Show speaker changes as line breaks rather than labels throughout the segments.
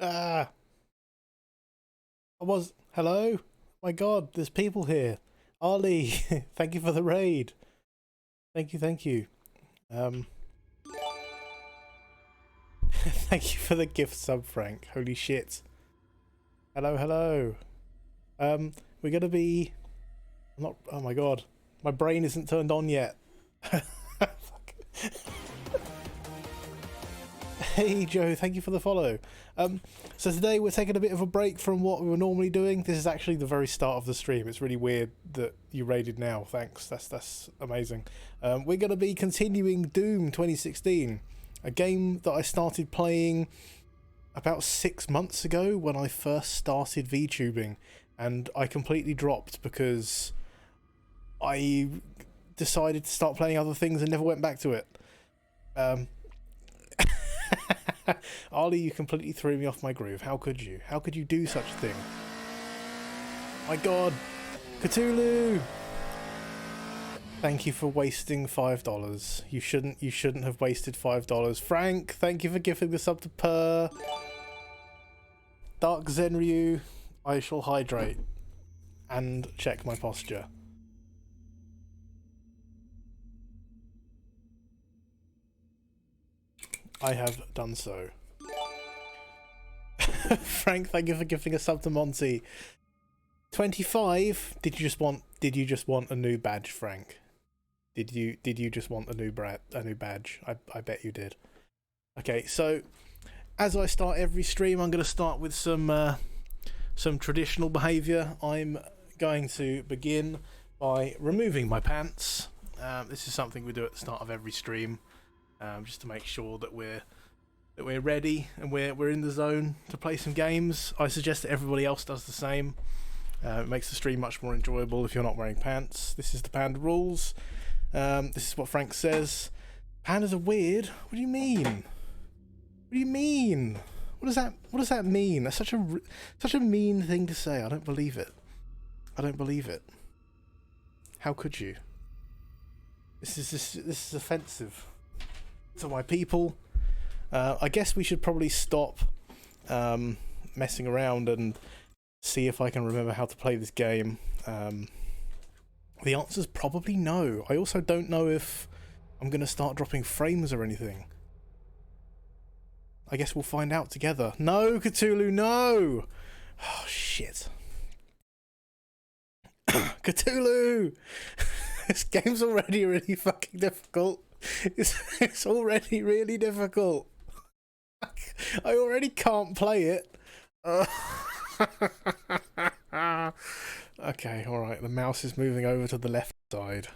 Ah, I was. Hello? My God, there's people here. Ollie, thank you for the raid. Thank you, thank you. Um, thank you for the gift sub, Frank. Holy shit. Hello, hello. We're gonna be. I'm not. Oh my God, my brain isn't turned on yet. Fuck. Hey Joe, thank you for the follow. So today we're taking a bit of a break from what we were normally doing. This is actually the very start of the stream. It's really weird that you raided now. Thanks, that's amazing. We're going to be continuing Doom 2016, a game that I started playing about 6 months ago when I first started VTubing, and I completely dropped because I decided to start playing other things and never went back to it. Ollie, you completely threw me off my groove. How could you? How could you do such a thing? My God, Cthulhu! Thank you for wasting $5. You shouldn't have wasted $5. Frank, thank you for giving this up to Per. Dark Zenryu, I shall hydrate and check my posture. I have done so. Frank, thank you for giving a sub to Monty. 25. Did you just want a new badge, Frank? Did you just want a new badge? I bet you did. Okay, so as I start every stream, I'm going to start with some traditional behaviour. I'm going to begin by removing my pants. This is something we do at the start of every stream. Just to make sure that we're ready and we're in the zone to play some games. I suggest that everybody else does the same. It makes the stream much more enjoyable if you're not wearing pants. This is the panda rules. This is what Frank says. Pandas are weird. What do you mean? What do you mean? What does that mean? That's such a mean thing to say. I don't believe it. I don't believe it. How could you? This is offensive to my people. I guess we should probably stop messing around and see if I can remember how to play this game. The answer's probably no. I also don't know if I'm going to start dropping frames or anything. I guess we'll find out together. No, Cthulhu, no! Oh, shit. Cthulhu! This game's already really fucking difficult. It's already really difficult. I already can't play it. Okay, alright, the mouse is moving over to the left side.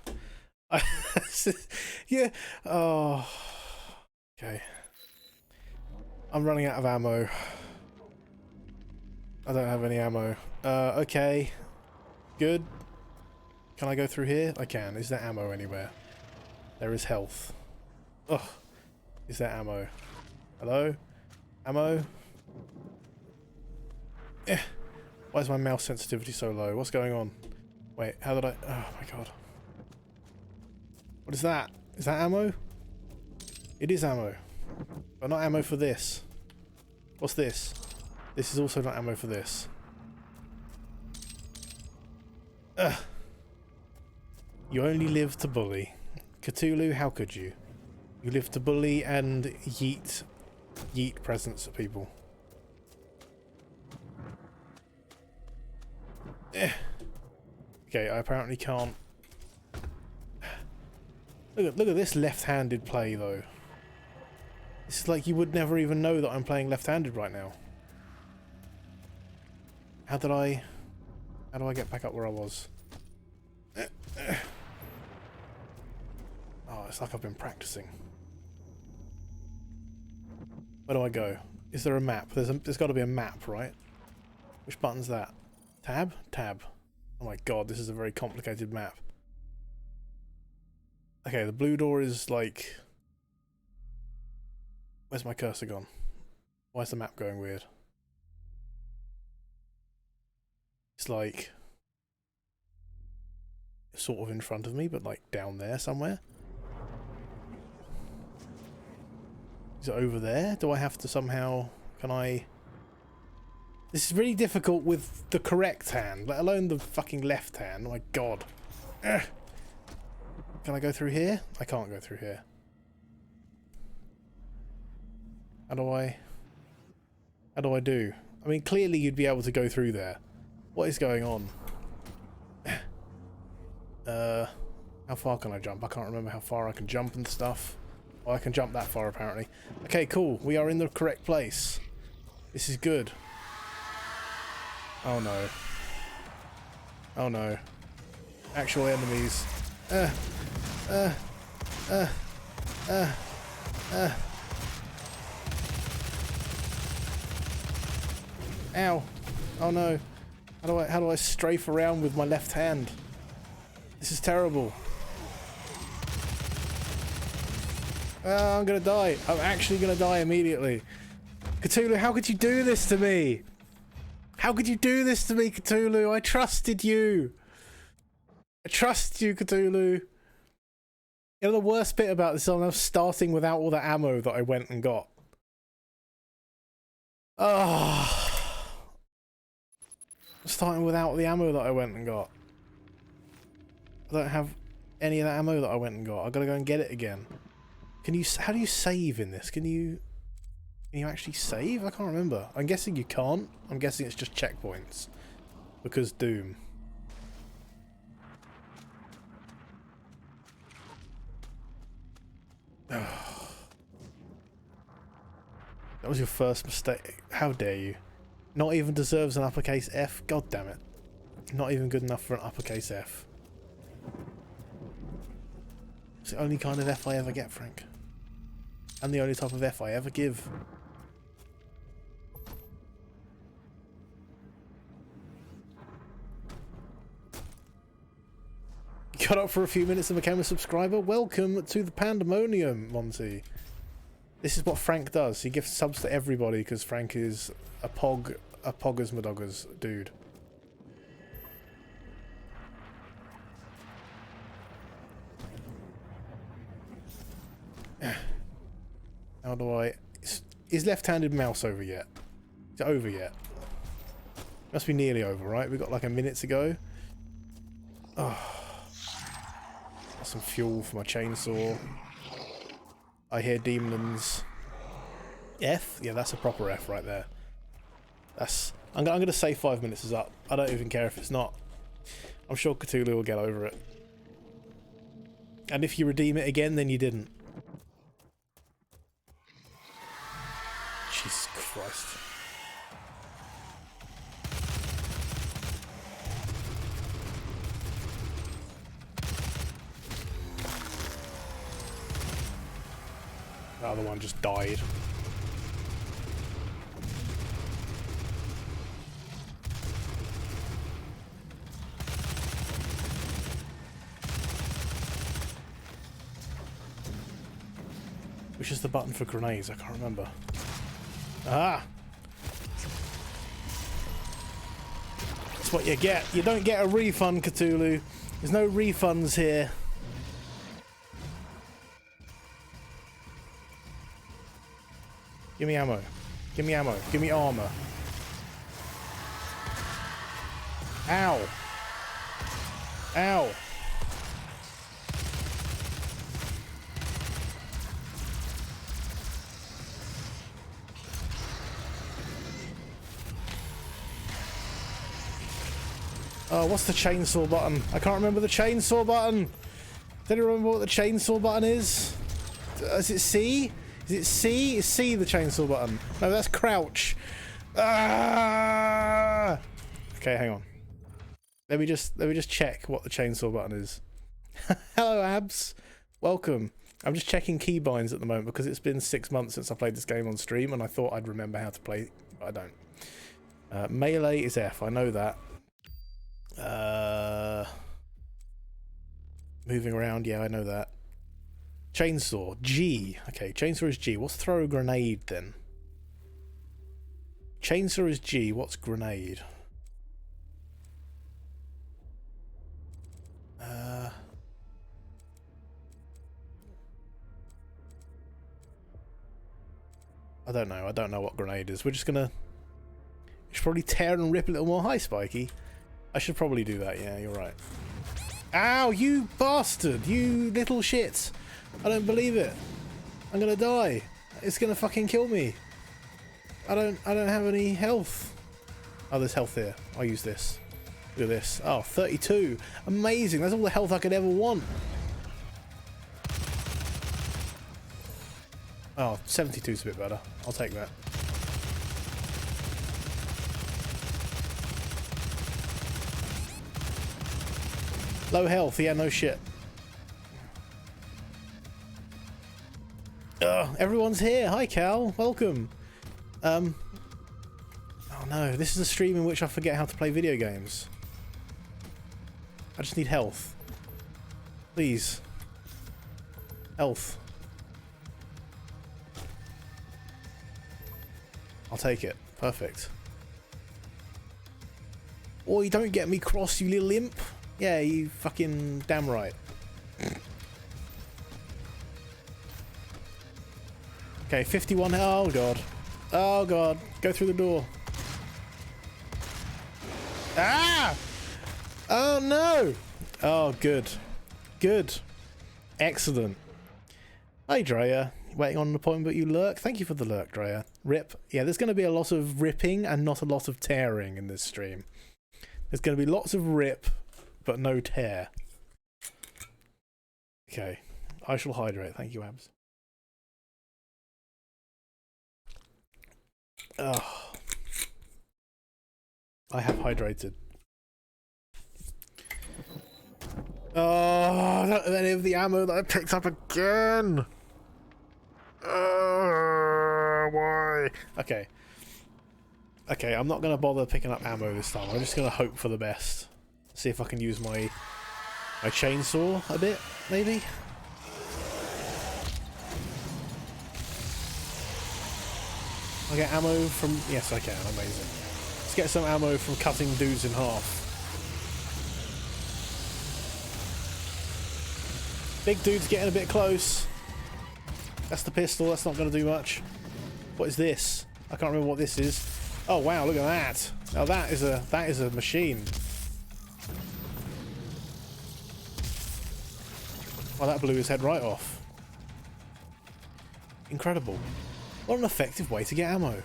Yeah, oh. Okay. I'm running out of ammo. I don't have any ammo. Okay. Good. Can I go through here? I can. Is there ammo anywhere? There is health. Ugh. Is there ammo? Hello? Ammo? Eh. Why is my mouse sensitivity so low? What's going on? Wait, how did I... Oh my God. What is that? Is that ammo? It is ammo. But not ammo for this. What's this? This is also not ammo for this. Ugh. You only live to bully. Cthulhu, how could you? You live to bully and yeet presents at people. Okay, I apparently can't. Look at this left-handed play though. This is like you would never even know that I'm playing left-handed right now. How do I get back up where I was? Oh, it's like I've been practicing. Where do I go? Is there a map? There's got to be a map, right? Which button's that? Tab? Tab. Oh my God, this is a very complicated map. Okay, the blue door is like... Where's my cursor gone? Why is the map going weird? It's like... sort of in front of me, but like down there somewhere. Is it over there? Do I have to somehow... Can I This is really difficult with the correct hand, let alone the fucking left hand. Oh my god. Ugh. Can I go through here? I can't go through here. How do I do? I mean, clearly you'd be able to go through there. What is going on? How far can I jump? I can't remember how far I can jump and stuff. Oh, I can jump that far apparently. Okay, cool. We are in the correct place. This is good. Oh no. Oh no. Actual enemies. Ow. Oh no. How do I strafe around with my left hand? This is terrible. I'm gonna die. I'm actually gonna die immediately. Cthulhu, how could you do this to me? How could you do this to me, Cthulhu? I trusted you. I trust you, Cthulhu. You know the worst bit about this, I'm starting without all the ammo that I went and got. Oh. I'm starting without the ammo that I went and got. I don't have any of the ammo that I went and got. I gotta go and get it again. Can you? How do you save in this? Can you actually save? I can't remember. I'm guessing you can't. I'm guessing it's just checkpoints. Because Doom. That was your first mistake. How dare you? Not even deserves an uppercase F. God damn it. Not even good enough for an uppercase F. It's the only kind of F I ever get, Frank. And the only type of F I ever give. Got up for a few minutes and became a subscriber. Welcome to the pandemonium, Monty. This is what Frank does. He gives subs to everybody because Frank is a poggers madoggers dude. How do I... Is left-handed mouse over yet? Is it over yet? Must be nearly over, right? We've got like a minute to go. Oh. Got some fuel for my chainsaw. I hear demons. F? Yeah, that's a proper F right there. That's... I'm going to say 5 minutes is up. I don't even care if it's not. I'm sure Cthulhu will get over it. And if you redeem it again, then you didn't. Jesus Christ. The other one just died. Which is the button for grenades? I can't remember. Ah! That's what you get. You don't get a refund, Cthulhu. There's no refunds here. Give me ammo. Give me ammo. Give me armor. Ow! Ow! Oh, what's the chainsaw button? I can't remember the chainsaw button. Does anyone remember what the chainsaw button is? Is it C? Is it C? Is C the chainsaw button? No, that's crouch. Ah! Okay, hang on. Let me just check what the chainsaw button is. Hello, Abs. Welcome. I'm just checking keybinds at the moment because it's been 6 months since I played this game on stream and I thought I'd remember how to play, but I don't. Melee is F. I know that. Moving around, yeah, I know that. Chainsaw, G. Okay, chainsaw is G. What's throw a grenade then? Chainsaw is G. What's grenade? I don't know. I don't know what grenade is. We're just gonna... We should probably tear and rip a little more. Hi, Spiky. I should probably do that. Yeah, you're right. Ow, you bastard! You little shit! I don't believe it. I'm gonna die. It's gonna fucking kill me. I don't have any health. Oh, there's health here. I'll use this. Look at this. Oh, 32. Amazing. That's all the health I could ever want. Oh, 72 is a bit better. I'll take that. Low health. Yeah, no shit. Everyone's here. Hi, Cal. Welcome. Oh no, this is a stream in which I forget how to play video games. I just need health. Please. Health. I'll take it. Perfect. Oh, you don't get me cross, you little imp. Yeah, you fucking damn right. Okay, 51. Oh god. Oh god. Go through the door. Ah! Oh no! Oh, good. Good. Excellent. Hi, Drea. Waiting on an appointment, but you lurk. Thank you for the lurk, Drea. Rip. Yeah, there's going to be a lot of ripping and not a lot of tearing in this stream. There's going to be lots of rip, but no tear. Okay. I shall hydrate. Thank you, Abs. Oh. I have hydrated. Oh, I don't have any of the ammo that I picked up again. Why? Okay. Okay, I'm not going to bother picking up ammo this time. I'm just going to hope for the best. See if I can use my chainsaw a bit, maybe? I get ammo from... Yes, I can. Amazing. Let's get some ammo from cutting dudes in half. Big dude's getting a bit close. That's the pistol. That's not going to do much. What is this? I can't remember what this is. Oh wow! Look at that. Now that is a machine. Oh, that blew his head right off. Incredible. What an effective way to get ammo.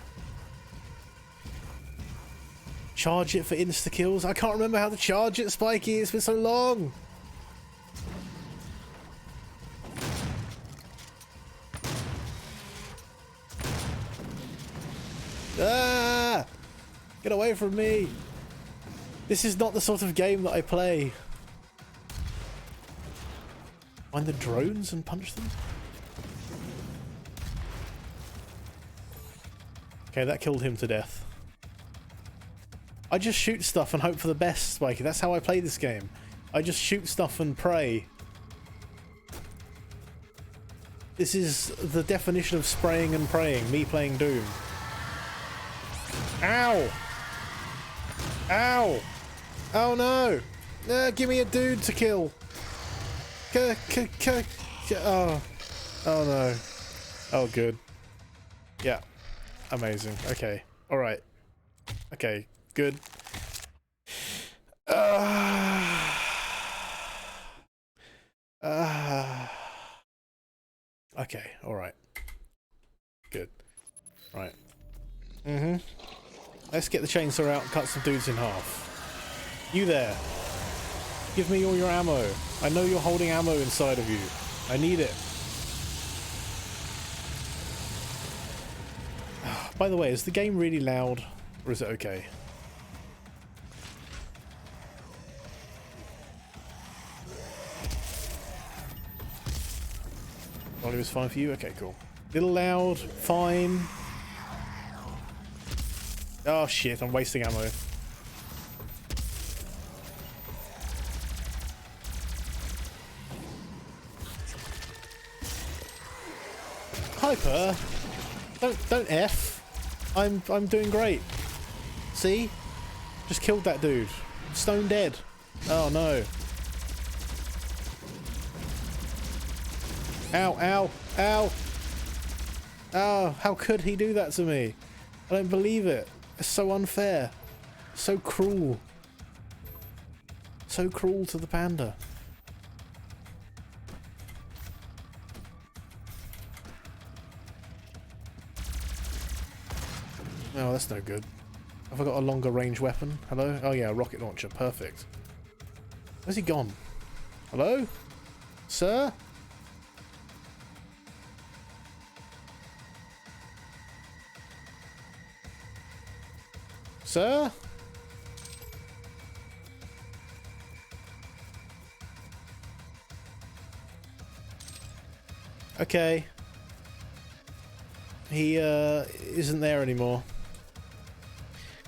Charge it for insta-kills. I can't remember how to charge it, Spiky. It's been so long. Ah! Get away from me! This is not the sort of game that I play. Find the drones and punch them? Okay, that killed him to death. I just shoot stuff and hope for the best, Spiky. That's how I play this game. I just shoot stuff and pray. This is the definition of spraying and praying. Me playing Doom. Ow! Ow! Oh no! Give me a dude to kill! Oh. Oh no. Oh good. Yeah. Amazing. Okay. Alright. Okay. Good. Okay. Alright. Good. Right. Mm-hmm. Let's get the chainsaw out and cut some dudes in half. You there. Give me all your ammo. I know you're holding ammo inside of you. I need it. By the way, is the game really loud? Or is it okay? Volume is fine for you? Okay, cool. Little loud, fine. Oh shit, I'm wasting ammo. Hyper! Don't F. I'm doing great. See? Just killed that dude. Stone dead. Oh no. Ow, ow, ow! Oh, how could he do that to me? I don't believe it. It's so unfair. So cruel. So cruel to the panda. Oh, that's no good. Have I got a longer range weapon? Hello? Oh yeah, a rocket launcher. Perfect. Where's he gone? Hello? Sir? Sir? Okay. He isn't there anymore.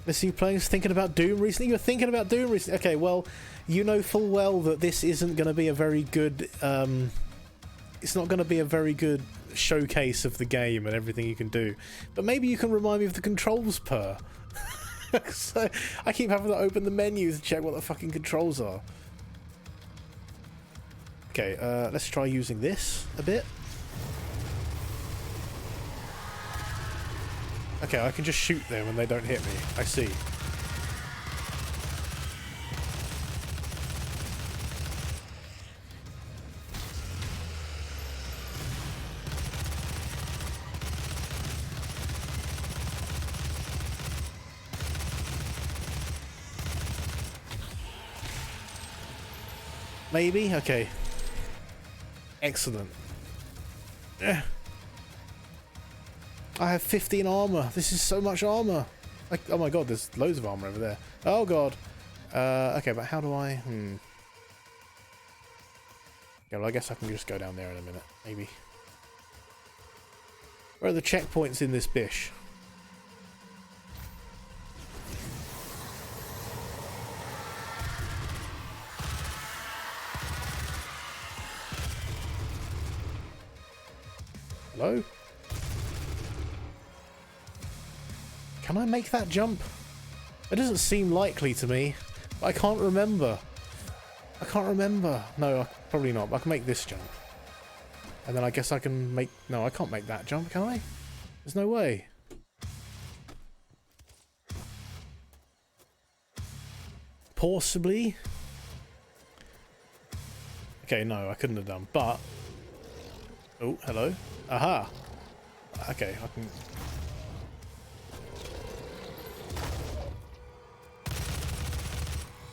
Let's see, you playing, thinking about Doom recently? You're thinking about Doom recently? Okay, well, you know full well that this isn't going to be a very good... it's not going to be a very good showcase of the game and everything you can do. But maybe you can remind me of the controls per. So I keep having to open the menu to check what the fucking controls are. Okay, let's try using this a bit. Okay, I can just shoot them and they don't hit me. I see. Maybe? Okay. Excellent. I have 15 armor. This is so much armor. Like, oh my god, there's loads of armor over there. Oh god. Okay, but how do I... Yeah, well, I guess I can just go down there in a minute. Maybe. Where are the checkpoints in this bish? Hello? Can I make that jump? It doesn't seem likely to me. But I can't remember. I can't remember. No, probably not. But I can make this jump. And then I guess I can make... No, I can't make that jump, can I? There's no way. Possibly. Okay, no, I couldn't have done. But... Oh, hello. Aha! Okay, I can...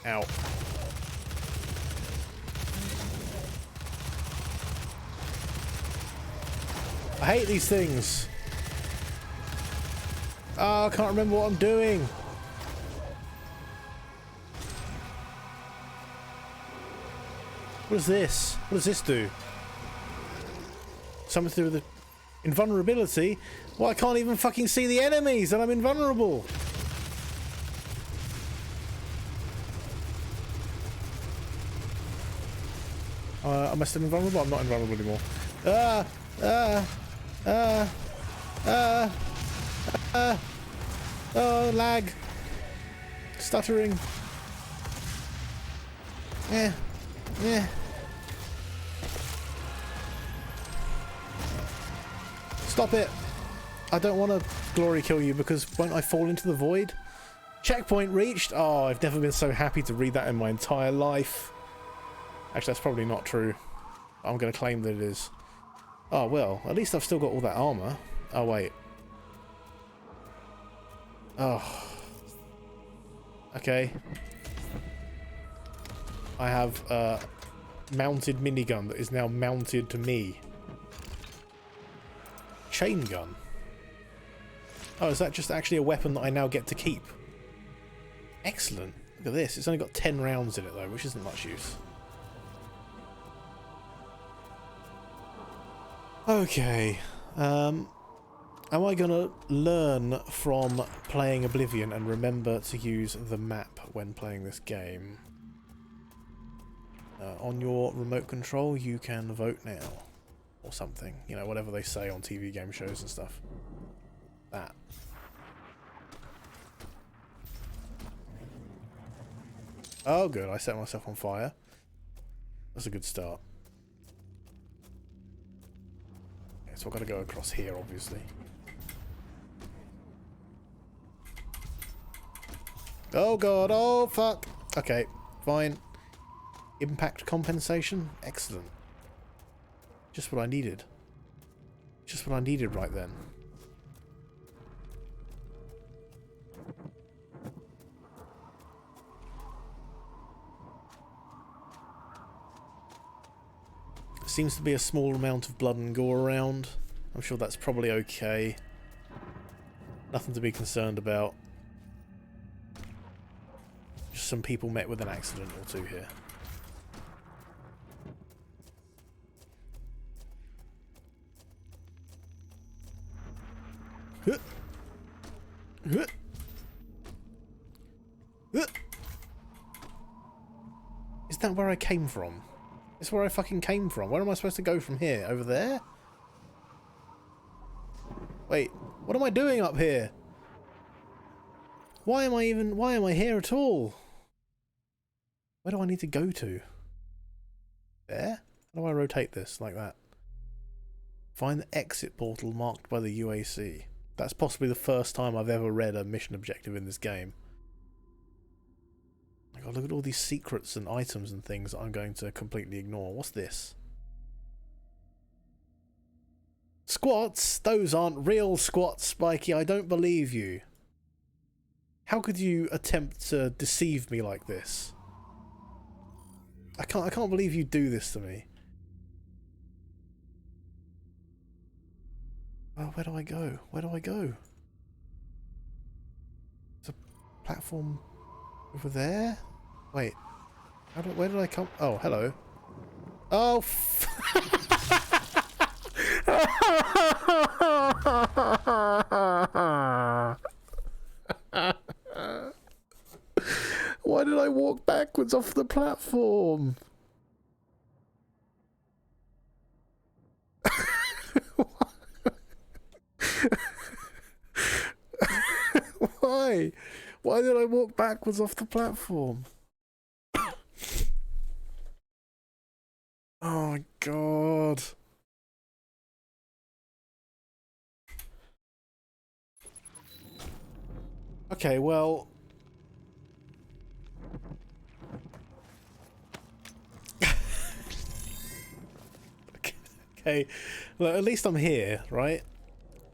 Ow. I hate these things. Oh, I can't remember what I'm doing. What is this? What does this do? Something to do with the invulnerability? Well, I can't even fucking see the enemies and I'm invulnerable. Am I still invulnerable? I'm not invulnerable anymore. Oh, lag. Stuttering. Yeah. Yeah. Stop it. I don't want to glory kill you because won't I fall into the void? Checkpoint reached. Oh, I've never been so happy to read that in my entire life. Actually, that's probably not true. I'm going to claim that it is. Oh, well, at least I've still got all that armor. Oh, wait. Oh. Okay. I have a mounted minigun that is now mounted to me. Chain gun. Oh, is that just actually a weapon that I now get to keep? Excellent. Look at this. It's only got 10 rounds in it, though, which isn't much use. Okay. Am I gonna learn from playing Oblivion and remember to use the map when playing this game? On your remote control, you can vote now. Or something. You know, whatever they say on TV game shows and stuff. That. Oh, good. I set myself on fire. That's a good start. Okay, so I've got to go across here, obviously. Oh god, oh fuck. Okay, fine. Impact compensation? Excellent. Just what I needed. Just what I needed right then. Seems to be a small amount of blood and gore around. I'm sure that's probably okay. Nothing to be concerned about. Just some people met with an accident or two here. Is that where I came from? It's where I fucking came from. Where am I supposed to go from here? Over there? Wait, what am I doing up here? Why am I here at all? Where do I need to go to? There? How do I rotate this like that? Find the exit portal marked by the UAC. That's possibly the first time I've ever read a mission objective in this game. Oh my god, look at all these secrets and items and things that I'm going to completely ignore. What's this? Squats? Those aren't real squats, Spikey. I don't believe you. How could you attempt to deceive me like this? I can't believe you do this to me. Oh, where do I go? Where do I go? There's a platform over there? Wait. Where did I come? Oh, hello. Oh, why did I walk backwards off the platform? Why? Why did I walk backwards off the platform? Oh my god. Okay, well... okay, well, at least I'm here, right?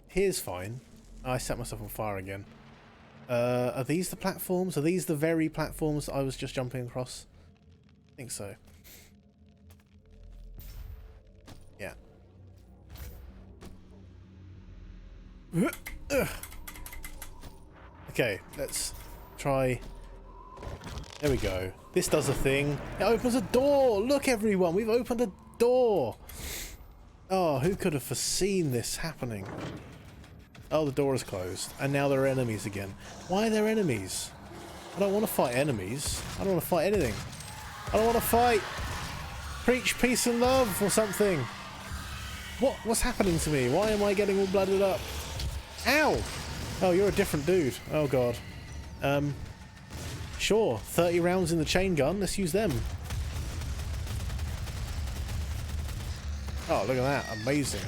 Here's fine. Oh, I set myself on fire again. Are these the platforms? Are these the very platforms I was just jumping across? I think so. Yeah. Okay, let's try... There we go. This does a thing. It opens a door! Look everyone, we've opened a door! Oh, who could have foreseen this happening? Oh, the door is closed. And now there are enemies again. Why are there enemies? I don't want to fight enemies. I don't want to fight anything. I don't want to fight! Preach peace and love or something! What's happening to me? Why am I getting all blooded up? Ow! Oh, you're a different dude. Oh god. Sure. 30 rounds in the chain gun. Let's use them. Oh, look at that. Amazing.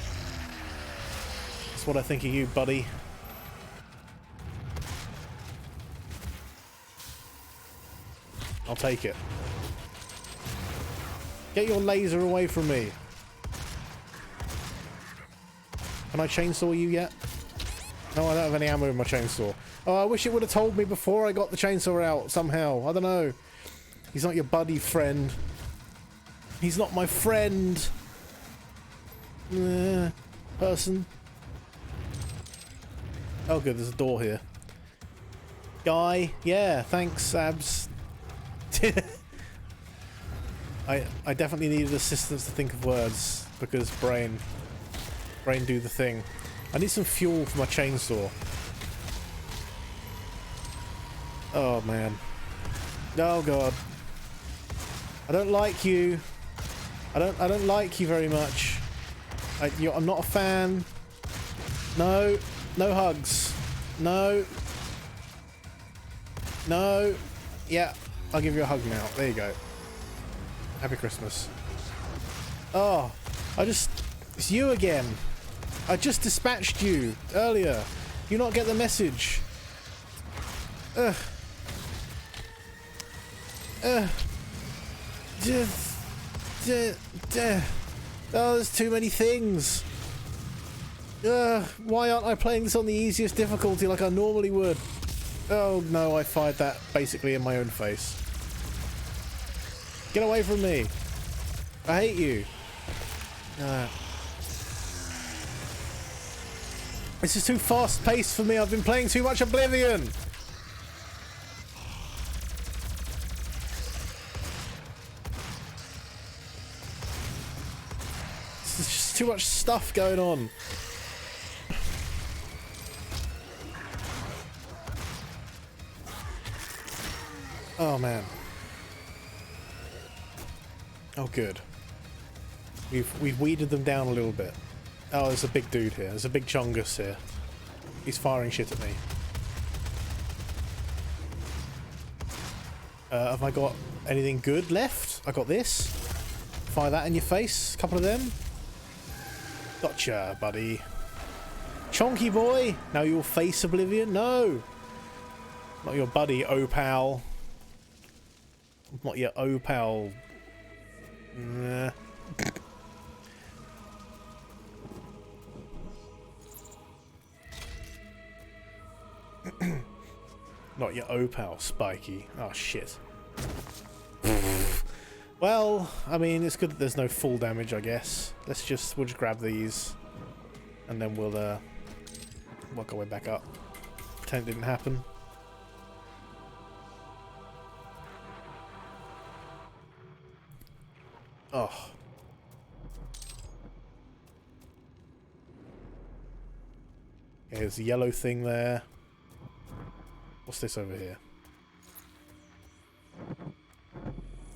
That's what I think of you, buddy. I'll take it. Get your laser away from me. Can I chainsaw you yet? No, I don't have any ammo in my chainsaw. Oh, I wish it would have told me before I got the chainsaw out somehow. I don't know. He's not your buddy friend. He's not my friend. Person. Oh good, there's a door here. Guy. Yeah, thanks, Abs. I definitely needed assistance to think of words because brain do the thing. I need some fuel for my chainsaw. Oh man. Oh god. I don't like you. I don't like you very much. I'm not a fan. No. No hugs. No. No. Yeah. I'll give you a hug now. There you go. Happy Christmas. Oh. It's you again. I just dispatched you earlier. You not get the message. Ugh. Oh, there's too many things. Why aren't I playing this on the easiest difficulty like I normally would? Oh no, I fired that basically in my own face. Get away from me. I hate you. This is too fast paced for me. I've been playing too much Oblivion. There's just too much stuff going on. Oh man. Oh good. We've weeded them down a little bit. Oh, there's a big dude here. There's a big chungus here. He's firing shit at me. Have I got anything good left? I got this. Fire that in your face. A couple of them. Gotcha, buddy. Chonky boy. Now you'll face Oblivion? No. Not your buddy, Opal. Not your Opal. Nah. Not your Opal, Spiky. Oh shit. Well, I mean, it's good that there's no full damage, I guess. We'll just grab these, and then we'll work our way back up. Pretend it didn't happen. Oh. Okay, there's a yellow thing there. What's this over here?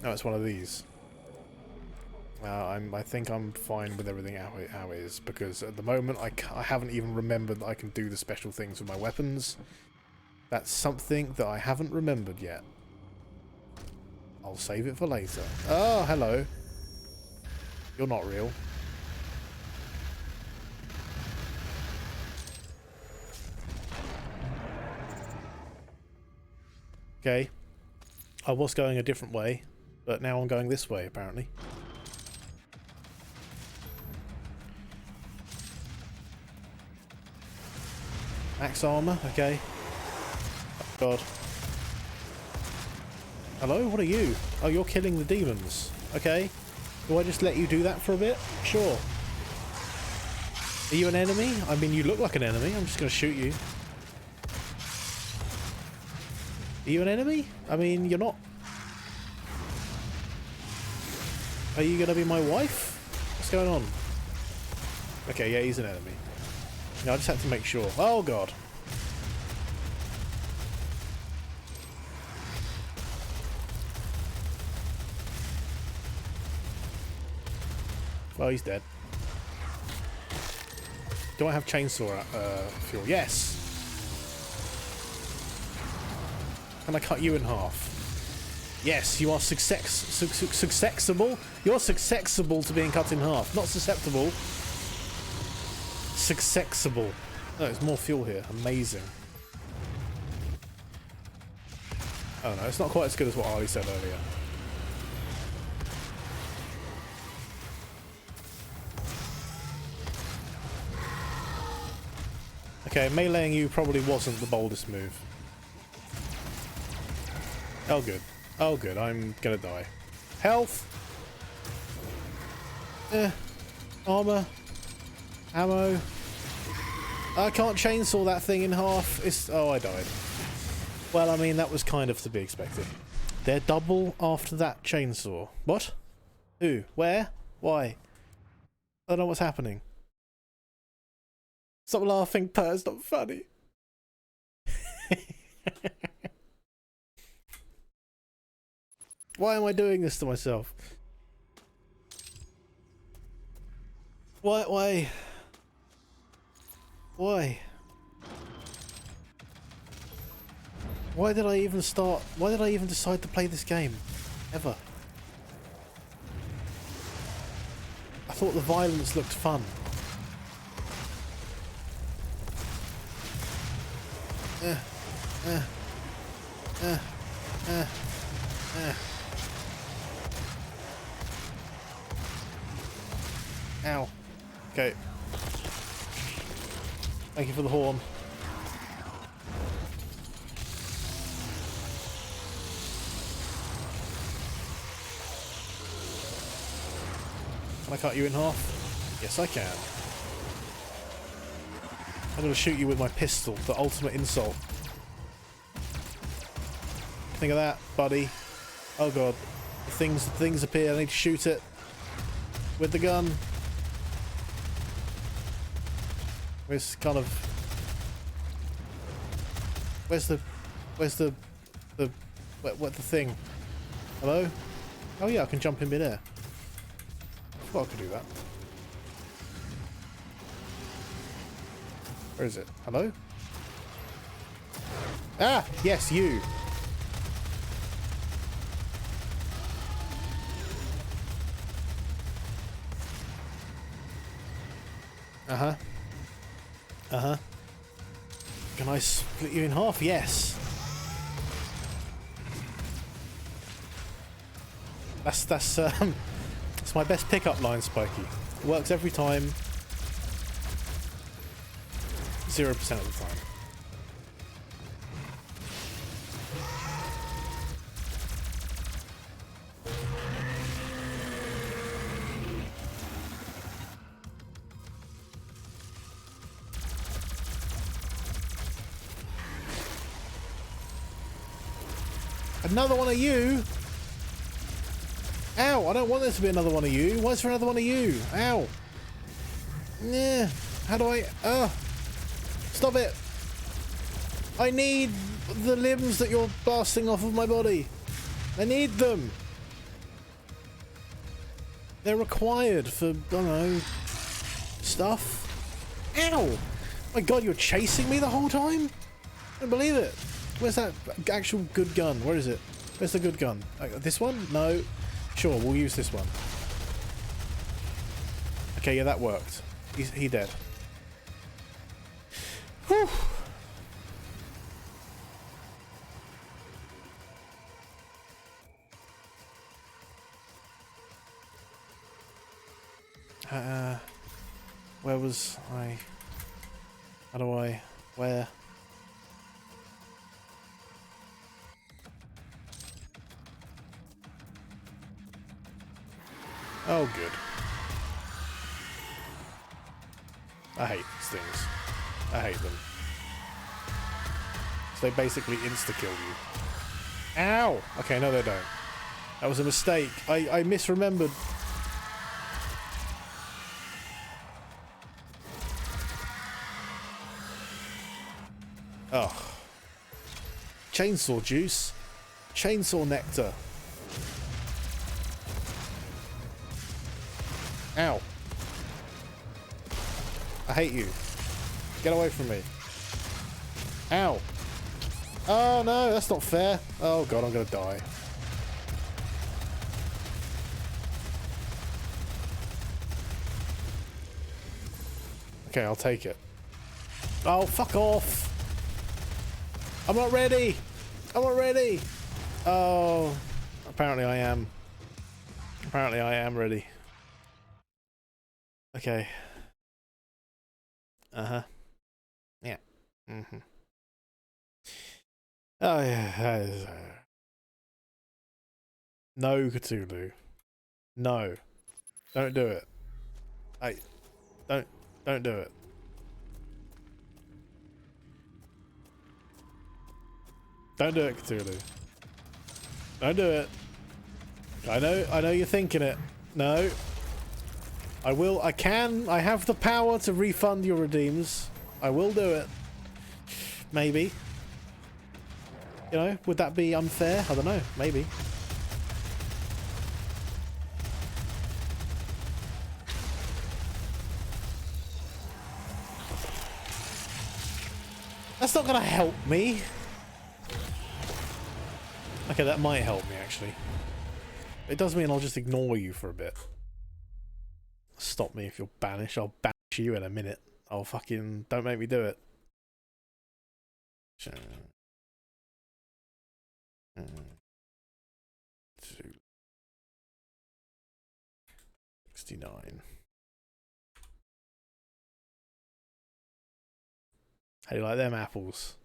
Oh, it's one of these. I think I'm fine with everything how it is, because at the moment I haven't even remembered that I can do the special things with my weapons. That's something that I haven't remembered yet. I'll save it for later. Oh, hello. You're not real. Okay. I was going a different way, but now I'm going this way, apparently. Axe armor, okay. Oh, God. Hello? What are you? Oh, you're killing the demons. Okay. Do I just let you do that for a bit? Sure. Are you an enemy? I mean, you look like an enemy. I'm just going to shoot you. Are you an enemy? I mean, you're not. Are you going to be my wife? What's going on? Okay, yeah, he's an enemy. No, I just had to make sure. Oh, God. Well, he's dead. Do I have chainsaw fuel? Yes! Can I cut you in half? Yes, you are successable. You're successable to being cut in half. Not susceptible. Successable. Oh, there's more fuel here. Amazing. Oh no, it's not quite as good as what Ali said earlier. Okay, meleeing you probably wasn't the boldest move. Oh good. Oh good, I'm gonna die. Health! Armor. Ammo. I can't chainsaw that thing in half. Oh, I died. Well, I mean, that was kind of to be expected. They're double after that chainsaw. What? Who? Where? Why? I don't know what's happening. Stop laughing, Per. It's not funny. Why am I doing this to myself? Why? Why? Why? Why did I even start? Why did I even decide to play this game? Ever? I thought the violence looked fun. Ow. Okay. Thank you for the horn. Can I cut you in half? Yes, I can. I'm gonna shoot you with my pistol, the ultimate insult. Think of that, buddy. Oh god. Things appear, I need to shoot it. With the gun. Where's kind of... Where's the thing? Hello? Oh yeah, I can jump in midair. I thought I could do that. Where is it? Hello? Ah! Yes, you! Uh-huh. Uh-huh. Can I split you in half? Yes. That's my best pickup line, Spiky. It works every time. 0% of the time. Another one of you? Ow, I don't want there to be another one of you. Why is there another one of you? Ow. Yeah. How do I... Stop it. I need the limbs that you're blasting off of my body. I need them. They're required for, I don't know, stuff. Ow. My god, you're chasing me the whole time? I don't believe it. Where's that actual good gun? Where is it? Where's the good gun? This one? No. Sure, we'll use this one. Okay, yeah, that worked. He dead. Whew. Where was I? How do I... Where? Oh, good. I hate these things. I hate them. So they basically insta-kill you. Ow! Okay, no they don't. That was a mistake. I misremembered. Oh. Chainsaw juice. Chainsaw nectar. Ow. I hate you. Get away from me. Ow. Oh no, that's not fair. Oh god, I'm gonna die. Okay, I'll take it. Oh, fuck off. I'm not ready. I'm not ready. Oh, apparently I am. Apparently I am ready. Okay. Uh-huh. Yeah. Mm-hmm. Oh, yeah. No, Cthulhu. No. Don't do it. Hey. Don't do it. Don't do it, Cthulhu. Don't do it. I know you're thinking it. No. I have the power to refund your redeems. I will do it. Maybe. You know, would that be unfair? I don't know. Maybe. That's not gonna help me. Okay, that might help me, actually. It does mean I'll just ignore you for a bit. Stop me if you're banished. I'll banish you in a minute. I'll fucking... Don't make me do it. 69. How do you like them apples?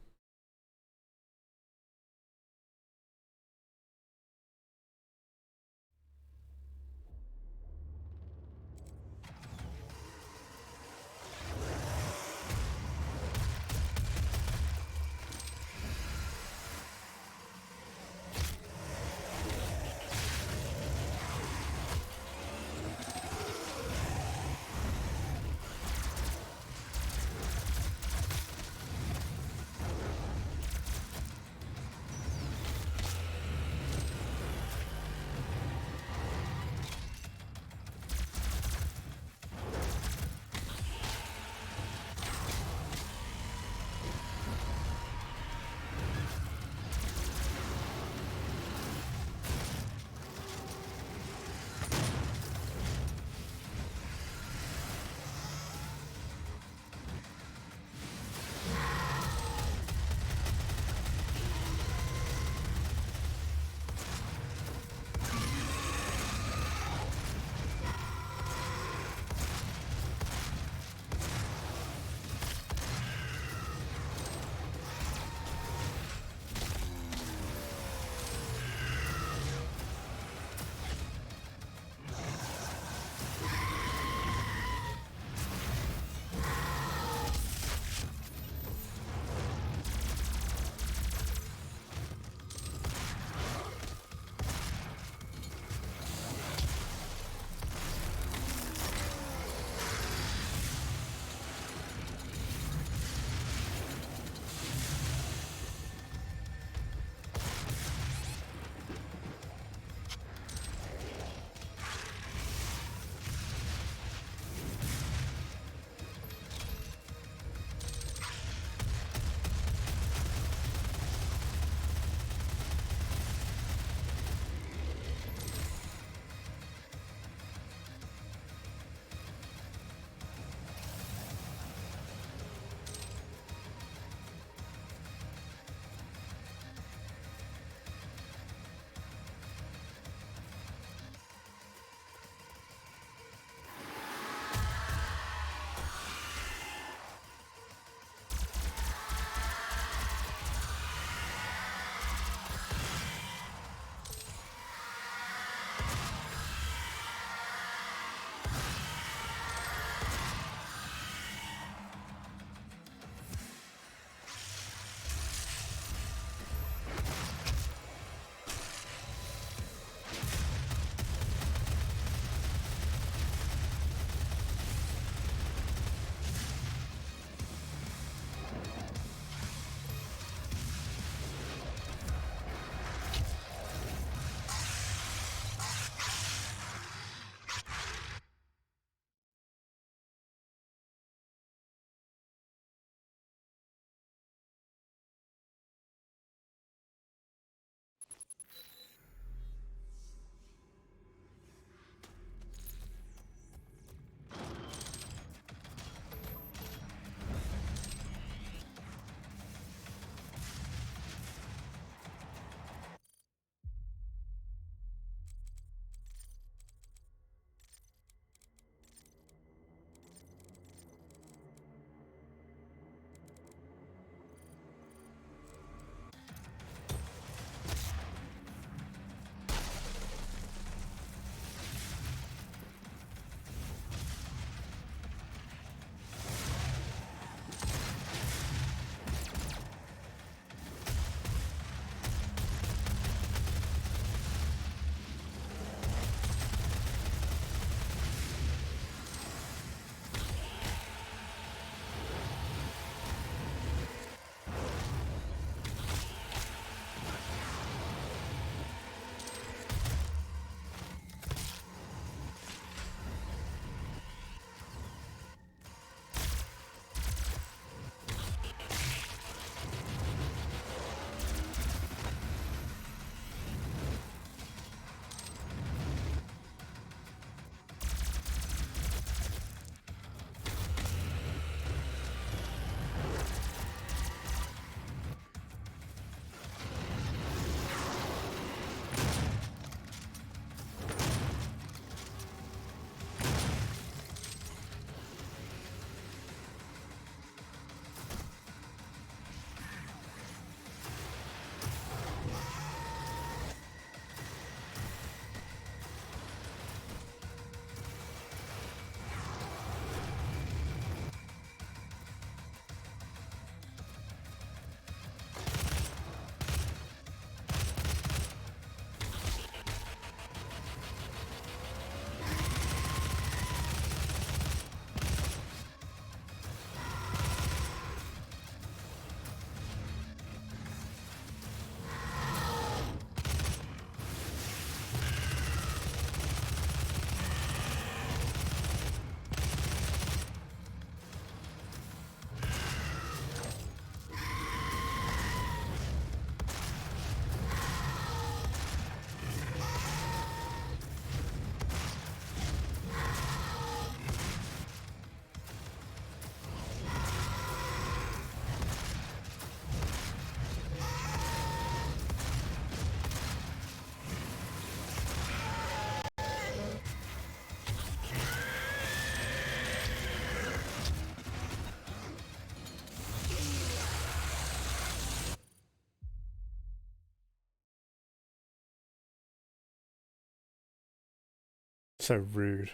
So rude.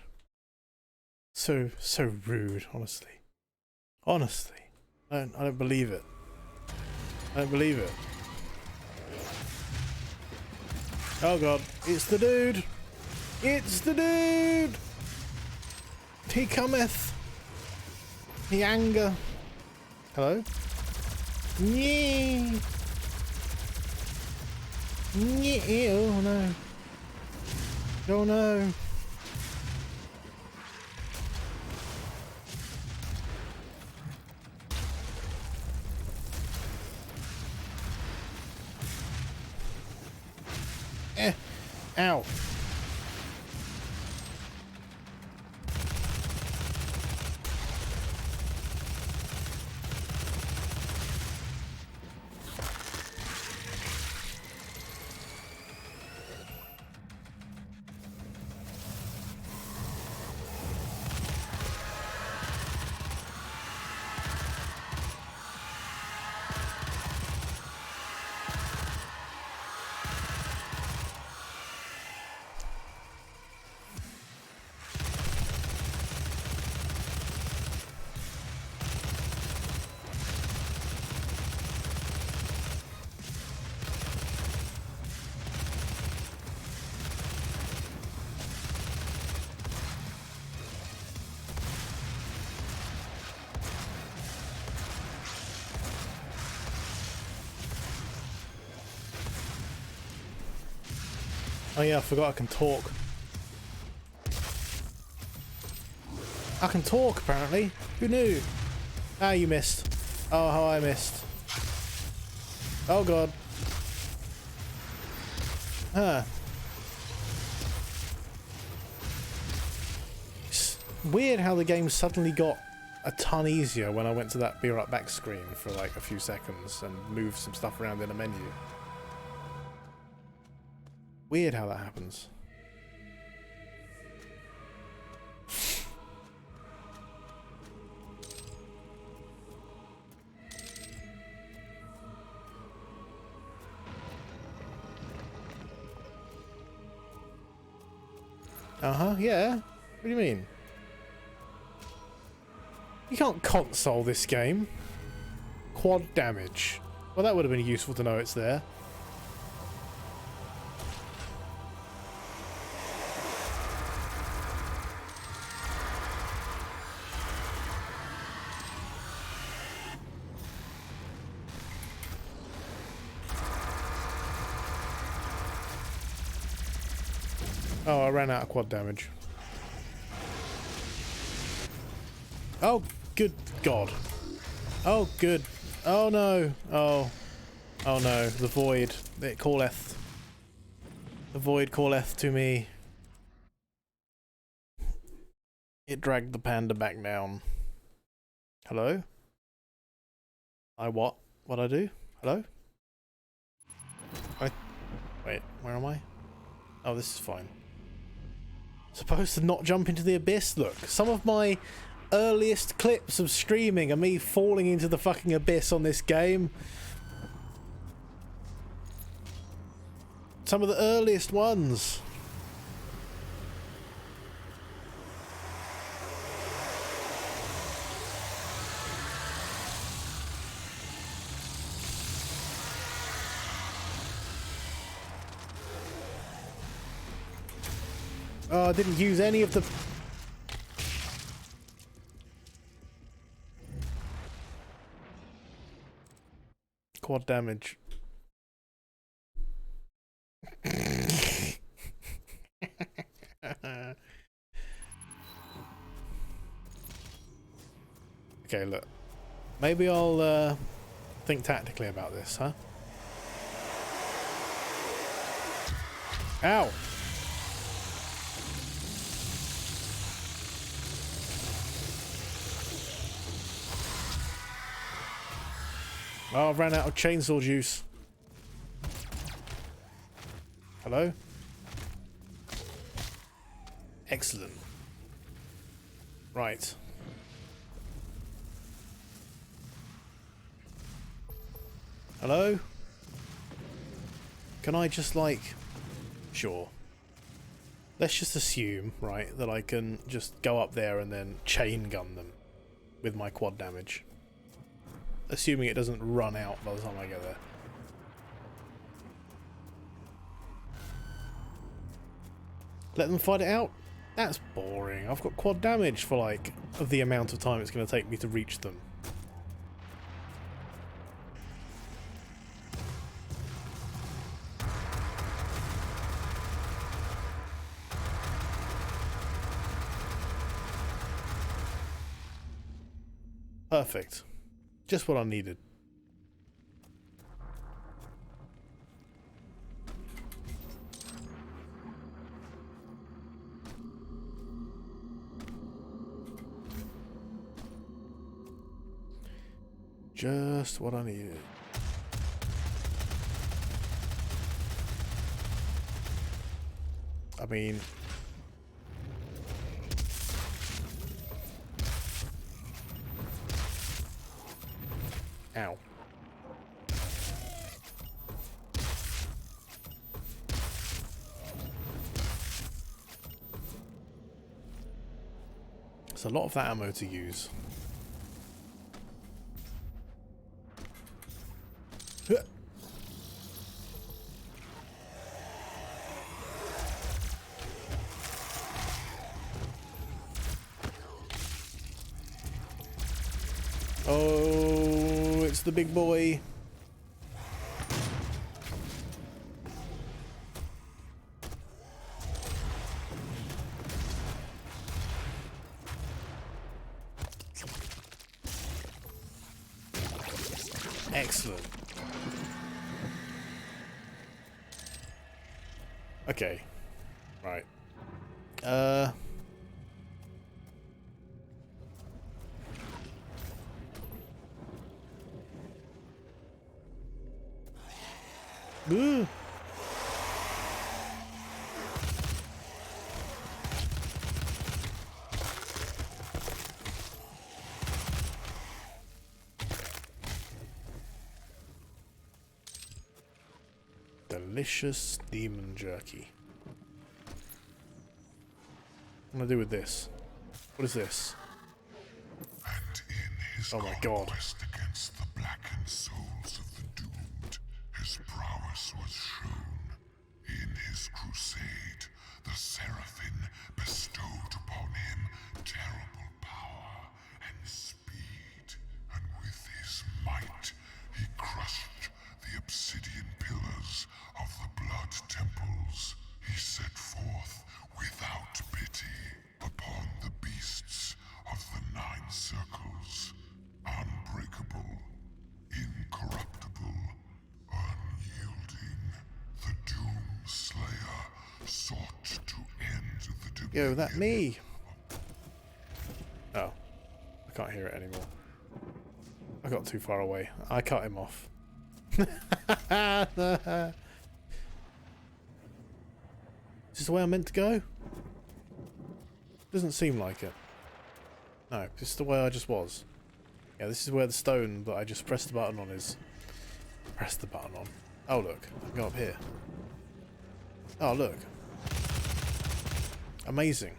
So rude, honestly. Honestly. I don't believe it. I don't believe it. Oh god, it's the dude! It's the dude! He cometh! He anger. Hello? Yeah. Yeah. Oh no. Oh no. Ow. Oh yeah, I forgot I can talk. I can talk, apparently. Who knew? Ah, you missed. Oh, how I missed. Oh god. Huh. It's weird how the game suddenly got a ton easier when I went to that be right back screen for like a few seconds and moved some stuff around in a menu. Weird how that happens. Uh-huh, yeah. What do you mean? You can't console this game. Quad damage. Well, that would have been useful to know it's there. Oh, I ran out of quad damage. Oh, good God. Oh, good. Oh, no. Oh. Oh, no. The void. It calleth. The void calleth to me. It dragged the panda back down. Hello? I what? What I do? Hello? Wait, where am I? Oh, this is fine. Supposed to not jump into the abyss? Look, some of my earliest clips of streaming are me falling into the fucking abyss on this game. Some of the earliest ones. Oh, I didn't use any of the... quad damage. Okay, look. Maybe I'll think tactically about this, huh? Ow! Oh, I've ran out of chainsaw juice. Hello? Excellent. Right. Hello? Can I just, like... Sure. let's just assume, right, that I can just go up there and then chain gun them with my quad damage. Assuming it doesn't run out by the time I get there. Let them fight it out? That's boring. I've got quad damage for, like, the amount of time it's going to take me to reach them. Perfect. Just what I needed. Just what I needed. I mean... Ow. It's a lot of that ammo to use. Oh, it's the big boy. Excellent. Okay. Right. Ooh. Delicious demon jerky. What do I do with this? What is this?
And in his
oh my god.
conquest against the blackened souls of the doomed, his prowess was shown. In his crusade, the Seraphim bestowed upon him terrible power and speed, and with his might he crushed the obsidian pillars of the blood temples. He set forth without pity upon the beasts of the nine circles, unbreakable, incorruptible, unyielding. The Doom Slayer sought to end the dominion.
Yo, that me. Oh, I can't hear it anymore. I got too far away. I cut him off. Is this the way I'm meant to go? Doesn't seem like it. No, this is the way I just was. Yeah, this is where the stone that I just pressed the button on is. Press the button on. Oh look, I can go up here. Oh look. Amazing.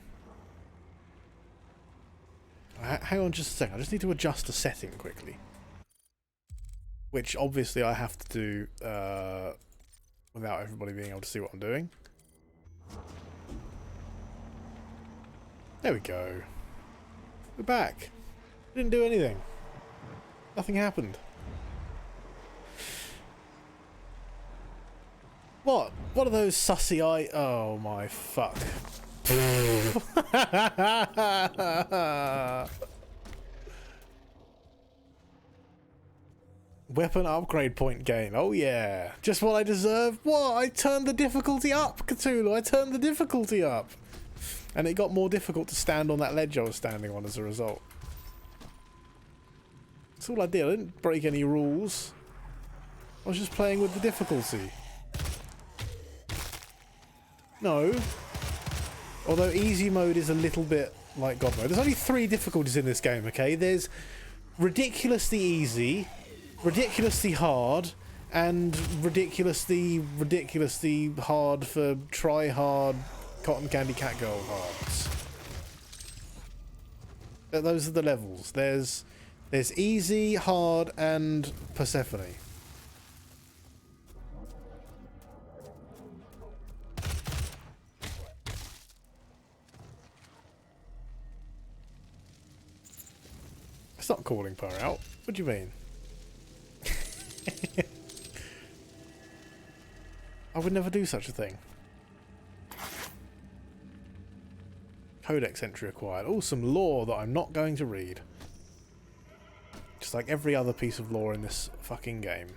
Hang on just a second, I just need to adjust a setting quickly. Which obviously I have to do without everybody being able to see what I'm doing. There we go. We're back. Didn't do anything. Nothing happened. What? What are those sussy eye? Oh my fuck. Weapon upgrade point gain. Oh yeah. Just what I deserve. What? I turned the difficulty up, Cthulhu. I turned the difficulty up. And it got more difficult to stand on that ledge I was standing on as a result. That's all I did. I didn't break any rules. I was just playing with the difficulty. No. Although easy mode is a little bit like God mode. There's only 3 difficulties in this game, okay? There's ridiculously easy, ridiculously hard, and ridiculously hard for try hard cotton candy cat girl hearts. Those are the levels. There's easy, hard, and Persephone. It's not calling Per out. What do you mean? I would never do such a thing. Codex entry acquired. Oh, some lore that I'm not going to read. Just like every other piece of lore in this fucking game.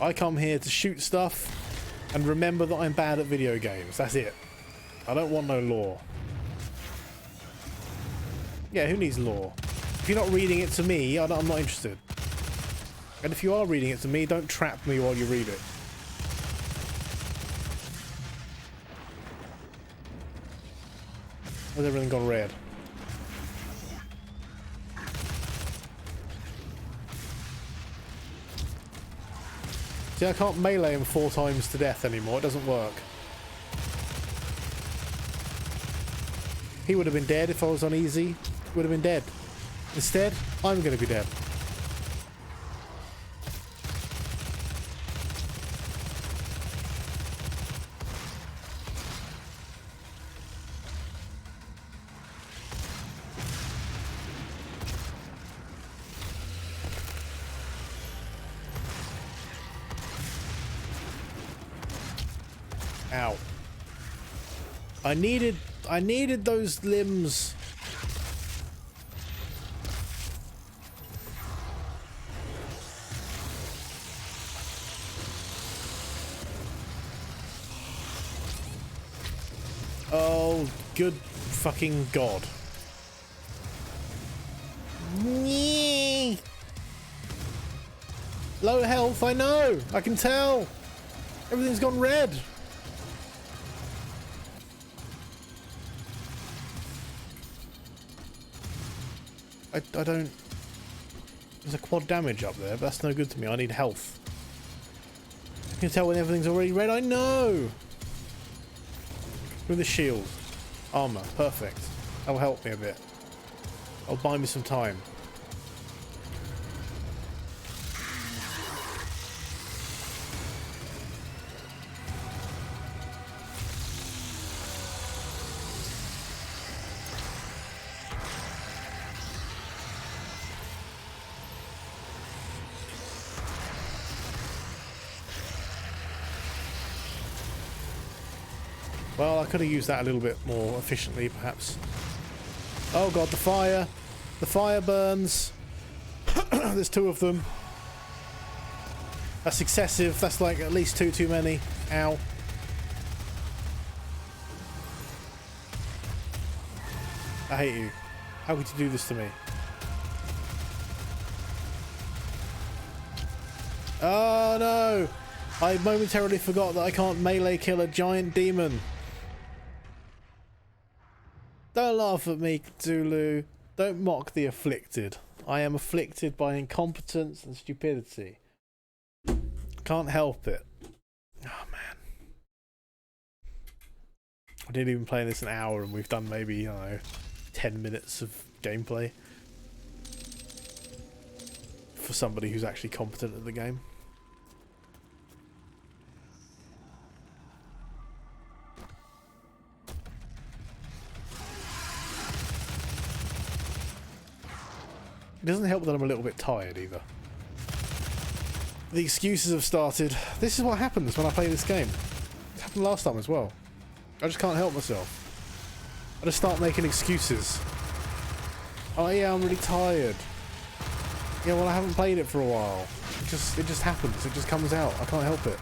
I come here to shoot stuff and remember that I'm bad at video games. That's it. I don't want no lore. Yeah, who needs lore? If you're not reading it to me, I'm not interested. And if you are reading it to me, don't trap me while you read it. Where's everything gone red? See, I can't melee him 4 times to death anymore. It doesn't work. He would have been dead if I was on easy. Would have been dead. Instead, I'm going to be dead. Ow. I needed those limbs. Oh, good fucking god. Low health, I know. I can tell. Everything's gone red. I don't... There's a quad damage up there, but that's no good to me. I need health. I can tell when everything's already red. I know! With the shield. Armor. Perfect. That'll help me a bit. I'll buy me some time. Well, I could have used that a little bit more efficiently, perhaps. Oh god, the fire! The fire burns! There's 2 of them. That's excessive. That's like at least 2 too many. Ow. I hate you. How could you do this to me? Oh no! I momentarily forgot that I can't melee kill a giant demon. Don't laugh at me, Cthulhu. Don't mock the afflicted. I am afflicted by incompetence and stupidity. Can't help it. Oh man. I didn't even play this an hour and we've done maybe, I don't know, 10 minutes of gameplay. For somebody who's actually competent at the game. It doesn't help that I'm a little bit tired either. The excuses have started. This is what happens when I play this game. It happened last time as well. I just can't help myself. I just start making excuses. Oh yeah, I'm really tired. Yeah, well I haven't played it for a while. It just happens. It just comes out. I can't help it.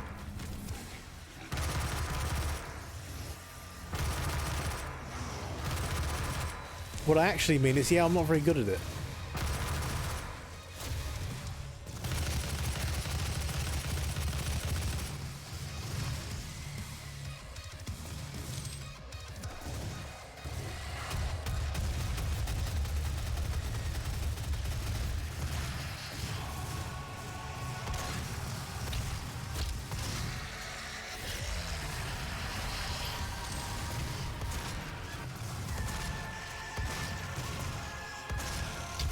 What I actually mean is, yeah, I'm not very good at it.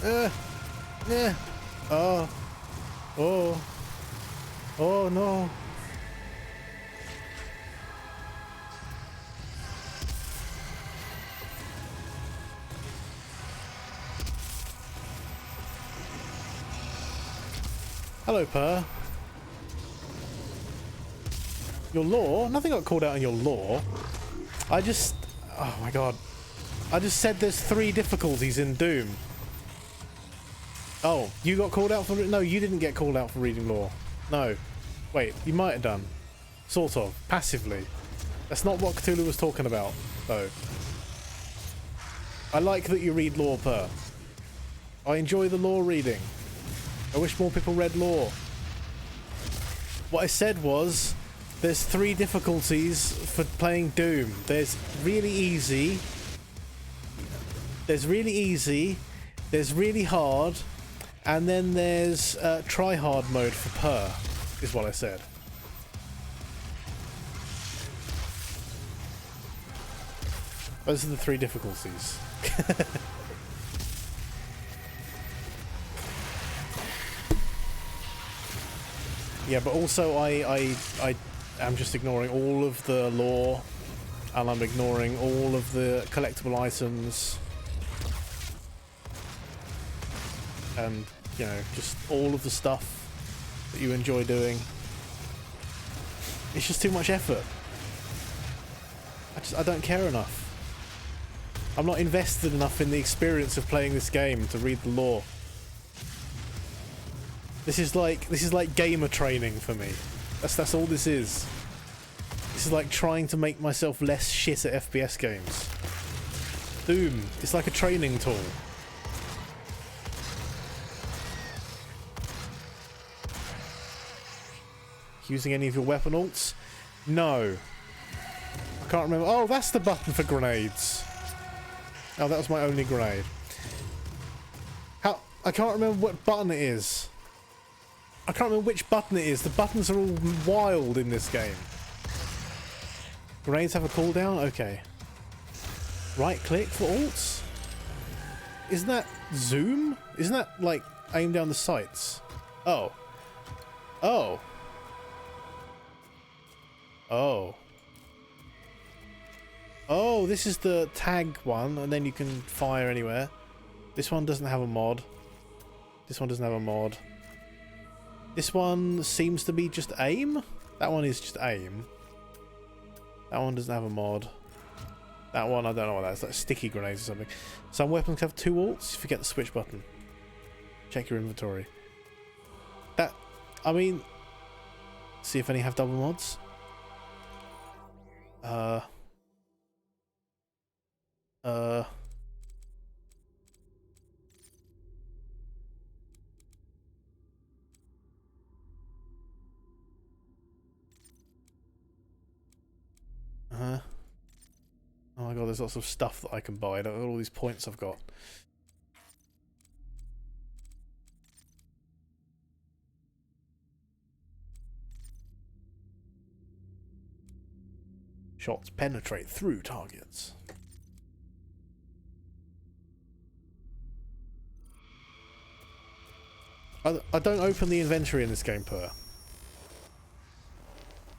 Yeah. Oh. Oh. Oh no. Hello, Purr. Your lore? Nothing got called out in your lore. I just... Oh my god. I just said there's 3 difficulties in Doom. Oh, you got called out for... No, you didn't get called out for reading lore. No. Wait, you might have done. Sort of. Passively. That's not what Cthulhu was talking about, though. I like that you read lore, Purr. I enjoy the lore reading. I wish more people read lore. What I said was... There's 3 difficulties for playing Doom. There's really easy. There's really easy. There's really hard. And then there's try hard mode for Purr, is what I said. Those are the 3 difficulties. Yeah, but also I'm just ignoring all of the lore, and I'm ignoring all of the collectible items, and, you know, just all of the stuff that you enjoy doing. It's just too much effort. I don't care enough. I'm not invested enough in the experience of playing this game to read the lore. This is like gamer training for me. That's all this is. This is like trying to make myself less shit at FPS games. Doom, it's like a training tool. Using any of your weapon alts? No. I can't remember. Oh, that's the button for grenades. Oh, that was my only grenade. How? I can't remember what button it is. I can't remember which button it is. The buttons are all wild in this game. Grenades have a cooldown? Okay. Right click for alts? Isn't that zoom? Isn't that like aim down the sights? Oh. Oh. Oh. Oh, this is the tag one, and then you can fire anywhere. This one doesn't have a mod. This one doesn't have a mod. This one seems to be just aim. That one is just aim. That one doesn't have a mod. That one, I don't know what that is. Like sticky grenades or something. Some weapons have 2 alts. You forget the switch button. Check your inventory. That, I mean, see if any have double mods. Oh my god, there's lots of stuff that I can buy. Look at all these points I've got. Shots penetrate through targets. I don't open the inventory in this game, Purr.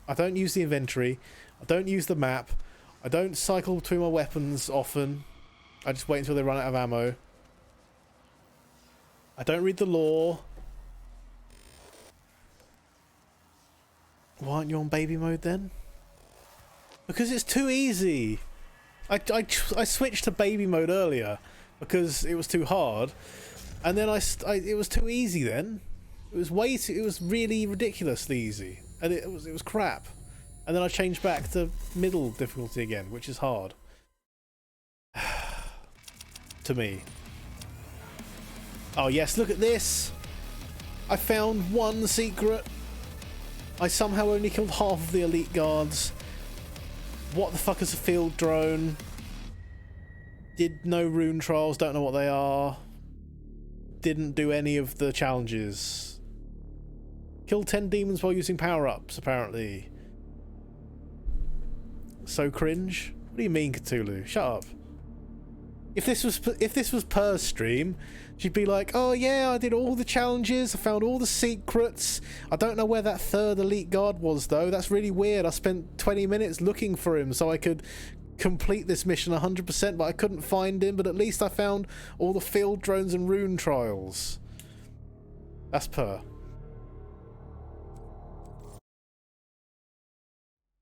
I don't use the inventory. I don't use the map. I don't cycle between my weapons often. I just wait until they run out of ammo. I don't read the lore. Why aren't you on baby mode then? Because it's too easy. I switched to baby mode earlier because it was too hard, and then it was too easy then. It was really ridiculously easy, and it was crap. And then I changed back to middle difficulty again, which is hard. To me. Oh yes, look at this! I found one secret! I somehow only killed half of the elite guards. What the fuck is a field drone? Did no rune trials, don't know what they are. Didn't do any of the challenges. Killed 10 demons while using power-ups, apparently. So cringe? What do you mean, Cthulhu? Shut up. If this was Per's stream, she'd be like, "Oh yeah, I did all the challenges, I found all the secrets. I don't know where that third elite guard was though. That's really weird. I spent 20 minutes looking for him so I could complete this mission 100%, but I couldn't find him. But at least I found all the field drones and rune trials." That's Per.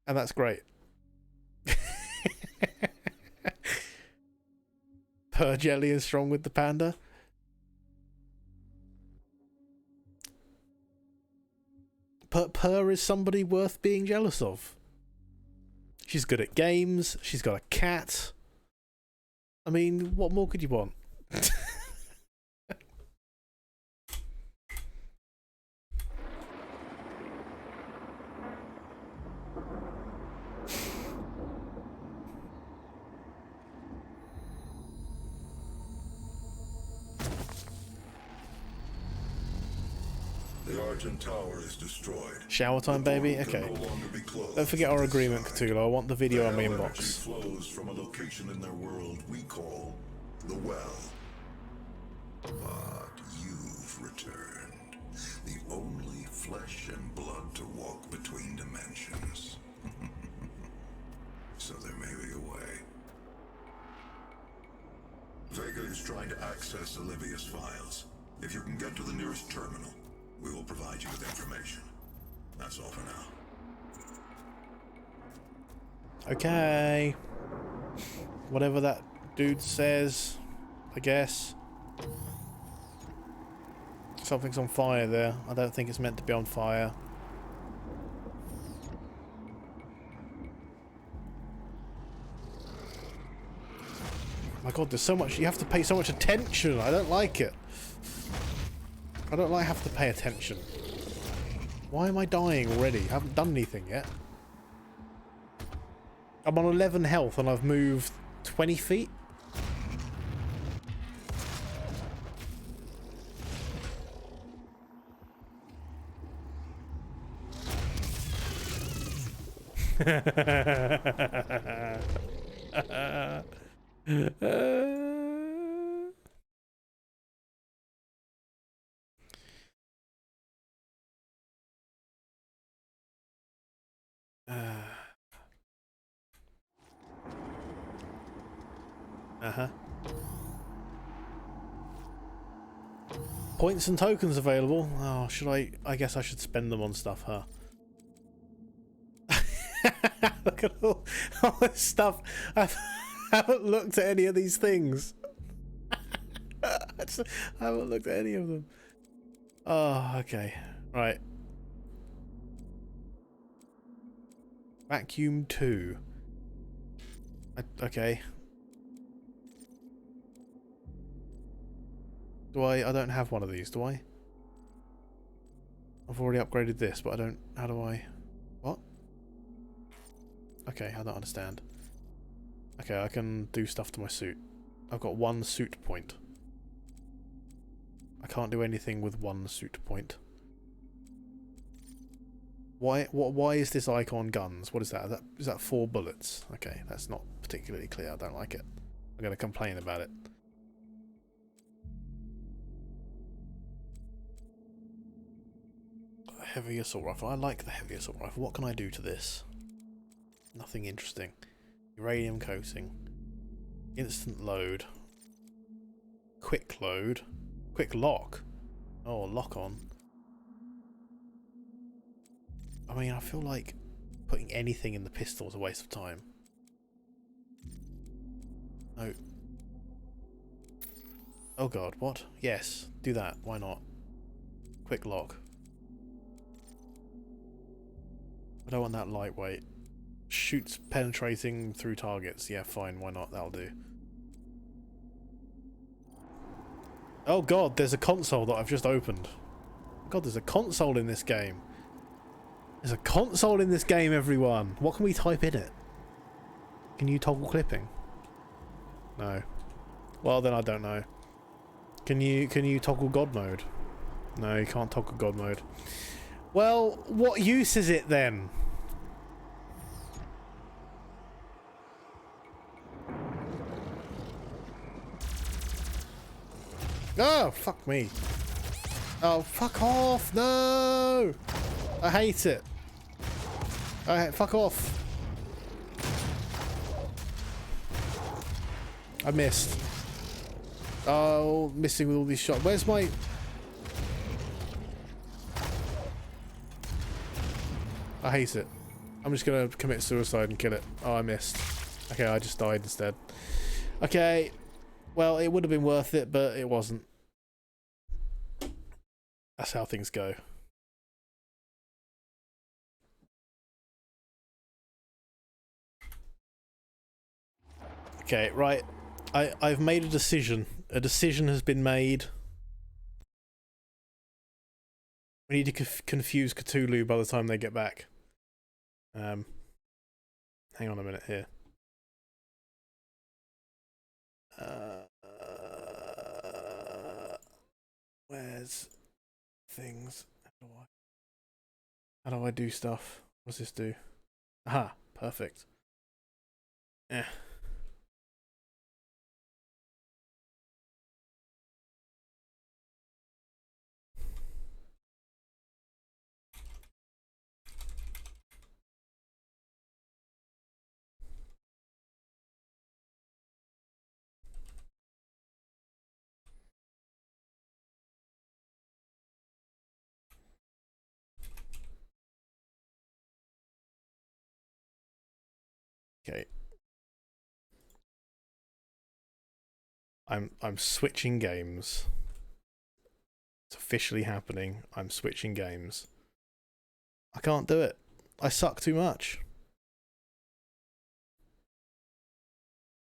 And that's great. Per jelly is strong with the panda. Per is somebody worth being jealous of. She's good at games. She's got a cat. I mean, what more could you want?
The Argent Tower is destroyed.
Shower time, baby? Okay. Don't forget our agreement, Cthulhu. I want the video on my inbox.
Flows from a location in their world we call the Well. But you've returned. The only flesh and blood to walk between dimensions. So there may be a way. Vega is trying to access Olivia's files. If you can get to the nearest terminal, we will provide you with information. That's all for now.
Okay. Whatever that dude says, I guess. Something's on fire there. I don't think it's meant to be on fire. My god, there's so much. You have to pay so much attention. I don't like it. I don't like have to pay attention. Why am I dying already? I haven't done anything yet. I'm on 11 health and I've moved 20 feet. Points and tokens available. Oh, should I guess I should spend them on stuff, huh? Look at all this stuff. I haven't looked at any of these things. I haven't looked at any of them. Oh, okay. Right. Vacuum 2. Okay. I don't have one of these, do I? I've already upgraded this, but I don't... How do I... What? Okay, I don't understand. Okay, I can do stuff to my suit. I've got one suit point. I can't do anything with one suit point. Why is this icon guns? What is that? Is that 4 bullets? Okay, that's not particularly clear. I don't like it. I'm going to complain about it. Heavy assault rifle. I like the heavy assault rifle. What can I do to this? Nothing interesting. Uranium coating. Instant load. Quick load. Quick lock. Oh, lock on. I mean, I feel like putting anything in the pistol is a waste of time. No. Oh god, what? Yes, do that. Why not? Quick lock. I don't want that lightweight. Shoots penetrating through targets. Yeah, fine. Why not? That'll do. Oh god, there's a console that I've just opened. God, there's a console in this game. There's a console in this game, everyone. What can we type in it? Can you toggle clipping? No. Well, then I don't know. Can you toggle God mode? No, you can't toggle God mode. Well, what use is it then? Oh, fuck me. Oh, fuck off. No. I hate it. Fuck off. I missed. Oh, missing with all these shots. Where's my... I hate it. I'm just gonna commit suicide and kill it. Oh, I missed. Okay, I just died instead. Okay. Well, it would have been worth it, but it wasn't. That's how things go. Okay, right. I've made a decision. A decision has been made. We need to confuse Cthulhu by the time they get back. Hang on a minute here. Where's things? How do I do stuff? What does this do? Aha, perfect. Yeah. Okay. I'm switching games. It's officially happening. I'm switching games. I can't do it. I suck too much.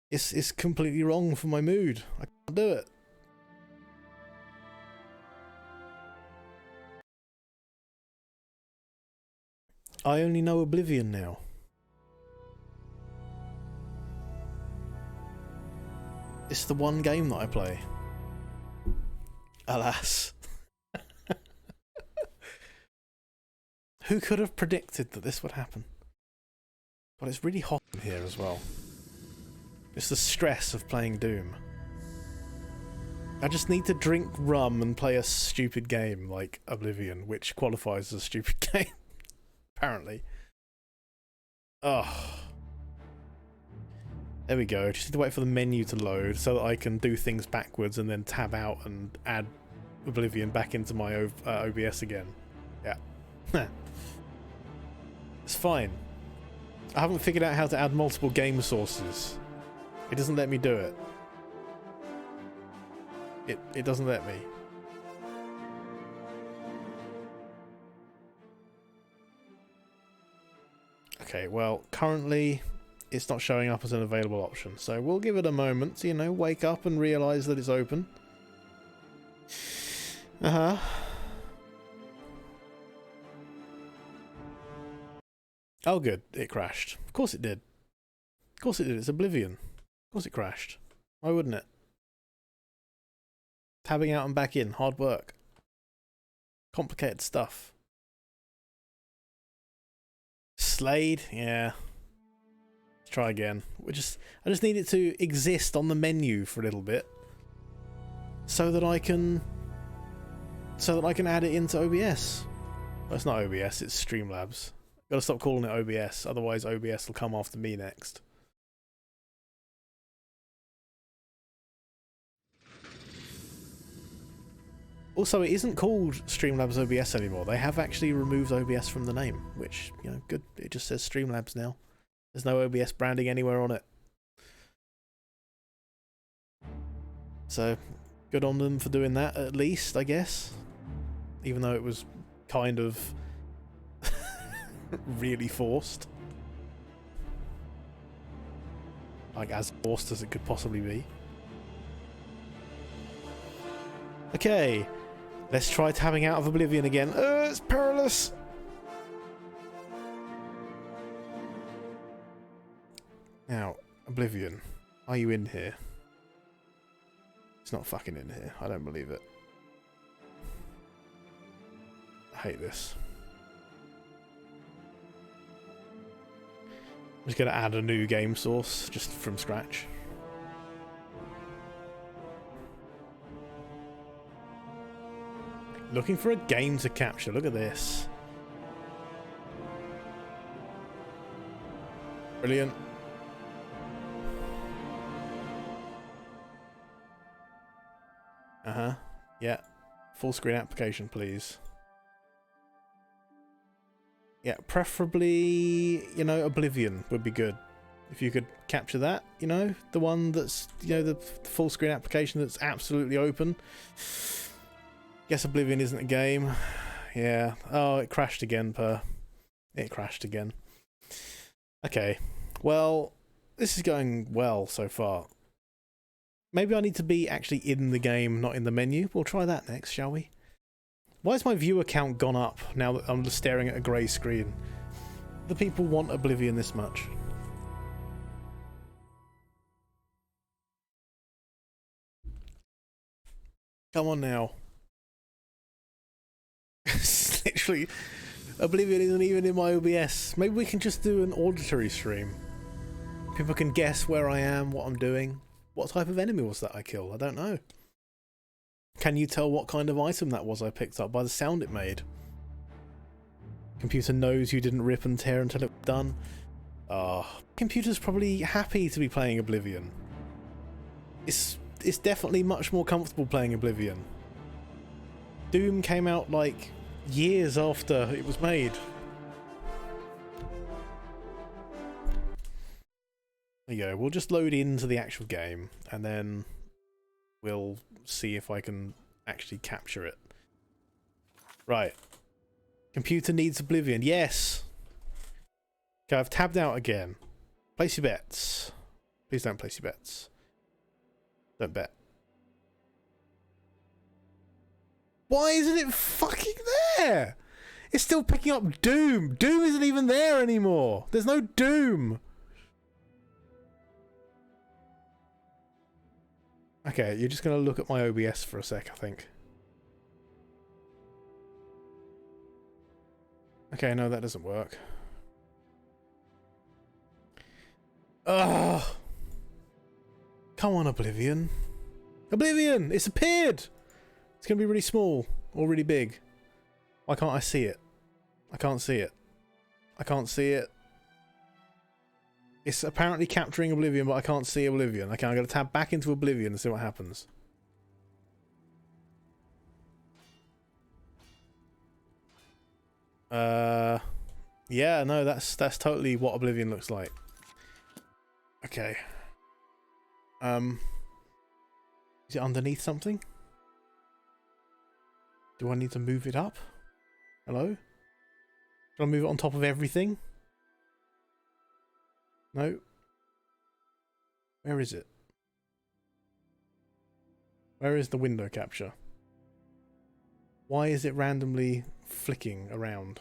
It's completely wrong for my mood. I can't do it. I only know Oblivion now. It's the one game that I play. Alas. Who could have predicted that this would happen? But it's really hot in here as well. It's the stress of playing Doom. I just need to drink rum and play a stupid game like Oblivion, which qualifies as a stupid game. Apparently. Oh. There we go. Just need to wait for the menu to load so that I can do things backwards and then tab out and add Oblivion back into my OBS again. Yeah. It's fine. I haven't figured out how to add multiple game sources. It doesn't let me do it. It doesn't let me. Okay, well, currently it's not showing up as an available option, so we'll give it a moment to, you know, wake up and realise that it's open. Uh-huh. Oh good, it crashed. Of course it did. Of course it did, it's Oblivion. Of course it crashed. Why wouldn't it? Tabbing out and back in, hard work. Complicated stuff. Slade, yeah. Let's try again. I just need it to exist on the menu for a little bit, so that I can add it into OBS. Well, it's not OBS, it's Streamlabs. Gotta stop calling it OBS, otherwise OBS will come after me next. Also, it isn't called Streamlabs OBS anymore. They have actually removed OBS from the name, which, you know, good. It just says Streamlabs now. There's no OBS branding anywhere on it. So, good on them for doing that, at least, I guess. Even though it was kind of really forced. Like, as forced as it could possibly be. Okay. Let's try tabbing out of Oblivion again. It's perilous! Now, Oblivion, are you in here? It's not fucking in here. I don't believe it. I hate this. I'm just going to add a new game source, just from scratch. Looking for a game to capture. Look at this. Brilliant. Uh-huh. Yeah. Full screen application, please. Yeah, preferably, you know, Oblivion would be good. If you could capture that, you know, the one that's, you know, the full screen application that's absolutely open. Guess Oblivion isn't a game. Yeah. Oh, it crashed again, It crashed again. Okay. Well, this is going well so far. Maybe I need to be actually in the game, not in the menu. We'll try that next, shall we? Why has my viewer count gone up now that I'm just staring at a grey screen? The people want Oblivion this much. Come on now. Literally, Oblivion isn't even in my OBS. Maybe we can just do an auditory stream. People can guess where I am, what I'm doing. What type of enemy was that I killed? I don't know. Can you tell what kind of item that was I picked up by the sound it made? Computer knows you didn't rip and tear until it was done. Computer's probably happy to be playing Oblivion. It's definitely much more comfortable playing Oblivion. Doom came out like years after it was made. There you go, we'll just load into the actual game and then we'll see if I can actually capture it. Right. Computer needs Oblivion. Yes! Okay, I've tabbed out again. Place your bets. Please don't place your bets. Don't bet. Why isn't it fucking there? It's still picking up Doom. Doom isn't even there anymore. There's no Doom. Okay, you're just going to look at my OBS for a sec, I think. Okay, no, that doesn't work. Ugh. Come on, Oblivion. Oblivion! It's appeared! It's going to be really small or really big. Why can't I see it? I can't see it. I can't see it. It's apparently capturing Oblivion, but I can't see Oblivion. Okay, I'm going to tab back into Oblivion and see what happens. Yeah, no, that's totally what Oblivion looks like. Okay. Is it underneath something? Do I need to move it up? Hello? Should I move it on top of everything? No. Where is it? Where is the window capture? Why is it randomly flicking around?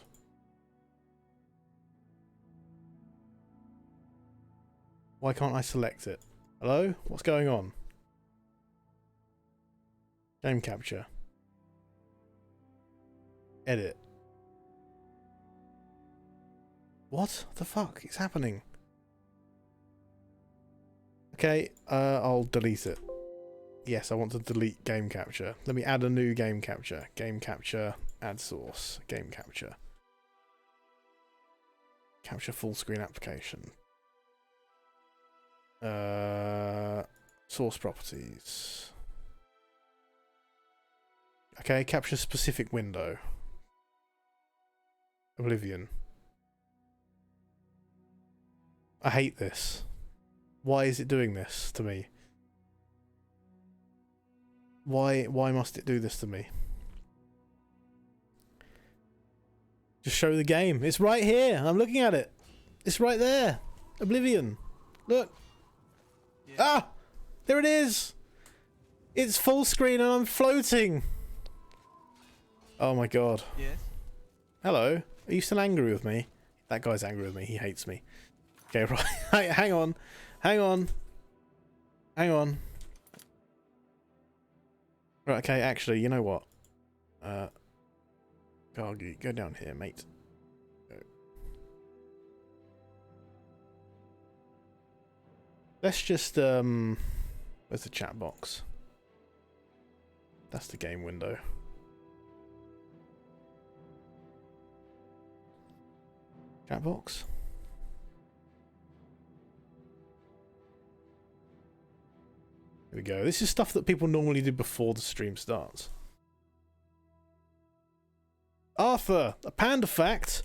Why can't I select it? Hello? What's going on? Game capture. Edit. What the fuck is happening? Okay, I'll delete it. Yes, I want to delete game capture. Let me add a new game capture. Game capture, add source, game capture. Capture full screen application. Source properties. Okay, capture specific window. Oblivion. I hate this. Why is it doing this to me? Why must it do this to me? Just show the game. It's right here. I'm looking at it. It's right there. Oblivion. Look. Yeah. Ah! There it is! It's full screen and I'm floating. Oh my god.
Yes.
Hello. Are you still angry with me? That guy's angry with me. He hates me. Okay, right. Hang on. Hang on. Hang on. Right, okay, actually, you know what? Go down here, mate. Go. Let's just, where's the chat box? That's the game window. Chat box. Here we go. This is stuff that people normally do before the stream starts. Arthur, a panda fact.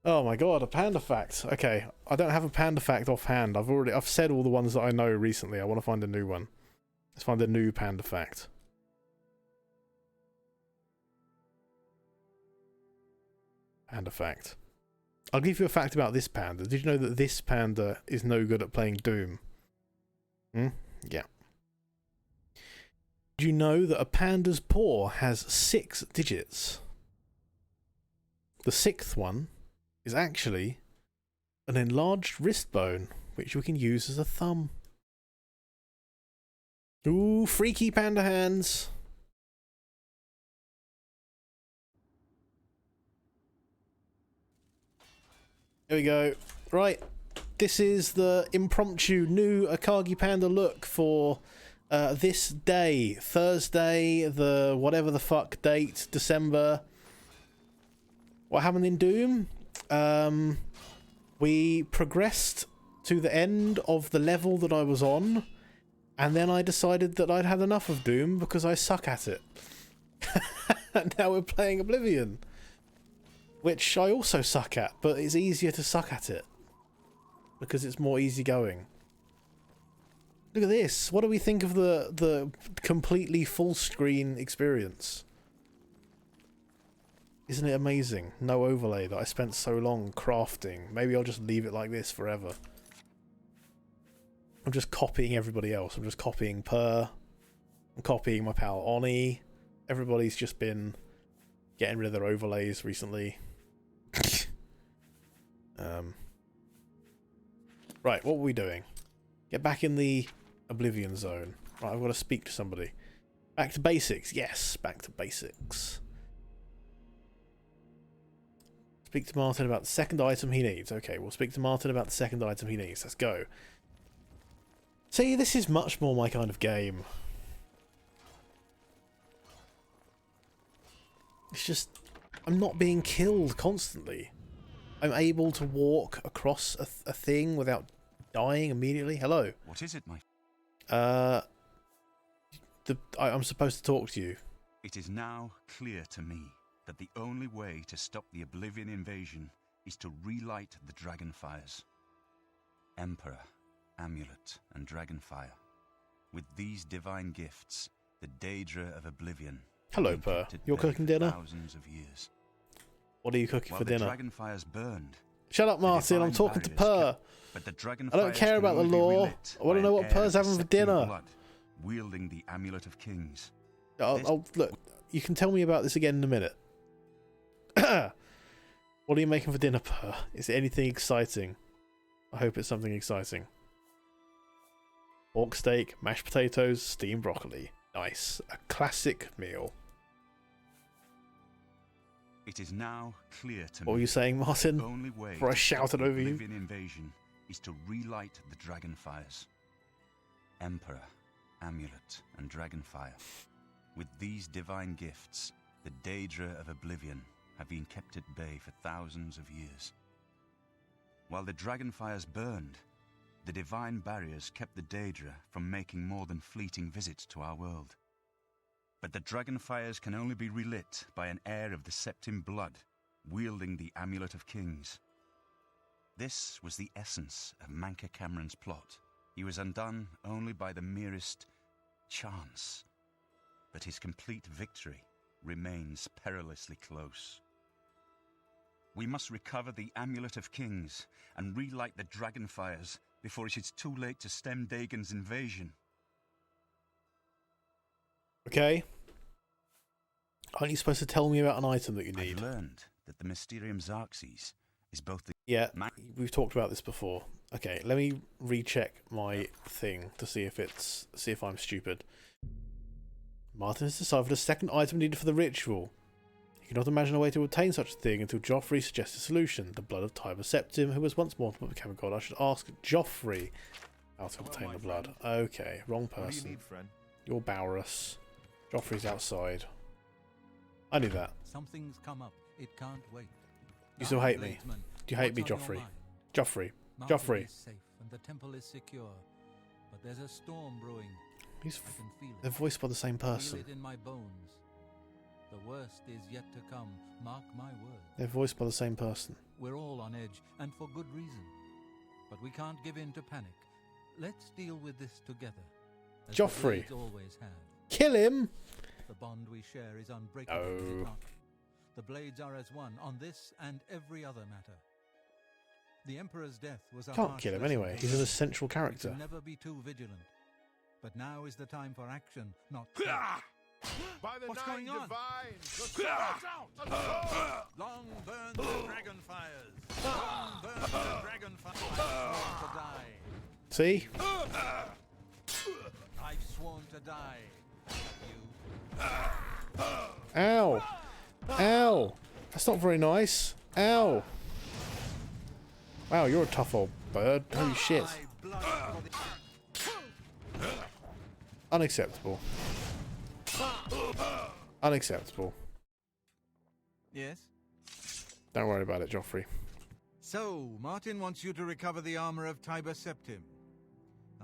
Oh my god, a panda fact. Okay, I don't have a panda fact offhand. I've said all the ones that I know recently. I want to find a new one. Let's find a new panda fact. Panda fact. I'll give you a fact about this panda. Did you know that this panda is no good at playing Doom? Yeah. Did you know that a panda's paw has 6 digits? The 6th one is actually an enlarged wrist bone, which we can use as a thumb. Ooh, freaky panda hands. There we go. Right, this is the impromptu new Akagi Panda look for this day, Thursday, the whatever the fuck date, December. What happened in Doom? We progressed to the end of the level that I was on, and then I decided that I'd had enough of Doom because I suck at it. And now we're playing Oblivion, which I also suck at, but it's easier to suck at it because it's more easygoing. Look at this. What do we think of the completely full screen experience? Isn't it amazing? No overlay that I spent so long crafting. Maybe I'll just leave it like this forever. I'm just copying everybody else. I'm just copying Per. I'm copying my pal Oni. Everybody's just been getting rid of their overlays recently. Right, what were we doing? Get back in the Oblivion zone. Right, I've got to speak to somebody. Back to basics. Yes, back to basics. Speak to Martin about the second item he needs. Okay, we'll speak to Martin about the second item he needs. Let's go. See, this is much more my kind of game. It's just, I'm not being killed constantly. I'm able to walk across a thing without dying immediately. Hello.
What is it, my...
I'm supposed to talk to you.
It is now clear to me that the only way to stop the Oblivion invasion is to relight the Dragonfires. Emperor, Amulet, and Dragonfire. With these divine gifts, the Daedra of Oblivion...
Hello, Per. You're cooking dinner?
Thousands of years.
What are you cooking for dinner?
The Dragonfires burned.
Shut up, Martin. I'm talking to Per.
But the
I don't care about the law. I want to know what Per's having for dinner.
Blood, wielding the Amulet of Kings.
I'll look. You can tell me about this again in a minute. What are you making for dinner, Per? Is it anything exciting? I hope it's something exciting. Pork steak, mashed potatoes, steamed broccoli. Nice. A classic meal.
It is now clear to me.
What were you saying, Martin?
The only way
before I shouted over you?
The invasion is to relight the Dragonfires. Emperor, Amulet, and Dragonfire. With these divine gifts, the Daedra of Oblivion have been kept at bay for thousands of years. While the Dragonfires burned, the divine barriers kept the Daedra from making more than fleeting visits to our world. But the Dragonfires can only be relit by an heir of the Septim blood, wielding the Amulet of Kings. This was the essence of Manka Cameron's plot. He was undone only by the merest chance. But his complete victory remains perilously close. We must recover the Amulet of Kings and relight the Dragonfires before it is too late to stem Dagon's invasion.
Okay. Aren't you supposed to tell me about an item that you need?
I've learned that the Mysterium Xarxes is both the...
Yeah, we've talked about this before. Okay, let me recheck my thing to see if I'm stupid. Martin has deciphered a second item needed for the ritual. He cannot imagine a way to obtain such a thing until Joffrey suggests a solution. The blood of Tiber Septim, who was once mortal but became a god. I should ask Joffrey how to obtain the blood. Okay, wrong person.
What do you need, friend?
You're Bowerus. Joffrey's outside. I knew that.
Something's come up. It can't wait.
You still hate me? Do you hate me,
What's on your
Joffrey?
mind?
Joffrey.
Mountain
Joffrey.
is safe and the temple is secure, but there's a storm brewing.
He's
I can feel
they're
it.
voiced by the same
Feel
person.
it in my bones. The worst is yet to come. Mark my words.
They're voiced by the same person.
We're all on edge, and for good reason. But we can't give in to panic. Let's deal with this together. As the
Joffrey.
Blades always have.
Kill him!
The bond we share is unbreakable. Is it
No.
not? The Blades are as one on this and every other matter. The Emperor's death was a
Can't
harsh
kill him
lesson
anyway.
to
He's an
learn.
essential
We
character.
can never be too vigilant. But now is the time for action, not
By the
What's
nine
going on?
divine, the sword's out!
Long burn the dragon fires. Long burn the dragon fires. I've sworn to die.
See?
I've sworn to die. You.
Ow! Ow! That's not very nice. Ow! Wow, you're a tough old bird. Holy shit.
My blood for the...
Unacceptable. Unacceptable.
Yes?
Don't worry about it, Joffrey.
So, Martin wants you to recover the armor of Tiber Septim.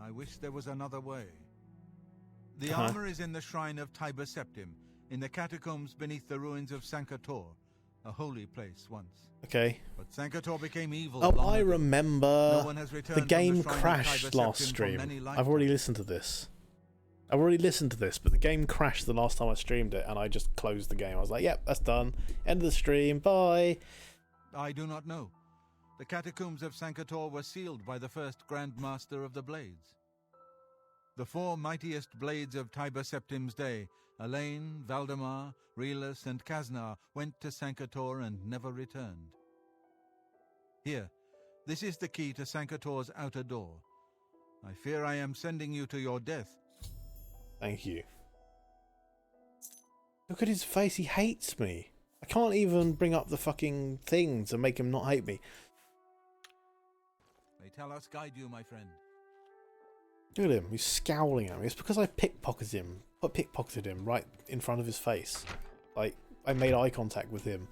I wish there was another way. The armor is in the shrine of Tiber Septim, in the catacombs beneath the ruins of Sankator, a holy place once.
Okay.
But Sankator became evil.
Oh,
long
I
ago.
remember
No one has returned
the
from
game
shrine of
crashed
Tiber
last
Septim for
stream.
many
I've already
lifetimes.
listened to this. I've already listened to this, but the game crashed the last time I streamed it, and I just closed the game. I was like, yep, that's done. End of the stream. Bye.
I do not know. The catacombs of Sankator were sealed by the first Grand Master of the Blades. The four mightiest blades of Tiber Septim's day, Elaine, Valdemar, Relus, and Kaznar, went to Sankator and never returned. Here, this is the key to Sankator's outer door. I fear I am sending you to your death.
Thank you. Look at his face. He hates me. I can't even bring up the fucking thing to make him not hate me.
May Talos guide you, my friend.
Look at him. He's scowling at me. It's because I pickpocketed him right in front of his face. Like, I made eye contact with him,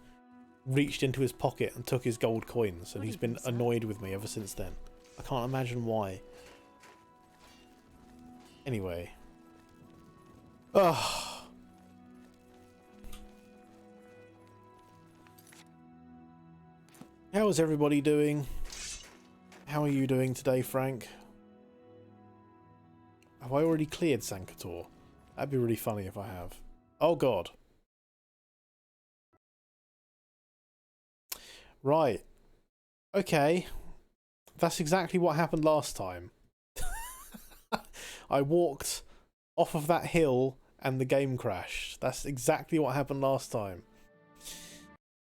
reached into his pocket and took his gold coins, and he's been annoyed with me ever since then. I can't imagine why. Anyway. Ugh. How is everybody doing? How are you doing today, Frank? Have I already cleared Sankator? That'd be really funny if I have. Oh god. Right. Okay. That's exactly what happened last time. I walked off of that hill and the game crashed. That's exactly what happened last time.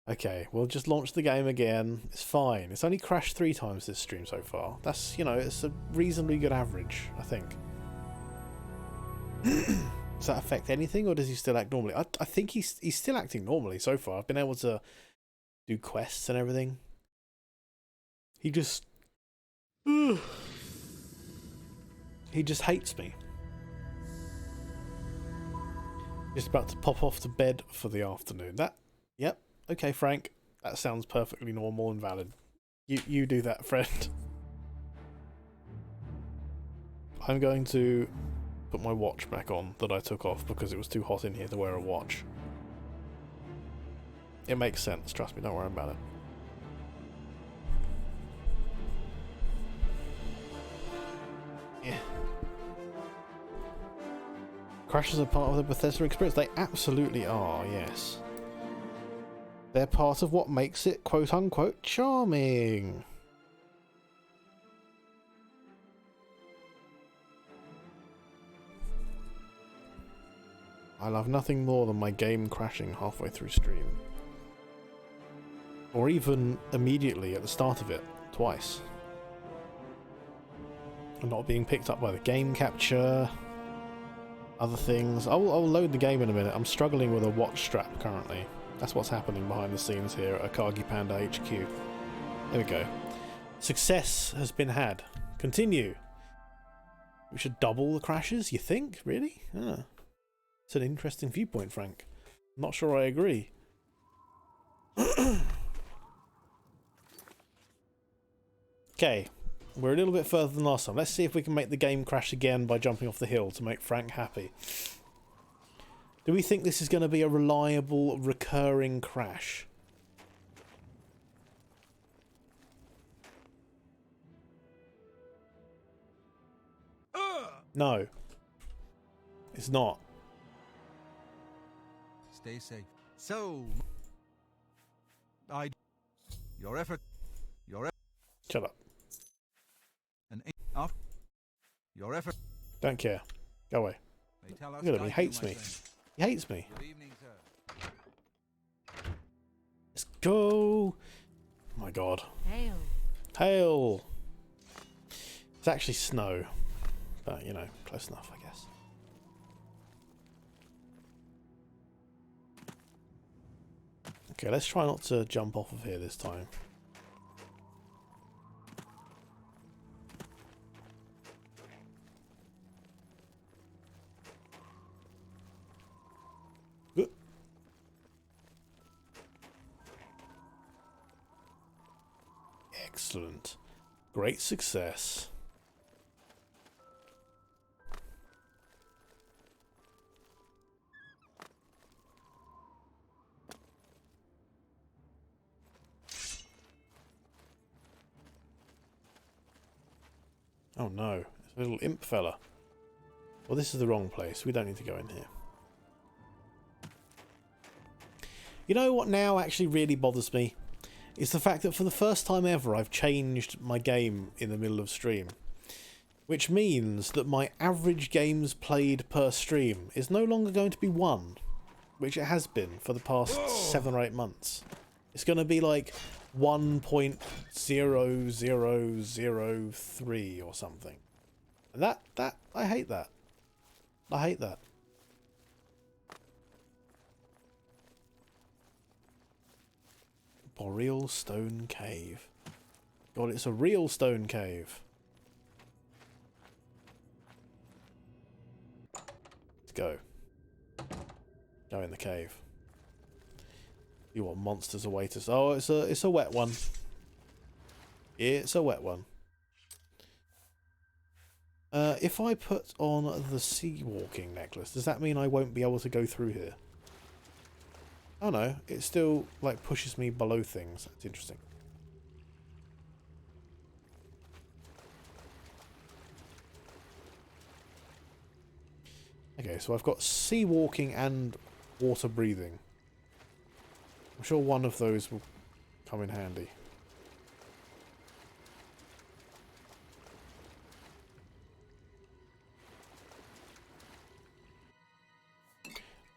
Okay, we'll just launch the game again. It's fine. It's only crashed 3 times this stream so far. That's, you know, it's a reasonably good average, I think. Does that affect anything, or does he still act normally? I think he's still acting normally so far. I've been able to do quests and everything. He just... he just hates me. Just about to pop off to bed for the afternoon. Yep. Okay, Frank. That sounds perfectly normal and valid. You do that, friend. I'm going to put my watch back on that I took off because it was too hot in here to wear a watch. It makes sense, trust me, don't worry about it. Yeah. Crashes are part of the Bethesda experience. They absolutely are, yes. They're part of what makes it quote-unquote charming. I love nothing more than my game crashing halfway through stream. Or even immediately at the start of it, twice. And not being picked up by the game capture, other things. I'll load the game in a minute. I'm struggling with a watch strap currently. That's what's happening behind the scenes here at Akagi Panda HQ. There we go. Success has been had. Continue. We should double the crashes, you think? Really? Ah. It's an interesting viewpoint, Frank. I'm not sure I agree. Okay, we're a little bit further than last time. Let's see if we can make the game crash again by jumping off the hill to make Frank happy. Do we think this is going to be a reliable, recurring crash? No. It's not.
Stay safe. So, your effort,
Shut up.
and after your effort.
Don't care. Go away.
They tell us
Look at him, he
guide you,
hates
my
me.
friend.
He hates me.
Good evening, sir.
Let's go. Oh my god.
Hail.
Hail. It's actually snow. But, you know, close enough, I guess. Okay, let's try not to jump off of here this time. Excellent. Great success. Oh no, it's a little imp fella. Well, this is the wrong place. We don't need to go in here. You know what now actually really bothers me? It's the fact that for the first time ever I've changed my game in the middle of stream. Which means that my average games played per stream is no longer going to be 1. Which it has been for the past 7 or 8 months. It's going to be like 1.0003 or something. And that I hate that. I hate that. Boreal stone cave. God, it's a real stone cave. Let's go. Go in the cave. You want monsters await us? Oh, it's a wet one. It's a wet one. If I put on the sea walking necklace, does that mean I won't be able to go through here? Oh no, it still like pushes me below things. That's interesting. Okay, so I've got sea walking and water breathing. I'm sure one of those will come in handy.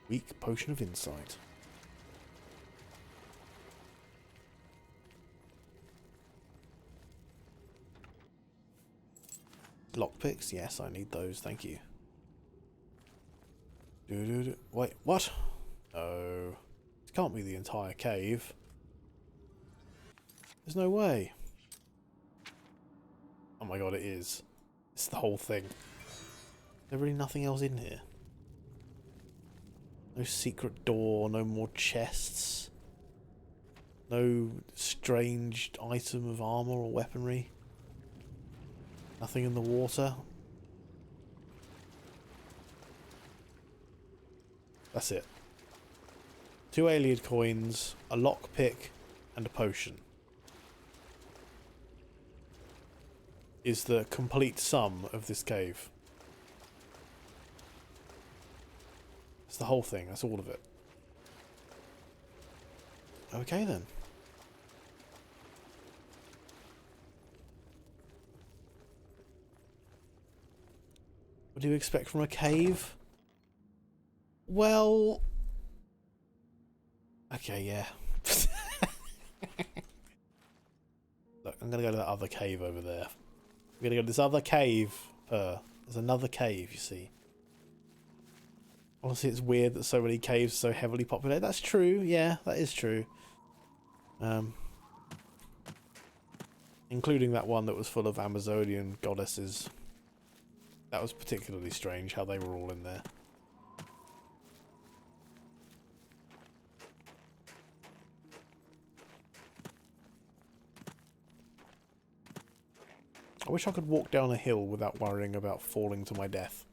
Weak potion of insight. Lockpicks, yes, I need those, thank you. Wait, what? No. It can't be the entire cave. There's no way. Oh my god, it is. It's the whole thing. There's really nothing else in here. No secret door, no more chests. No strange item of armor or weaponry. Nothing in the water. That's it. 2 alien coins, a lockpick, and a potion. Is the complete sum of this cave. It's the whole thing, that's all of it. Okay then. What do you expect from a cave? Well... Okay, yeah. Look, I'm gonna go to that other cave over there. I'm gonna go to this other cave. There's another cave, you see. Honestly, it's weird that so many caves are so heavily populated. That's true, yeah, that is true. Including that one that was full of Amazonian goddesses. That was particularly strange how they were all in there. I wish I could walk down a hill without worrying about falling to my death.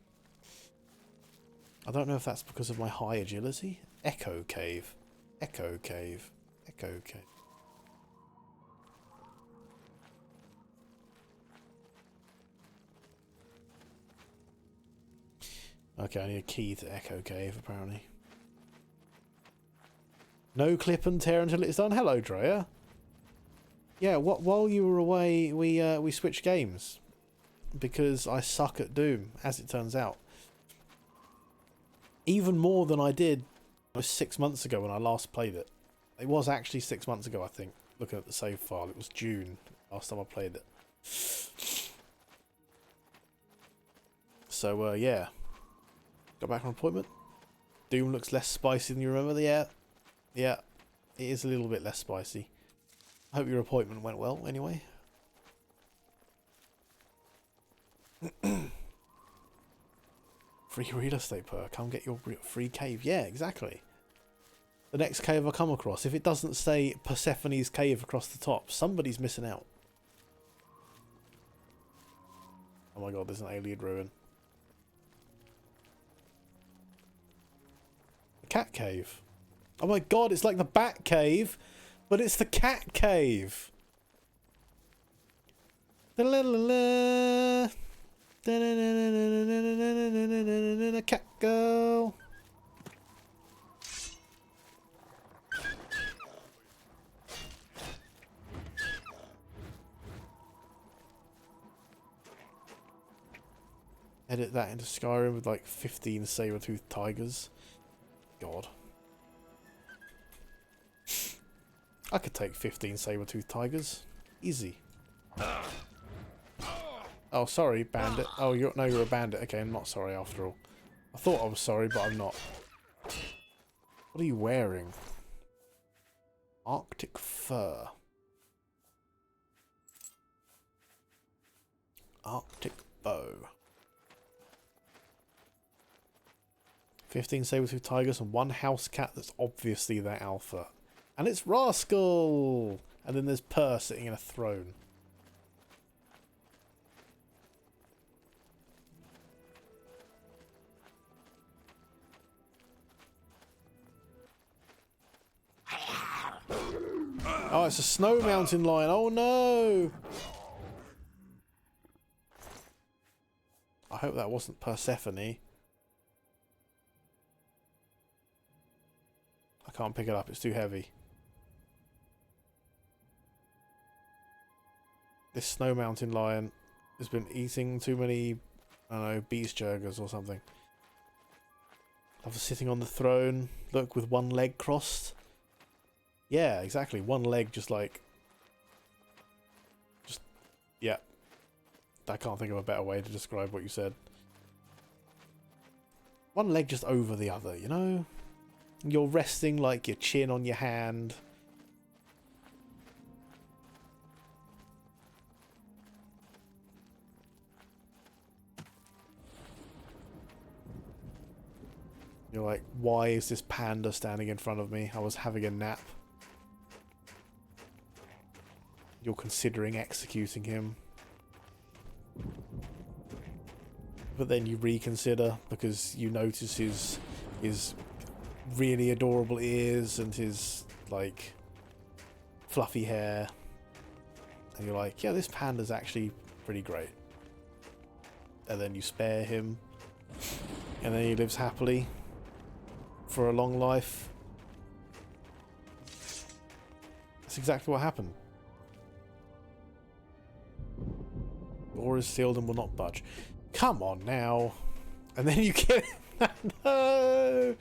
I don't know if that's because of my high agility. Echo cave. Echo cave. Echo cave. Okay, I need a key to Echo Cave, apparently. No clip and tear until it's done. Hello, Drea. Yeah, while you were away, we switched games. Because I suck at Doom, as it turns out. Even more than I did 6 months ago when I last played it. It was actually 6 months ago, I think. Looking at the save file, it was June last time I played it. So, yeah. Got back from appointment. Doom looks less spicy than you remember. Yeah. Yeah. It is a little bit less spicy. I hope your appointment went well, anyway. Free real estate perk. Come get your free cave. Yeah, exactly. The next cave I come across. If it doesn't say Persephone's cave across the top, somebody's missing out. Oh my god, there's an alien ruin. Cat cave. Oh my god, it's like the bat cave, but it's the cat cave. Cat girl. Edit that into Skyrim with like 15 saber-toothed tigers. God. I could take 15 saber-toothed tigers. Easy. Oh, sorry, bandit. Oh, you're a bandit. Okay, I'm not sorry after all. I thought I was sorry, but I'm not. What are you wearing? Arctic fur. Arctic bow. 15 saber-toothed tigers and 1 house cat that's obviously their alpha. And it's Rascal! And then there's Purr sitting in a throne. Oh, it's a snow mountain lion. Oh no! I hope that wasn't Persephone. I can't pick it up, it's too heavy. This snow mountain lion has been eating too many, I don't know, beast jergers or something. I was sitting on the throne, look, with one leg crossed. Yeah, exactly, one leg just like... yeah. I can't think of a better way to describe what you said. One leg just over the other, you know? You're resting like your chin on your hand. You're like, why is this panda standing in front of me? I was having a nap. You're considering executing him. But then you reconsider because you notice his really adorable ears and his, like, fluffy hair. And you're like, yeah, this panda's actually pretty great. And then you spare him. And then he lives happily for a long life. That's exactly what happened. Door is sealed and will not budge. Come on now. And then you get it. No.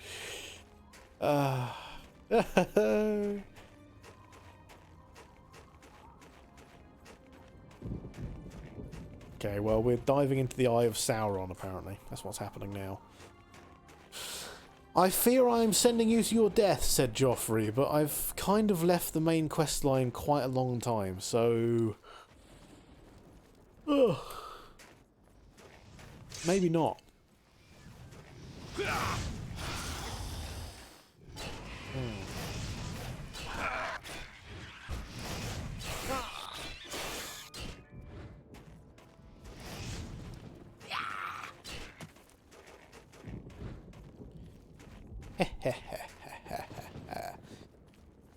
Okay, well, we're diving into the Eye of Sauron, apparently. That's what's happening now. I fear I am sending you to your death, said Joffrey, but I've kind of left the main quest line quite a long time, so... ugh. Maybe not.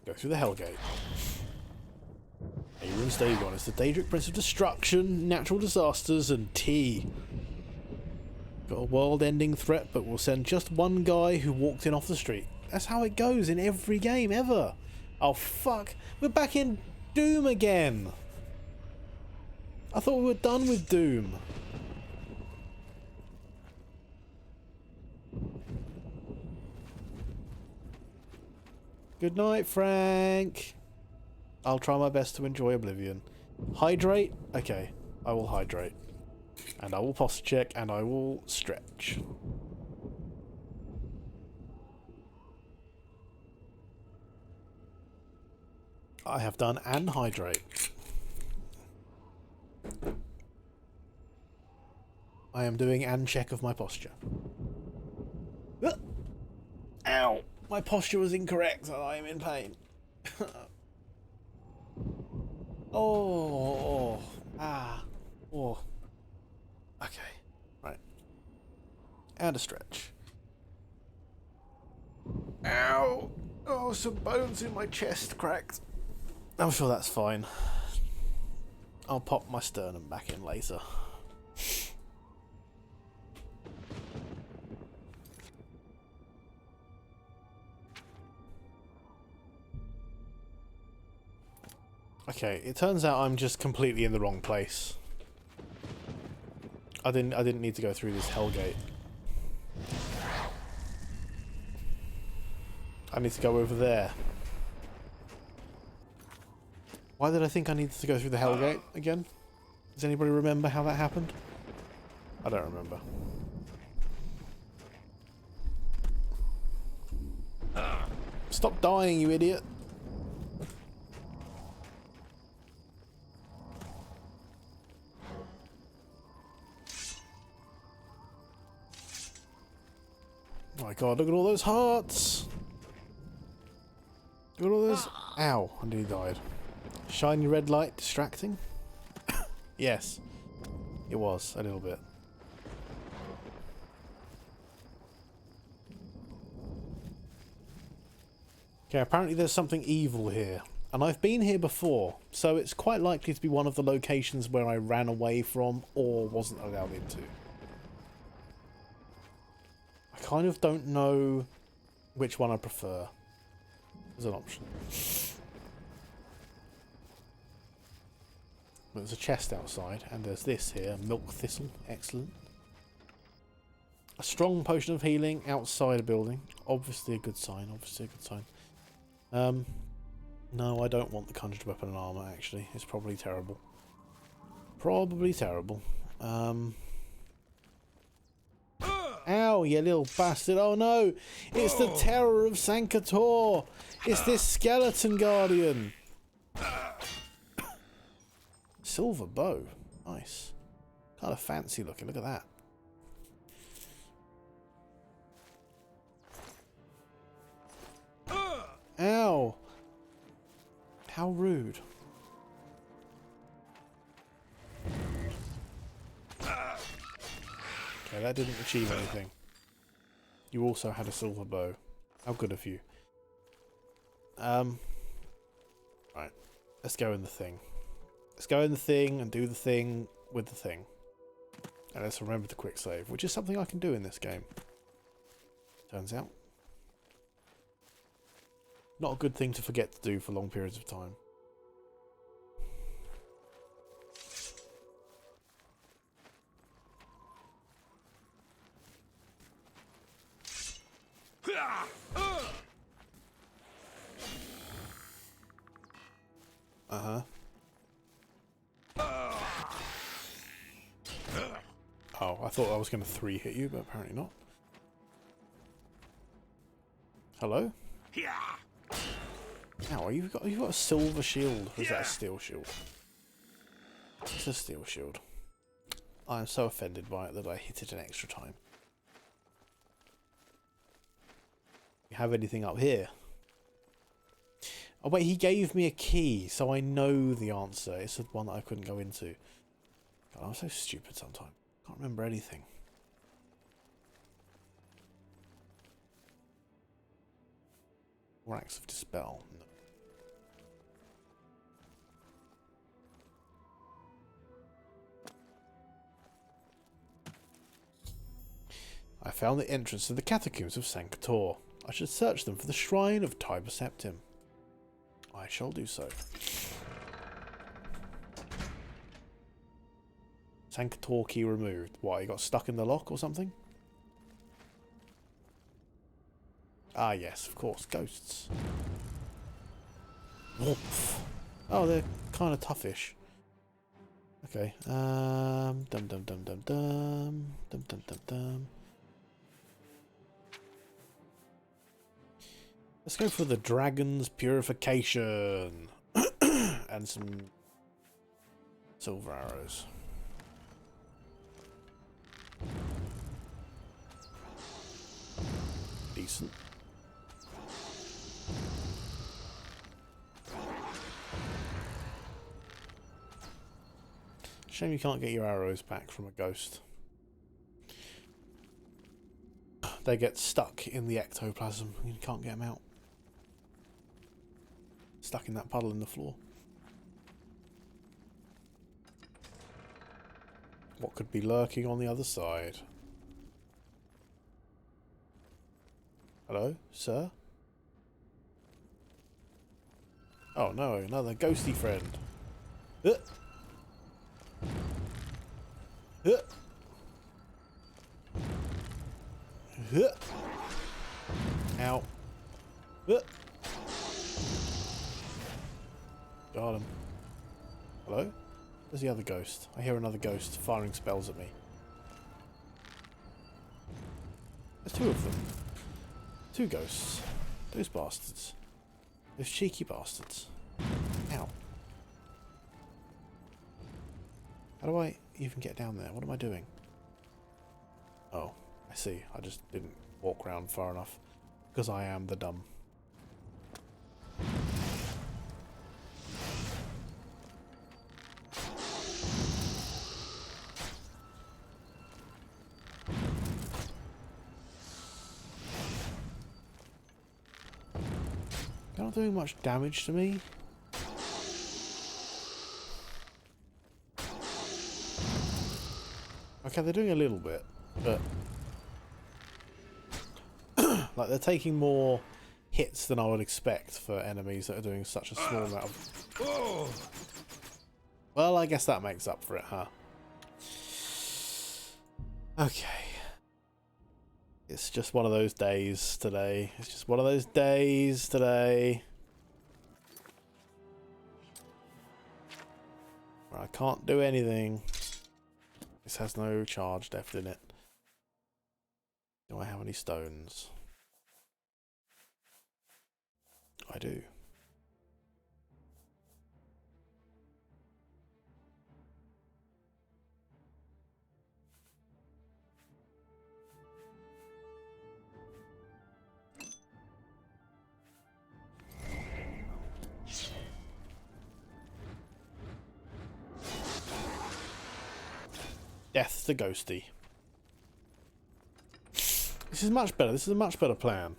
Go through the Hellgate. Aeron's Dagon is the Daedric Prince of Destruction, natural disasters, and tea. Got a world-ending threat, but we'll send just one guy who walked in off the street. That's how it goes in every game ever. Oh fuck, we're back in Doom again. I thought we were done with Doom. Good night, Frank. I'll try my best to enjoy Oblivion. Hydrate? Okay, I will hydrate. And I will posture check, and I will stretch. I have done and hydrate. I am doing and check of my posture. Ow! My posture was incorrect and I am in pain. Oh. Okay. Right. And a stretch. Ow! Oh, some bones in my chest cracked. I'm sure that's fine. I'll pop my sternum back in later. Okay, it turns out I'm just completely in the wrong place. I didn't need to go through this Hellgate. I need to go over there. Why did I think I needed to go through the Hellgate again? Does anybody remember how that happened? I don't remember. Stop dying, you idiot! Oh my god, look at all those hearts! Look at all those... Ow, I nearly died. Shiny red light distracting? Yes, it was, a little bit. Okay, apparently there's something evil here. And I've been here before, so it's quite likely to be one of the locations where I ran away from or wasn't allowed into. I kind of don't know which one I prefer as an option. But there's a chest outside, and there's this here, milk thistle, excellent. A strong potion of healing outside a building, obviously a good sign, no, I don't want the conjured weapon and armour, actually, it's probably terrible. Ow, you little bastard. Oh no! It's the terror of Sankator! It's this skeleton guardian! Silver bow. Nice. Kind of fancy looking. Look at that. Ow! How rude. Okay, that didn't achieve anything. You also had a silver bow. How good of you. Right. Let's go in the thing. Let's go in the thing and do the thing with the thing. And let's remember to quick save, which is something I can do in this game. Turns out. Not a good thing to forget to do for long periods of time. Oh, I thought I was going to 3-hit you, but apparently not. Hello? Ow, you've got a silver shield. Or is that a steel shield? It's a steel shield. I am so offended by it that I hit it an extra time. You have anything up here? Oh wait, he gave me a key, so I know the answer. It's the one that I couldn't go into. God, I'm so stupid sometimes. Can't remember anything. More acts of dispel. No. I found the entrance to the catacombs of Sankator. I should search them for the shrine of Tiber Septim. I shall do so. Sankator key removed. What, he got stuck in the lock or something? Ah, yes, of course, ghosts. Woof. Oh, they're kind of toughish. Okay. Dum dum dum dum dum. Dum dum dum dum. Let's go for the dragon's purification and some silver arrows. Decent. Shame you can't get your arrows back from a ghost. They get stuck in the ectoplasm. You can't get them out. Stuck in that puddle in the floor. What could be lurking on the other side? Hello, sir? Oh no, another ghosty friend. Ow. Got him. Hello? Where's the other ghost? I hear another ghost firing spells at me. There's two of them. Two ghosts. Those bastards. Those cheeky bastards. Ow. How do I even get down there? What am I doing? Oh, I see. I just didn't walk around far enough. Because I am the dumb. They're not doing much damage to me. Okay, they're doing a little bit, but like they're taking more hits than I would expect for enemies that are doing such a small amount of... Well, I guess that makes up for it, huh? Okay. It's just one of those days today. It's just one of those days today. Where I can't do anything. This has no charge left in it. Do I have any stones? I do. Death to Ghosty. This is much better. This is a much better plan.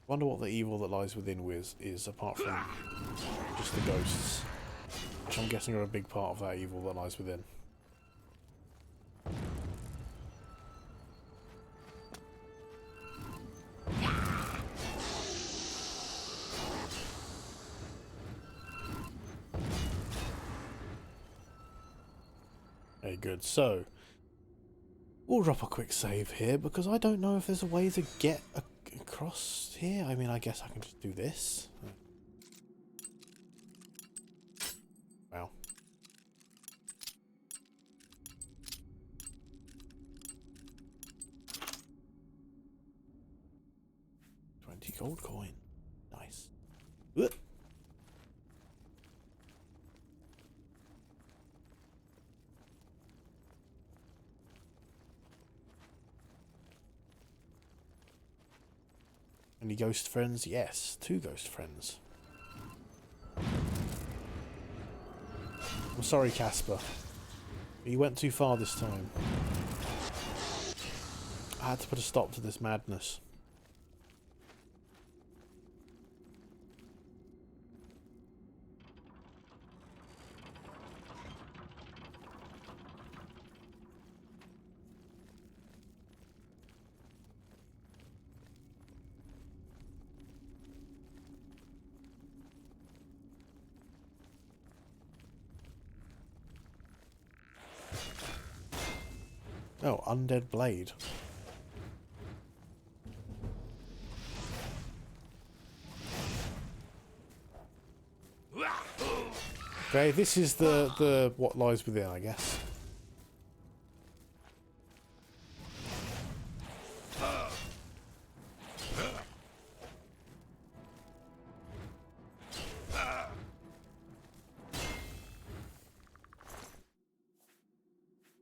Wonder what the evil that lies within Wiz is, apart from just the ghosts. Which I'm guessing are a big part of that evil that lies within. Okay, good. So, we'll drop a quick save here because I don't know if there's a way to get across here. I mean, I guess I can just do this. Wow. $20 gold coin. Nice. Ugh. Any ghost friends? Yes, 2 ghost friends. I'm sorry, Casper. You went too far this time. I had to put a stop to this madness. Oh, undead blade. Okay, this is the what lies within, I guess.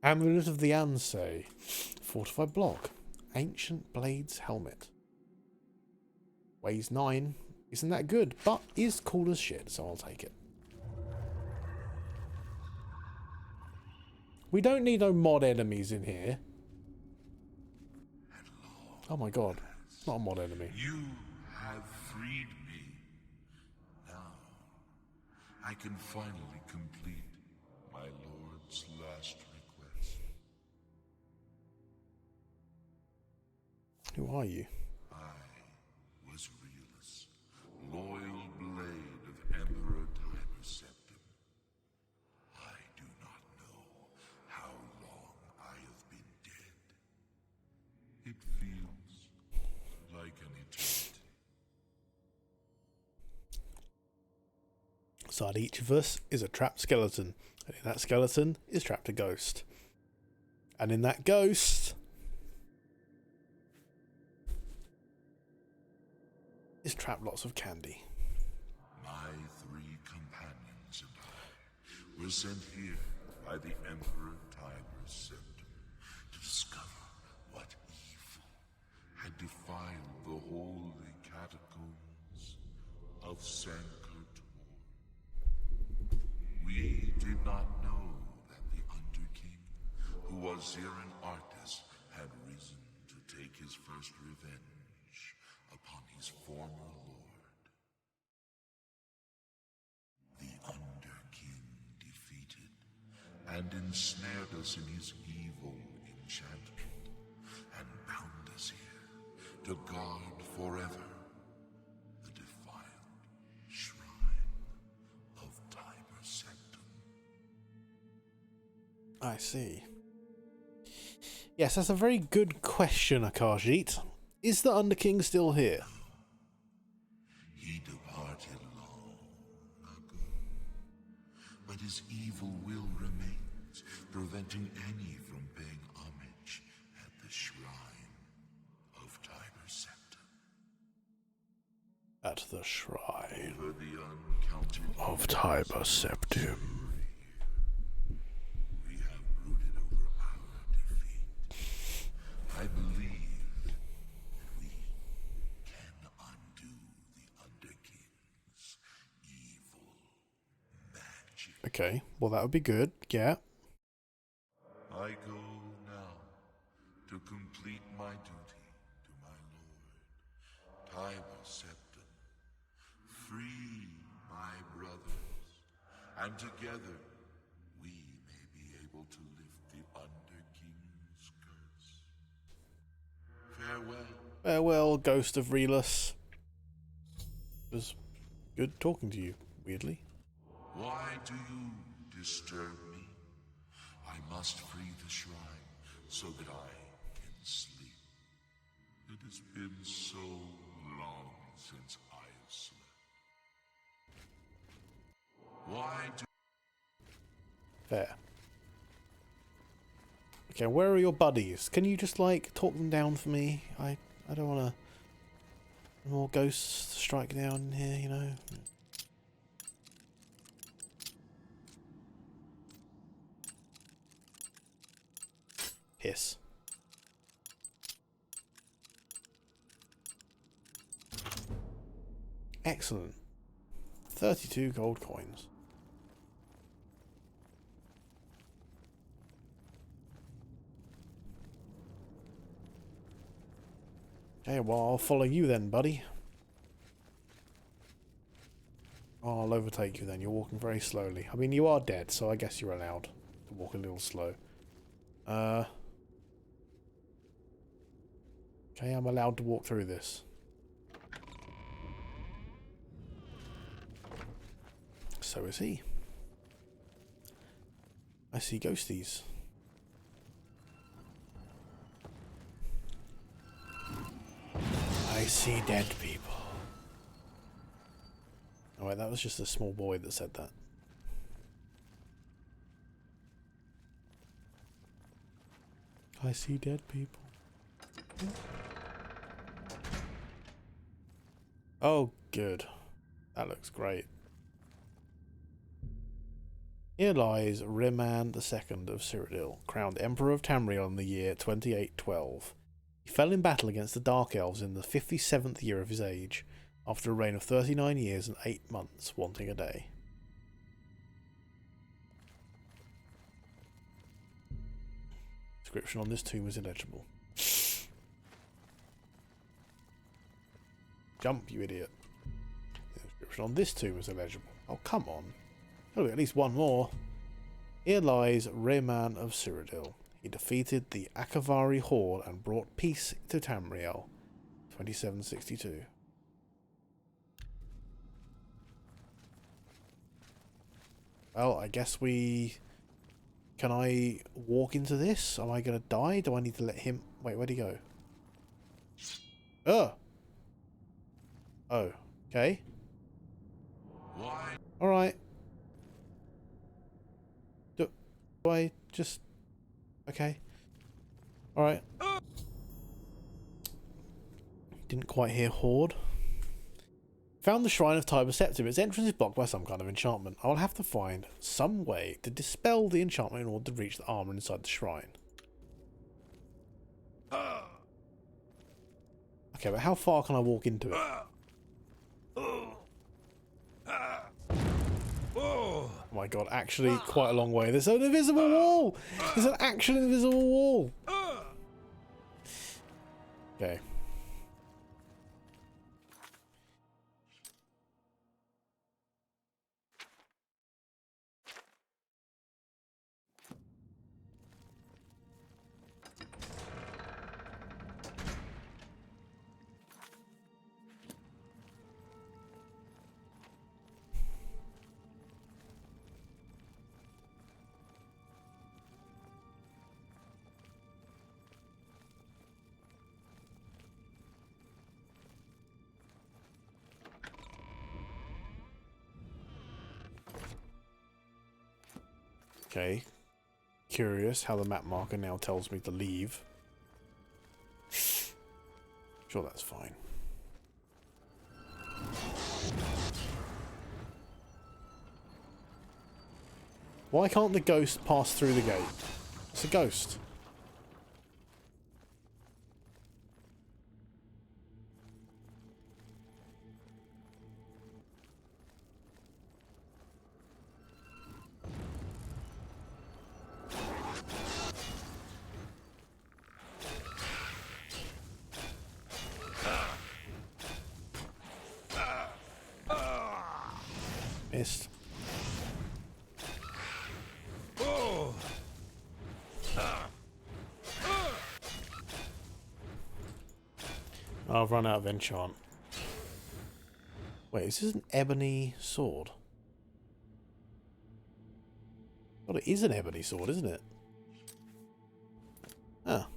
Amulet of the Ansei. Fortified block. Ancient Blades helmet. Weighs 9. Isn't that good, but is cool as shit, so I'll take it. We don't need no mod enemies in here. Oh my god. It's not a mod enemy.
You have freed me. Now, I can finally complete my lord's last request.
Who are you?
I was Realus, loyal blade of Emperor Tiber Septim. I do not know how long I have been dead. It feels like an eternity.
Inside each of us is a trapped skeleton. And in that skeleton is trapped a ghost. And in that ghost is trapped lots of candy.
My 3 companions and I were sent here by the Emperor Tiber Septim to discover what evil had defiled the holy catacombs of Sankotor. We did not know that the Underking, who was here an artist, had risen to take his first revenge upon his former lord. The Underking defeated and ensnared us in his evil enchantment and bound us here to guard forever the defiled shrine of Tiber Septim.
I see. Yes, that's a very good question, Akashit. Is the Underking still here?
He departed long ago, but his evil will remains, preventing any from paying homage at the shrine of Tiber Septim.
At the shrine
Over the uncounted
of Tiber Septim.
we have brooded over our defeat. I believe that we can undo the Underking's evil magic.
Okay, well that would be good, yeah.
I go now to complete my duty to my lord, Tiber Septim. Free my brothers, and together we may be able to lift the Underking's curse. Farewell.
Farewell, Ghost of Relus. It was good talking to you, weirdly.
Why do you disturb me? I must free the shrine so that I can sleep. It has been so long since I have slept. Why do
Fair. Okay, where are your buddies? Can you just, like, talk them down for me? I don't want to... More ghosts strike down in here, you know? Hiss. Excellent. 32 gold coins. Okay, well, I'll follow you then, buddy. Oh, I'll overtake you then. You're walking very slowly. I mean, you are dead, so I guess you're allowed to walk a little slow. Okay, I'm allowed to walk through this. So is he. I see ghosties. I see dead people. Oh wait, that was just a small boy that said that. I see dead people. Oh, good. That looks great. Here lies Rehman II of Cyrodiil, crowned Emperor of Tamriel in the year 2812. He fell in battle against the Dark Elves in the 57th year of his age, after a reign of 39 years and 8 months, wanting a day. Description on this tomb is illegible. Jump, you idiot. The description on this tomb is illegible. Oh, come on. Oh, at least one more. Here lies Rehman of Cyrodiil. He defeated the Akavari Horde and brought peace to Tamriel. 2762. Well, I guess we... Can I walk into this? Am I going to die? Do I need to let him... Wait, where'd he go? Oh! Oh, okay. Alright. Do I just... Okay. Alright. Didn't quite hear Horde. Found the Shrine of Tiber Septim. Its entrance is blocked by some kind of enchantment. I will have to find some way to dispel the enchantment in order to reach the armor inside the shrine. Okay, but how far can I walk into it? Oh my god, actually quite a long way. There's an invisible wall! There's an actual invisible wall! Okay. Okay. Curious how the map marker now tells me to leave. Sure, that's fine. Why can't the ghost pass through the gate? It's a ghost. Missed. I've run out of enchant. Wait, is this an ebony sword? Well, it is an ebony sword, isn't it? Ah.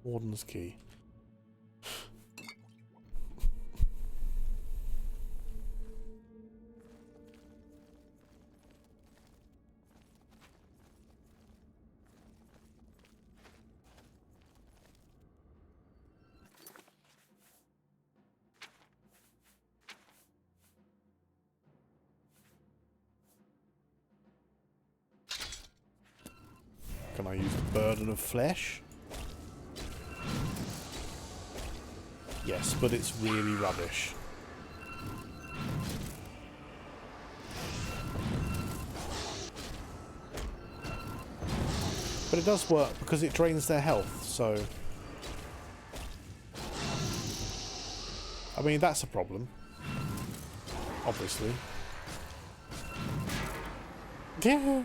Warden's key. Can I use the burden of flesh? Yes, but it's really rubbish. But it does work because it drains their health, so... I mean, that's a problem. Obviously. Yeah.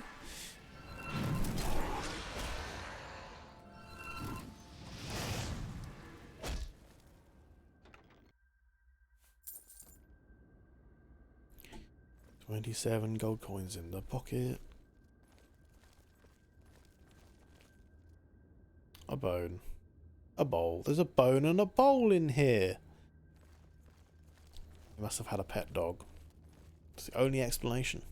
$27 gold coins in the pocket. A bone. A bowl. There's a bone and a bowl in here. He must have had a pet dog. It's the only explanation.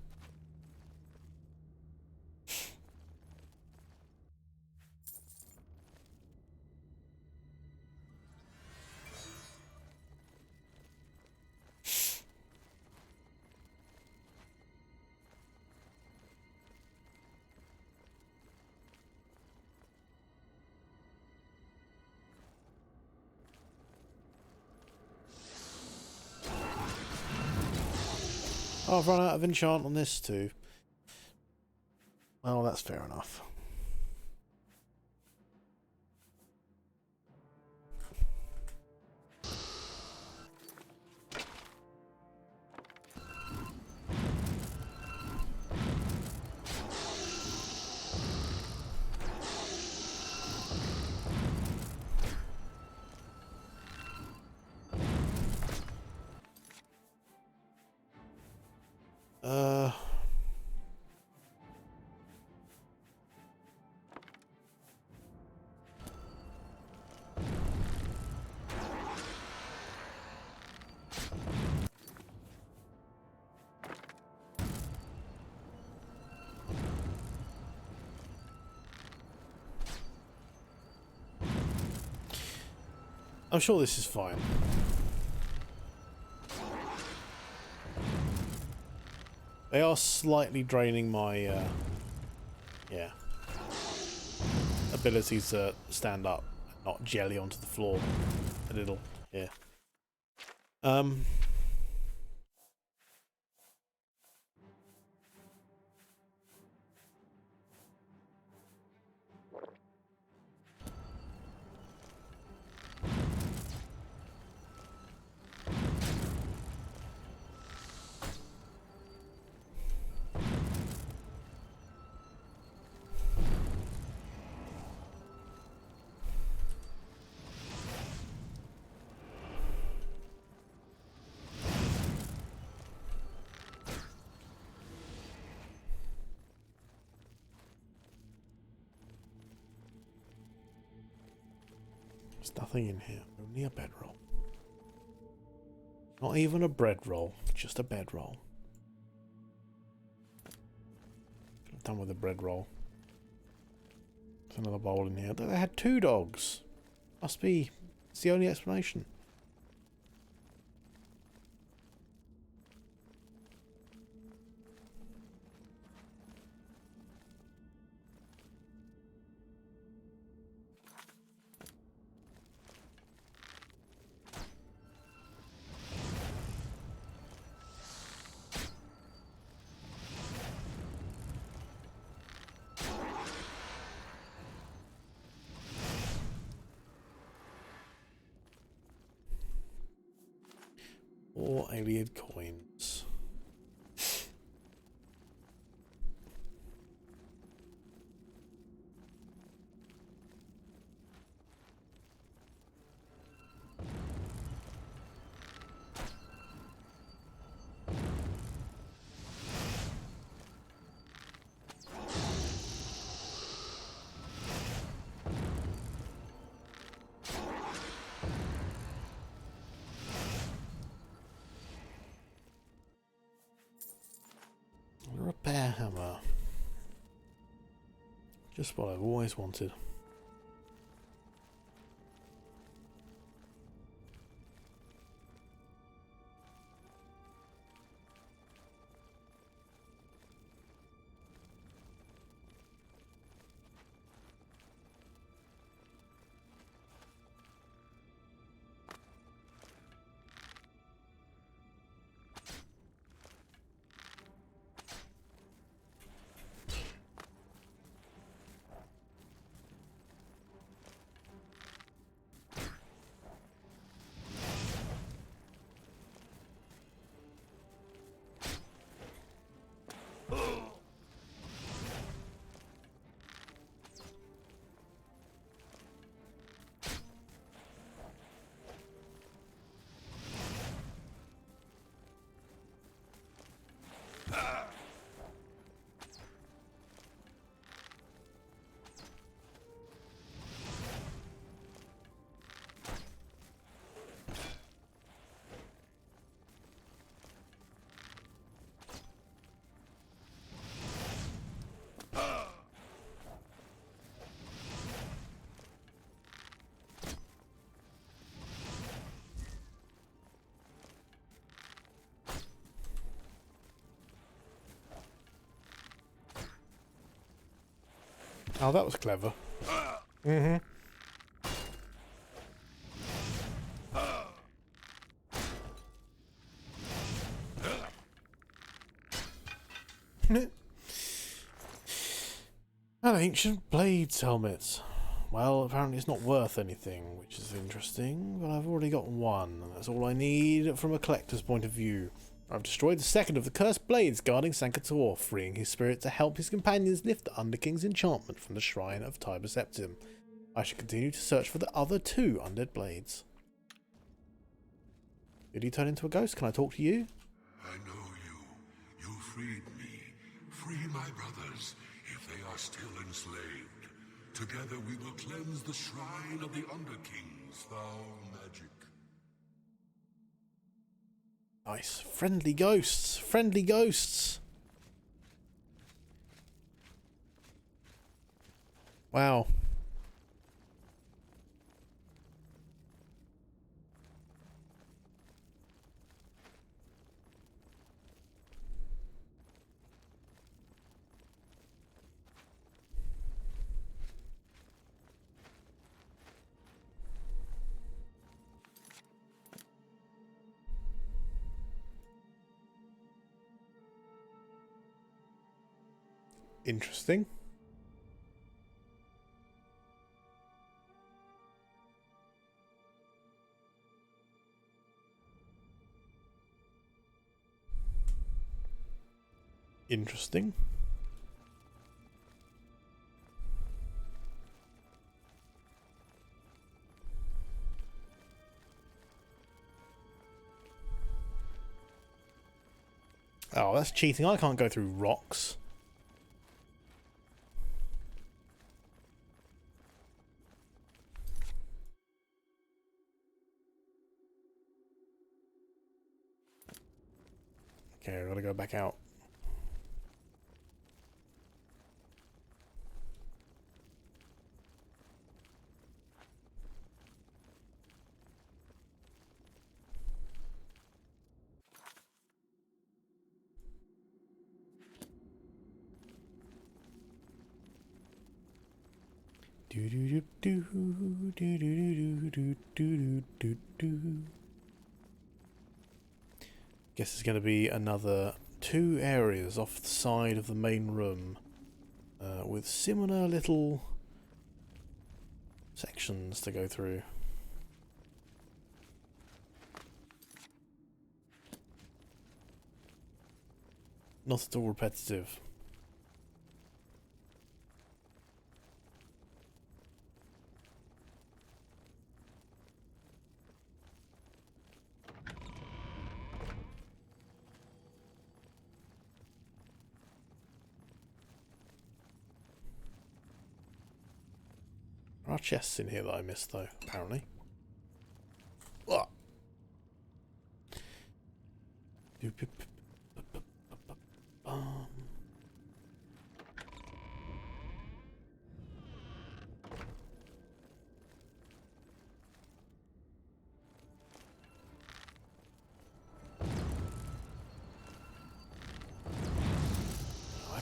Oh, I've run out of enchant on this too. Well, that's fair enough. I'm sure this is fine. They are slightly draining my, yeah, ability to stand up, not jelly onto the floor a little, yeah. There's nothing in here, only a bedroll. Not even a bread roll, just a bedroll. Done with the bread roll. There's another bowl in here. They had 2 dogs. Must be. It's the only explanation. Or alien coins. Repair hammer. Just what I've always wanted. Oh, that was clever. Mm-hmm. An ancient blades helmet. Well, apparently it's not worth anything, which is interesting, but I've already got one, and that's all I need from a collector's point of view. I've destroyed the second of the cursed blades guarding Sankator, freeing his spirit to help his companions lift the Underking's enchantment from the shrine of Tiber Septim. I should continue to search for the other two undead blades. Did he turn into a ghost? Can I talk to you?
I know you. You freed me. Free my brothers, if they are still enslaved. Together we will cleanse the shrine of the Underking's foul magic.
Nice. Friendly ghosts. Friendly ghosts. Wow. Interesting. Interesting. Oh, that's cheating. I can't go through rocks. Okay, I've got to go back out. Do do do do do do do do do do. Guess there's going to be another 2 areas off the side of the main room with similar little sections to go through. Not at all repetitive. There are chests in here that I missed, though, apparently. What? I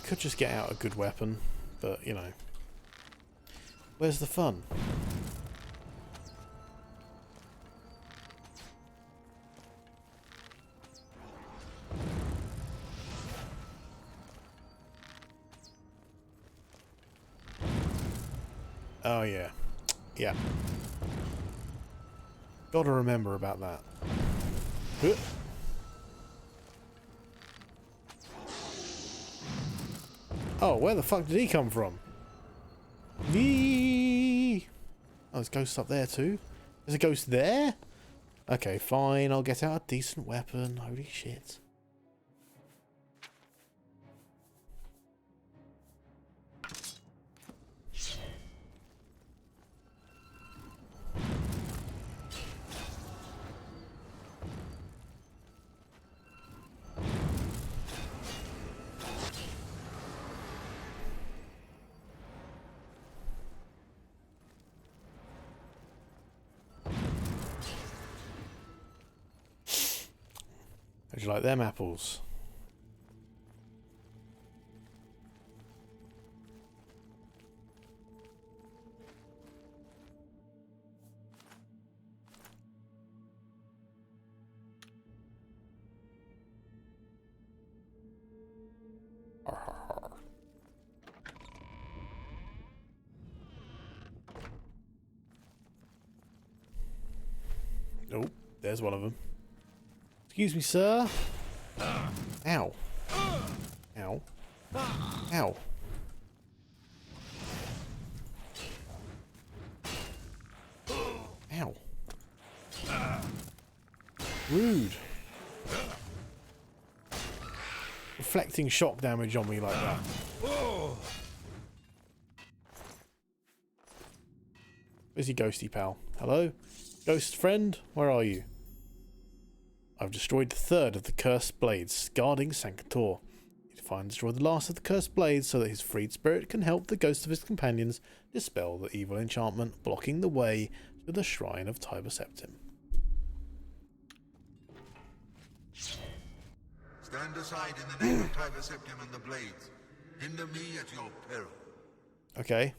could just get out a good weapon, but, you know. Where's the fun? Oh yeah. Yeah. Gotta remember about that. Oh, where the fuck did he come from? Oh, there's ghosts up there too. There's a ghost there? Okay, fine. I'll get out a decent weapon. Holy shit. How'd you like them apples? there's one of them. Excuse me, sir. Ow. Ow. Ow. Ow. Rude. Reflecting shock damage on me like that. Where's your ghosty pal? Hello? Ghost friend? Where are you? I've destroyed the third of the cursed blades, guarding Sankator. You define and destroy the last of the cursed blades so that his freed spirit can help the ghosts of his companions dispel the evil enchantment blocking the way to the shrine of Tiber Septim.
Stand aside in the name of Tiber Septim and the Blades. Hinder me at your peril.
Okay.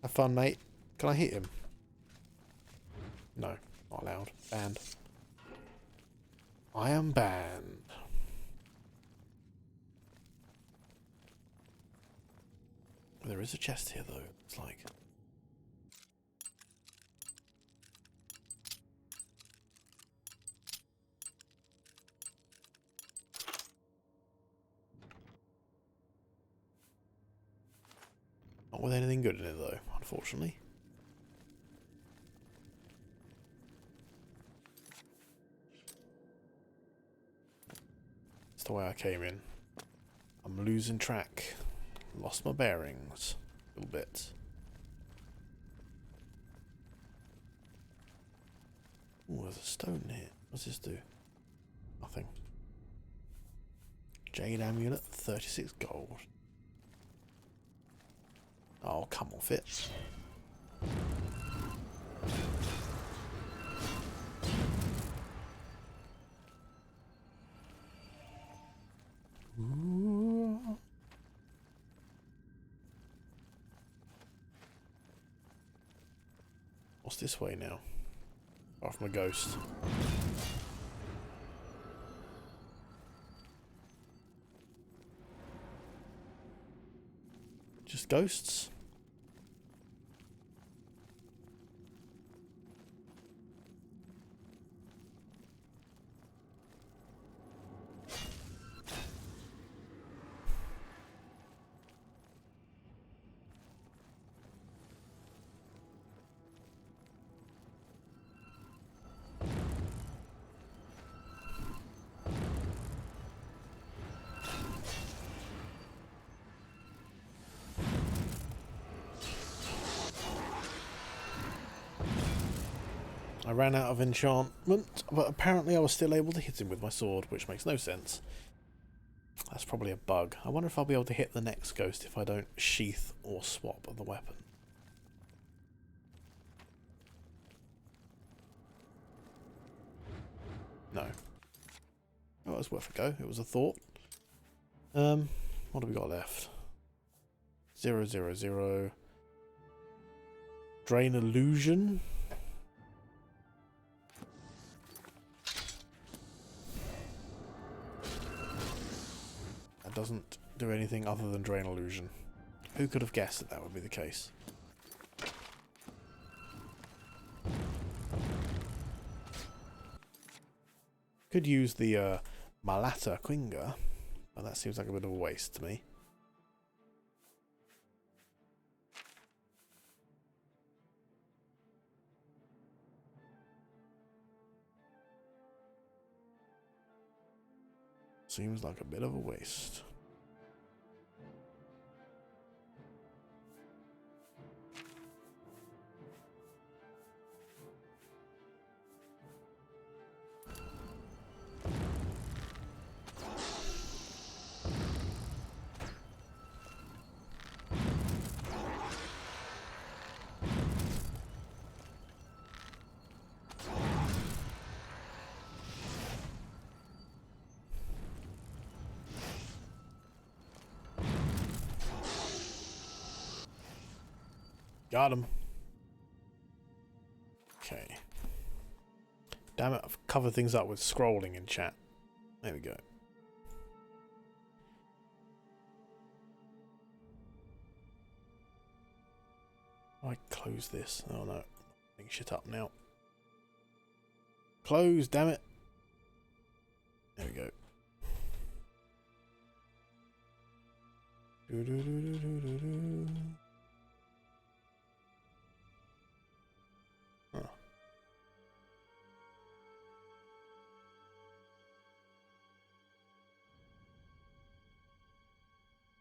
Have fun, mate. Can I hit him? No, not allowed. Banned. I am banned. There is a chest here, though. It's like... not with anything good in it, though, unfortunately. That's the way I came in. I'm losing track. Lost my bearings. A little bit. Ooh, there's a stone here. What's this do? Nothing. Jade amulet, 36 gold. Oh, come off it. Ooh. What's this way now? Apart from a ghost. Just ghosts? I ran out of enchantment, but apparently I was still able to hit him with my sword, which makes no sense. That's probably a bug. I wonder if I'll be able to hit the next ghost if I don't sheath or swap the weapon. No. Oh, it was worth a go. It was a thought. What have we got left? 0, 0, 0. Drain illusion. That doesn't do anything other than drain illusion. Who could have guessed that that would be the case? Could use the Malata Quinga, but that seems like a bit of a waste to me. Seems like a bit of a waste. Got him. Okay. Damn it, I've covered things up with scrolling in chat. There we go. I close this. Oh no. Making shit up now. close, damn it. There we go. Huh.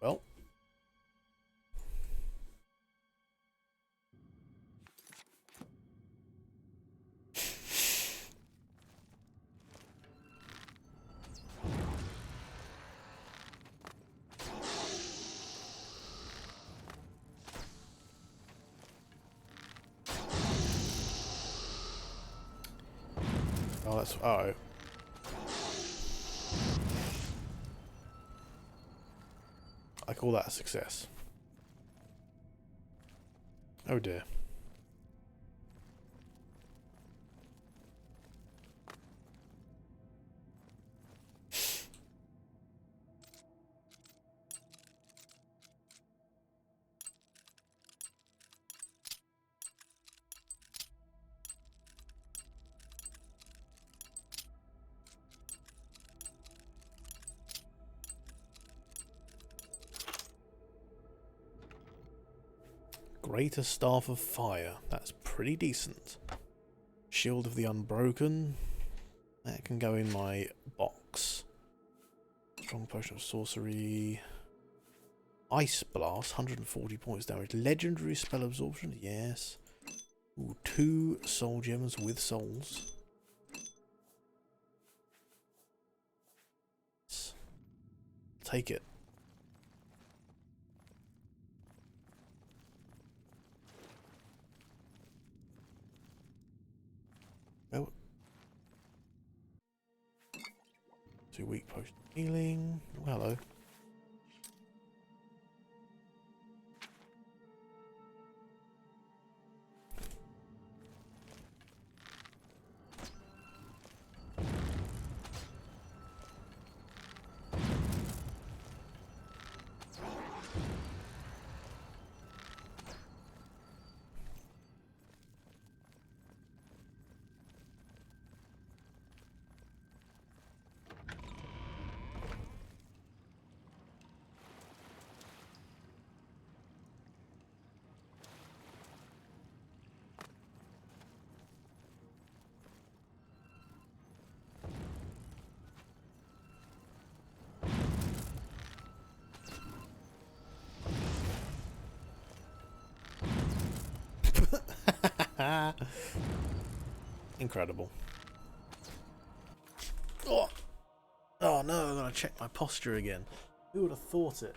Well. Oh, that's... Oh. I call that a success. Oh dear. Greater Staff of Fire. That's pretty decent. Shield of the Unbroken. That can go in my box. Strong Potion of Sorcery. Ice Blast, 140 points damage. Legendary Spell Absorption, yes. Ooh, 2 Soul Gems with souls. Take it. Oh. 2 weak potion healing. Oh, hello. Incredible. Oh. Oh no, I'm gonna check my posture again. Who would have thought it?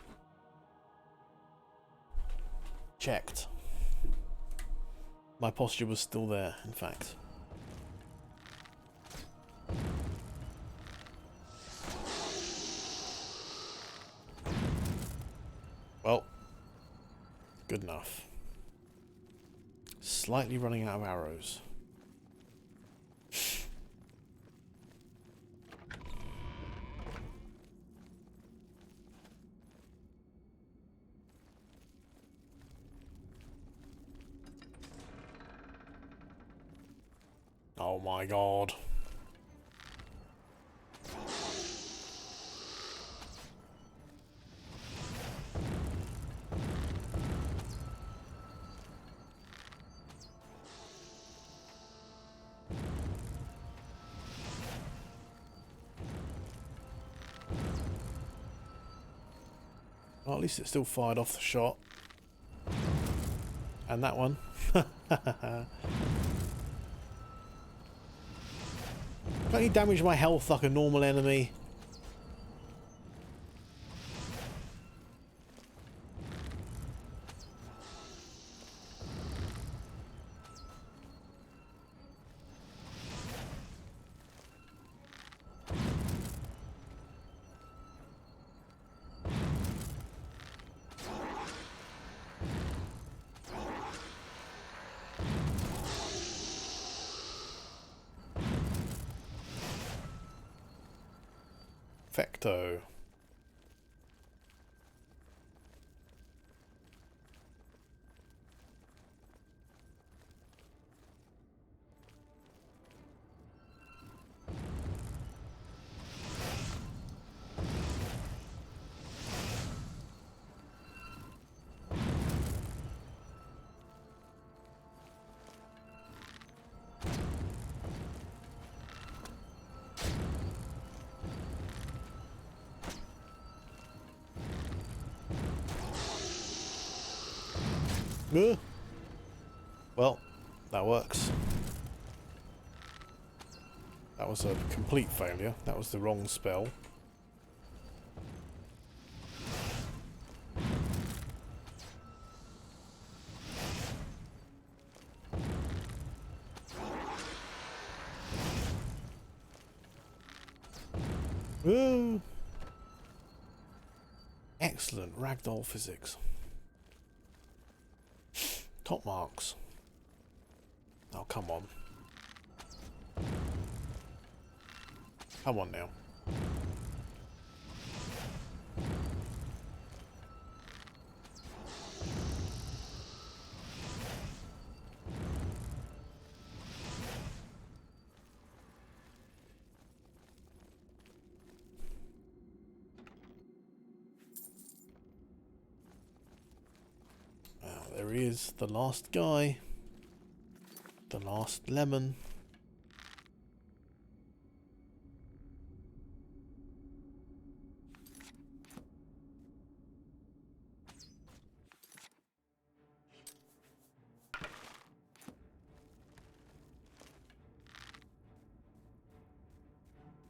Checked. My posture was still there, in fact. Well, good enough. Slightly running out of arrows. Oh my god. Well, at least it still fired off the shot. And that one. Can't you damage my health like a normal enemy? Fecto. Well, that works. That was a complete failure. That was the wrong spell. Woo! Excellent ragdoll physics. Top marks. Oh, come on. Come on now. There he is, the last guy. The last lemon.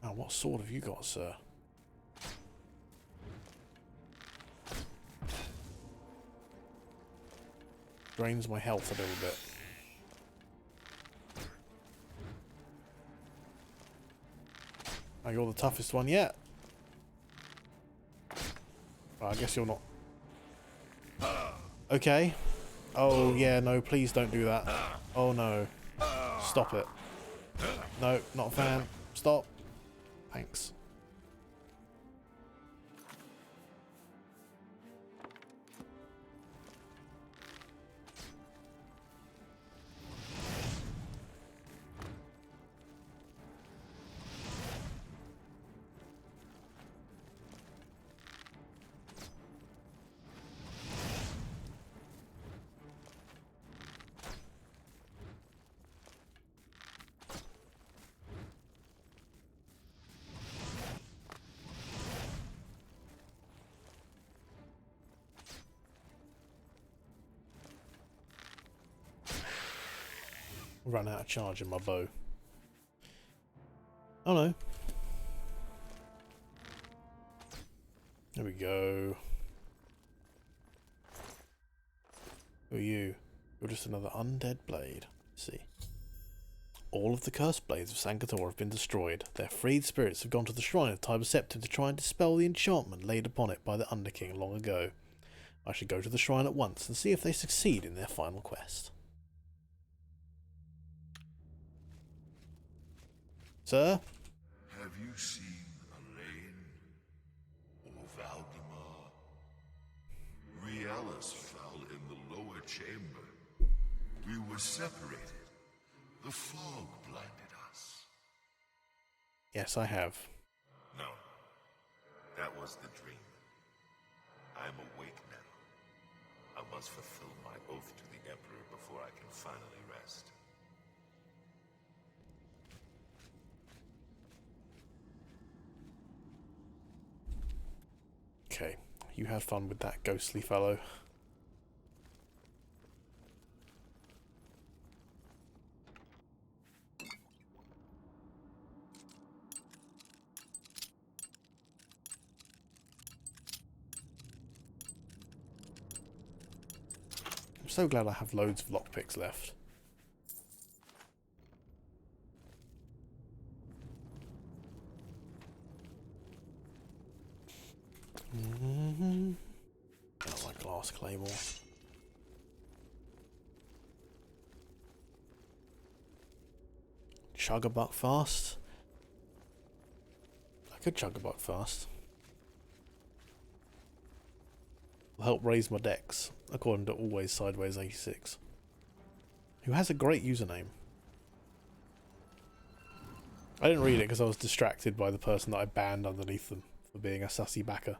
Now, what sword have you got, sir? Drains my health a little bit. Oh, you're the toughest one yet. Well, I guess you're not. Okay. Oh, yeah, no, please don't do that. Oh, no. Stop it. No, not a fan. Stop. Thanks. Run out of charge in my bow. Oh no. There we go. Who are you? You're just another undead blade. Let's see. All of the cursed blades of Sankator have been destroyed. Their freed spirits have gone to the shrine of Tiber Septim to try and dispel the enchantment laid upon it by the Underking long ago. I should go to the shrine at once and see if they succeed in their final quest. Sir?
Have you seen Elaine or Valdemar? Riellis fell in the lower chamber. We were separated. The fog blinded us.
Yes, I have.
No, that was the dream. I'm awake now. I must fulfill my oath to the Emperor before I can finally rest.
Okay, you have fun with that ghostly fellow. I'm so glad I have loads of lockpicks left. Oh, my glass claymore. Chug a buck fast. I could chug a buck fast. Will help raise my dex, according to Always Sideways 86, who has a great username. I didn't read it because I was distracted by the person that I banned underneath them for being a sussy backer.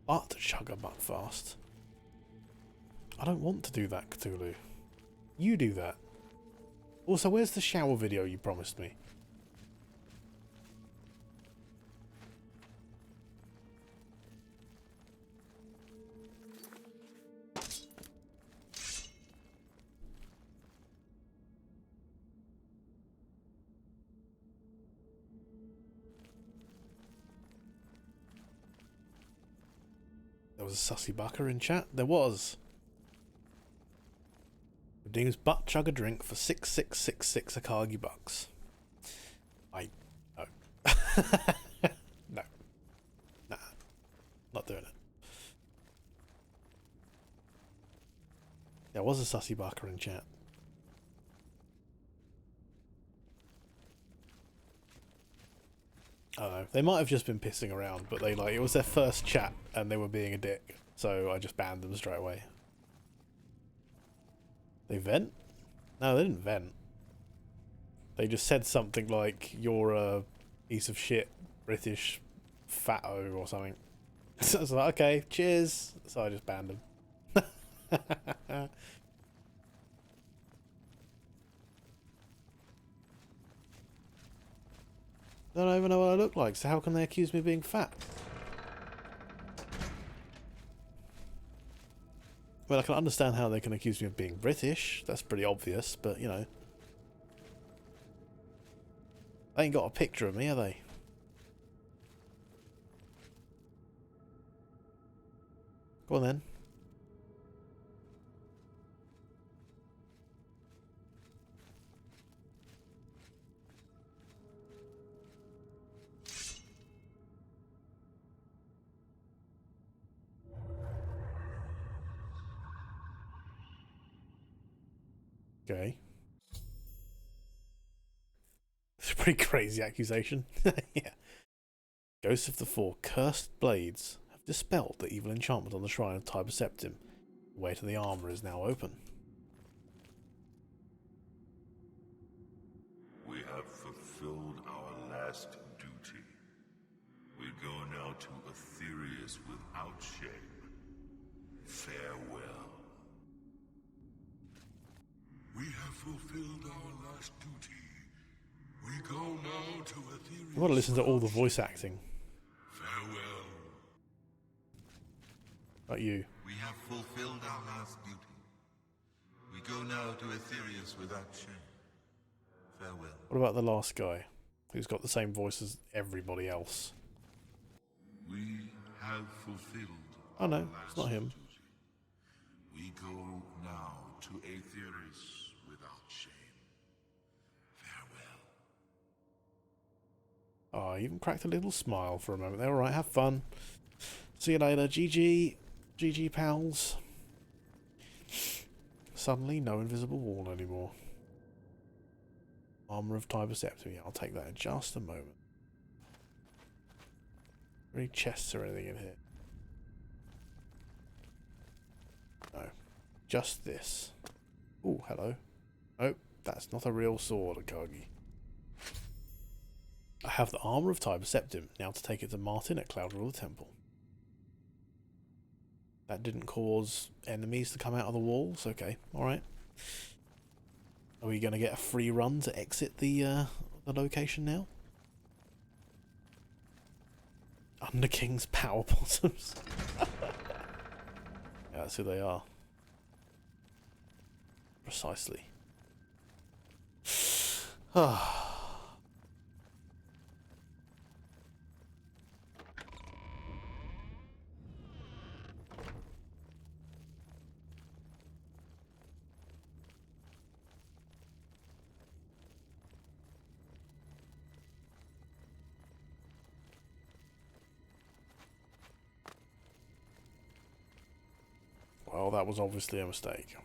But chug a buck fast. I don't want to do that, Cthulhu. You do that. Also, where's the shower video you promised me? There was a sussy bucker in chat. There was. Redeems butt chug a drink for 6666 Akagi bucks. No. No. Nah. Not doing it. There was a sussy bucker in chat. I don't know. They might have just been pissing around, but it was their first chat and they were being a dick. So I just banned them straight away. They vent? No, they didn't vent. They just said something like, you're a piece of shit British fatto or something. So I was like, okay, cheers. So I just banned them. I don't even know what I look like, so how can they accuse me of being fat? Well, I can understand how they can accuse me of being British. That's pretty obvious, but, you know. They ain't got a picture of me, have they? Go on then. Okay. It's a pretty crazy accusation. Yeah. Ghosts of the Four Cursed Blades have dispelled the evil enchantment on the shrine of Tiber Septim. The way to the armour is now open.
We have fulfilled our last duty. We go now to Aetherius without shame. Farewell. We have fulfilled our last duty. We go now to Aetherius.
I want to listen to all the voice acting.
Farewell.
Like you.
We have fulfilled our last duty. We go now to Aetherius without shame. Farewell.
What about the last guy? Who's got the same voice as everybody else?
We have fulfilled
Oh no,
our
it's not
last
him.
duty. We go now to Aetherius without shame. Farewell.
Oh, I even cracked a little smile for a moment there. Alright, have fun. See you later. GG. GG, pals. Suddenly, no invisible wall anymore. Armour of Tiber Septim. Yeah, I'll take that in just a moment. Any chests or anything in here? No. Just this. Oh, hello. Nope, that's not a real sword, Akagi. I have the Armour of Tiber Septim. Now to take it to Martin at Cloud Ruler Temple. That didn't cause enemies to come out of the walls? Okay, alright. Are we going to get a free run to exit the location now? Under King's Power Bottoms. Yeah, that's who they are. Precisely. Well, that was obviously a mistake.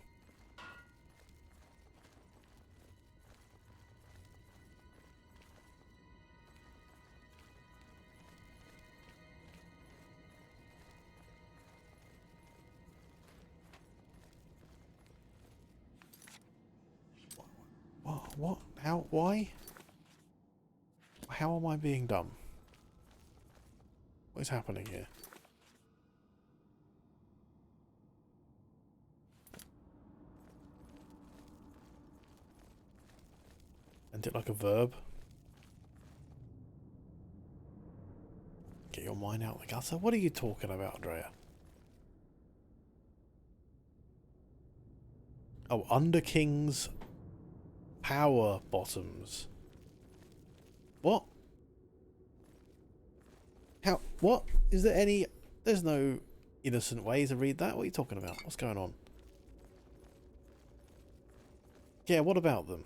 What? How? Why? How am I being dumb? What is happening here? Meant it like a verb. Get your mind out the gutter. What are you talking about, Andrea? Oh, Underking's power bottoms. What? How? What? Is there any... There's no innocent way to read that. What are you talking about? What's going on? Yeah, what about them?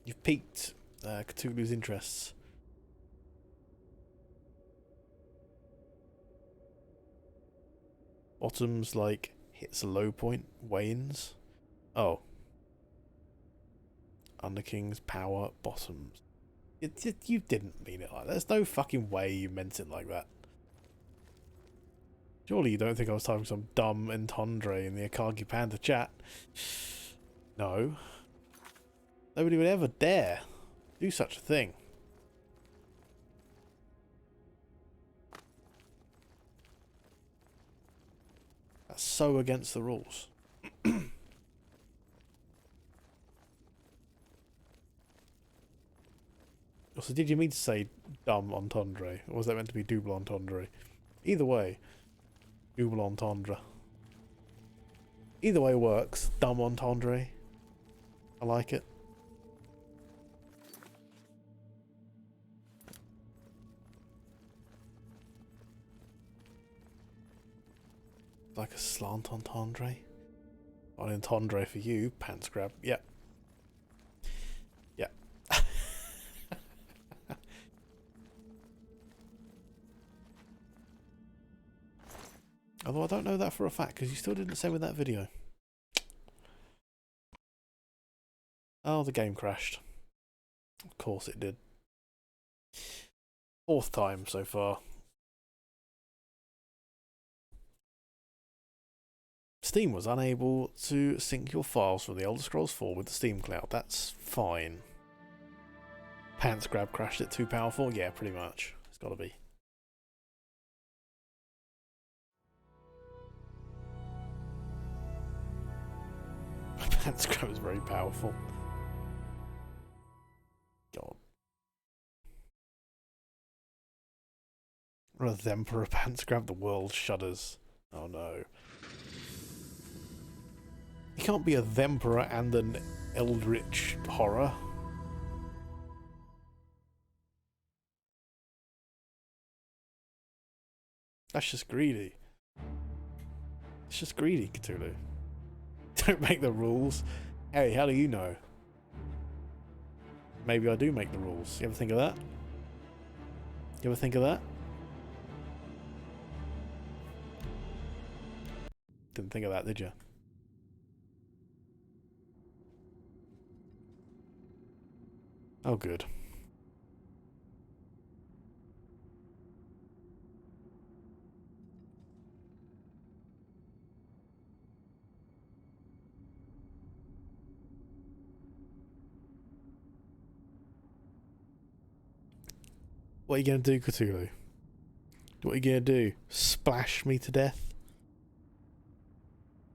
You've piqued Cthulhu's interests. Bottoms like hits a low point, wanes. Oh. Underking's power bottoms. You didn't mean it like that. There's no fucking way you meant it like that. Surely you don't think I was typing some dumb entendre in the Akagi Panda chat? No. Nobody would ever dare do such a thing. That's so against the rules. Also, did you mean to say dumb entendre? Or was that meant to be double entendre? Either way. Double entendre. Either way works. Dumb entendre. I like it. Like a slant entendre. An entendre for you, pants grab. Yep. Yep. Although I don't know that for a fact, because you still didn't say with that video. Oh, the game crashed. Of course it did. 4th time so far. Steam was unable to sync your files from the Elder Scrolls 4 with the Steam Cloud. That's fine. Pants grab crashed it too powerful? Yeah, pretty much. It's gotta be. Pants grab is very powerful. God. Or a Emperor pants grab, the world shudders. Oh no. You can't be a Themperor and an Eldritch horror. That's just greedy. It's just greedy, Cthulhu. Don't make the rules. Hey, how do you know? Maybe I do make the rules. You ever think of that? You ever think of that? Didn't think of that, did you? Oh, good. What are you going to do, Cthulhu? What are you going to do? Splash me to death?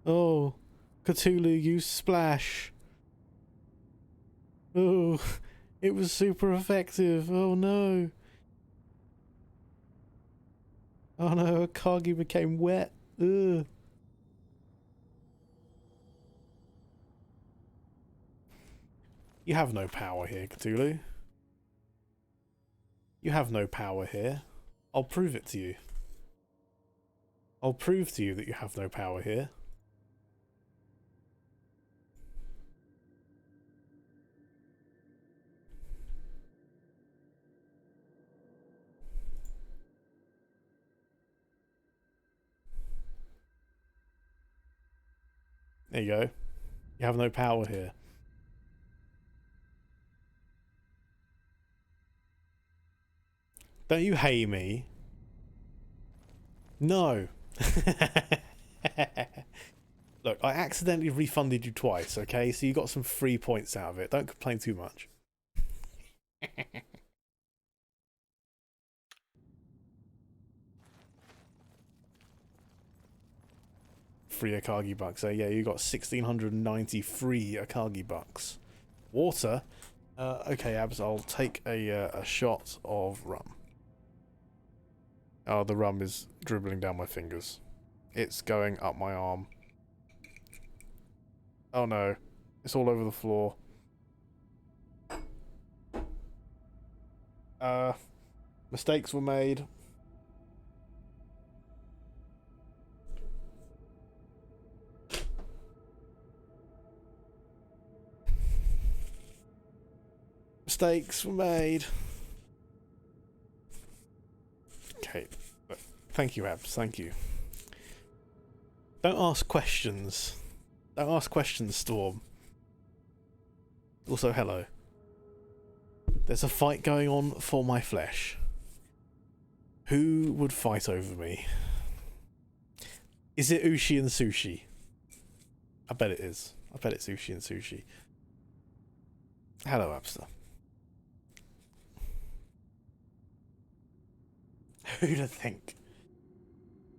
Oh, Cthulhu, you splash. Oh, it was super effective. Oh no. Oh no, Akagi became wet. Ugh. You have no power here, Cthulhu. You have no power here. I'll prove it to you. I'll prove to you that you have no power here. There you go. You have no power here. Don't you hate me? No. Look, I accidentally refunded you twice, okay? So you got some free points out of it. Don't complain too much. Free Akagi bucks. So yeah, you got 1,690 free Akagi bucks. Water? Okay, Abs, I'll take a shot of rum. Oh, the rum is dribbling down my fingers. It's going up my arm. Oh no. It's all over the floor. Mistakes were made. Mistakes were made. Okay. Thank you, Abs. Thank you. Don't ask questions. Don't ask questions, Storm. Also, hello. There's a fight going on for my flesh. Who would fight over me? Is it Ushi and Sushi? I bet it is. I bet it's Ushi and Sushi. Hello, Abster. Who'da think?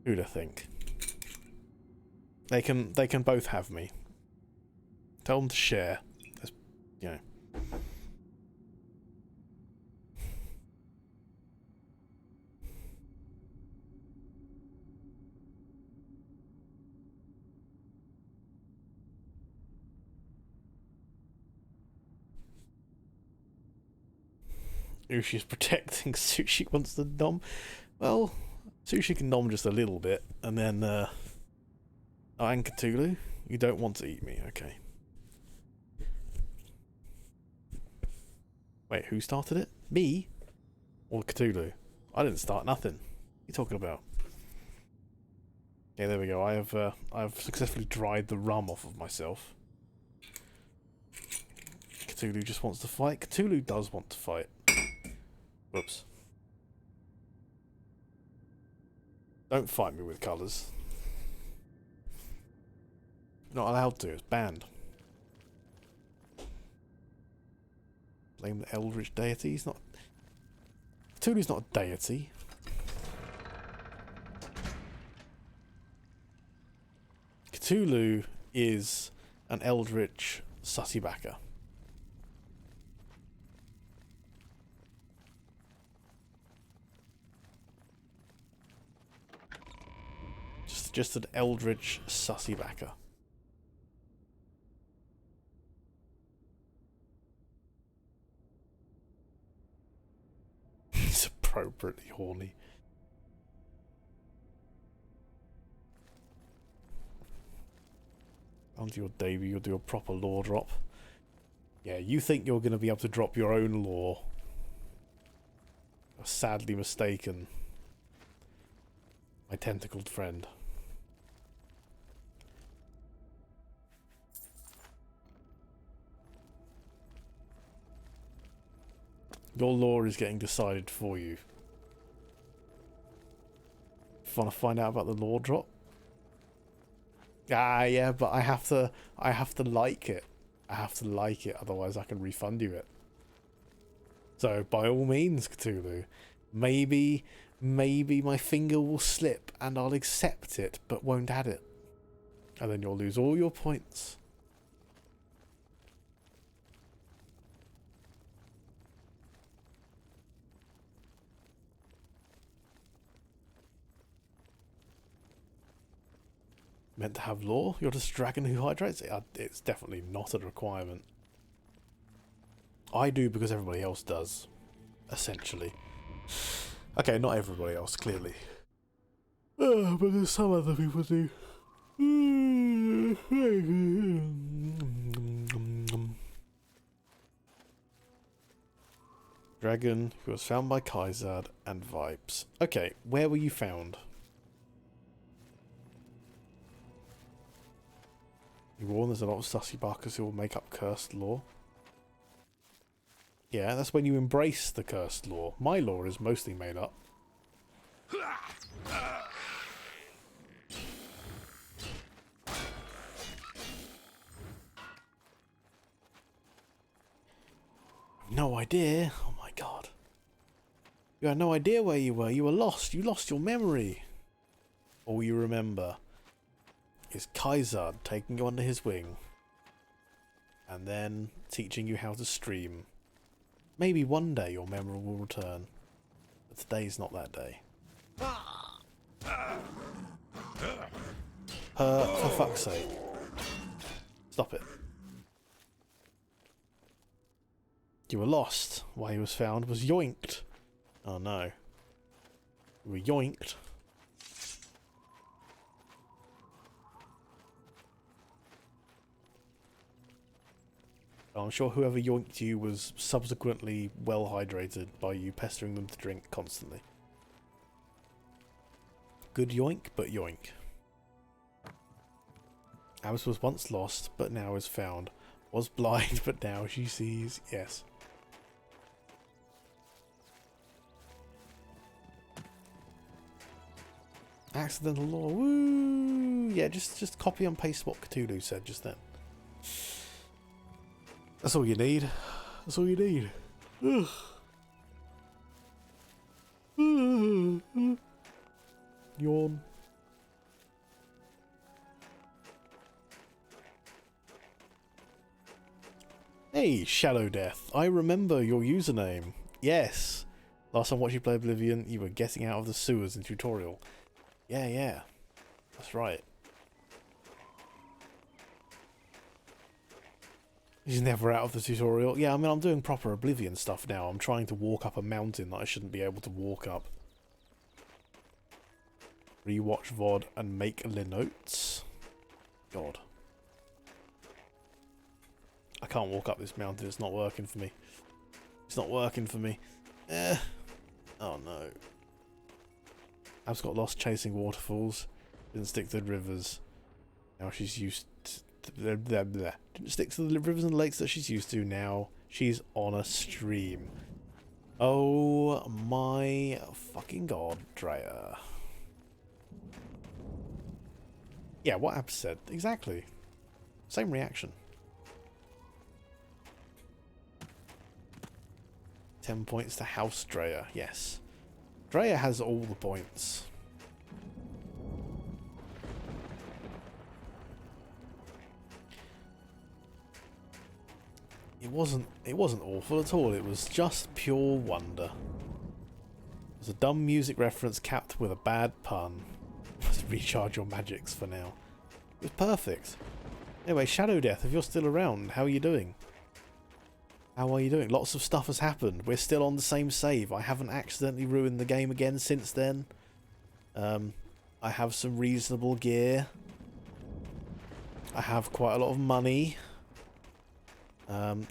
Who'da think? They can both have me. Tell them to share. There's, you know. Ushi's protecting Sushi wants to nom. Well, Sushi can nom just a little bit, and then oh, and Cthulhu, you don't want to eat me, okay. Wait, who started it? Me? Or Cthulhu? I didn't start nothing. What are you talking about? Okay, there we go. I've successfully dried the rum off of myself. Cthulhu just wants to fight. Cthulhu does want to fight. Whoops. Don't fight me with colours. You're not allowed to, it's banned. Blame the eldritch deity. He's not... Cthulhu's not a deity. Cthulhu is an eldritch sussy-backer. Just an eldritch sussy-backer. It's appropriately horny. Onto your debut, you'll do a proper lore drop. Yeah, you think you're going to be able to drop your own lore. You're sadly mistaken. My tentacled friend. Your lore is getting decided for you. Want to find out about the lore drop? Ah, yeah, but I have to like it. I have to like it, otherwise I can refund you it. So, by all means, Cthulhu, maybe my finger will slip and I'll accept it, but won't add it. And then you'll lose all your points. Meant to have lore? You're just a dragon who hydrates? It's definitely not a requirement. I do because everybody else does, essentially. Okay, not everybody else, clearly. But there's some other people do. Dragon who was found by Kaizad and Vibes. Okay, where were you found? You warn there's a lot of sussy barkers who will make up cursed lore. Yeah, that's when you embrace the cursed lore. My lore is mostly made up. No idea. Oh my god. You had no idea where you were. You were lost. You lost your memory. All you remember is Kaizad taking you under his wing and then teaching you how to stream Maybe one day your memory will return. But today's not that day. For fuck's sake. Stop it. You were lost. Why he was found was yoinked. Oh no. You were yoinked. I'm sure whoever yoinked you was subsequently well hydrated by you pestering them to drink constantly. Good yoink, but yoink. Alice was once lost, but now is found. Was blind, but now she sees. Yes. Accidental law. Woo! Yeah, just copy and paste what Cthulhu said just then. That's all you need. That's all you need. Ugh. Yawn. Hey, Shadow Death. I remember your username. Yes. Last time I watched you play Oblivion, you were getting out of the sewers in tutorial. Yeah. That's right. He's never out of the tutorial. Yeah, I mean, I'm doing proper Oblivion stuff now. I'm trying to walk up a mountain that I shouldn't be able to walk up. Rewatch VOD and make notes. God. I can't walk up this mountain. It's not working for me. It's not working for me. Oh no. Ab's got lost chasing waterfalls. Didn't stick to the rivers. Now she's used to... Didn't stick to the rivers and lakes that she's used to. Now she's on a stream. Oh my fucking god, Drea. Yeah, what Ab said. Exactly. Same reaction. 10 points to House Drea. Yes. Drea has all the points. It wasn't awful at all. It was just pure wonder. It was a dumb music reference capped with a bad pun. Must recharge your magics for now. It was perfect. Anyway, Shadow Death, if you're still around, how are you doing? How are you doing? Lots of stuff has happened. We're still on the same save. I haven't accidentally ruined the game again since then. I have some reasonable gear. I have quite a lot of money.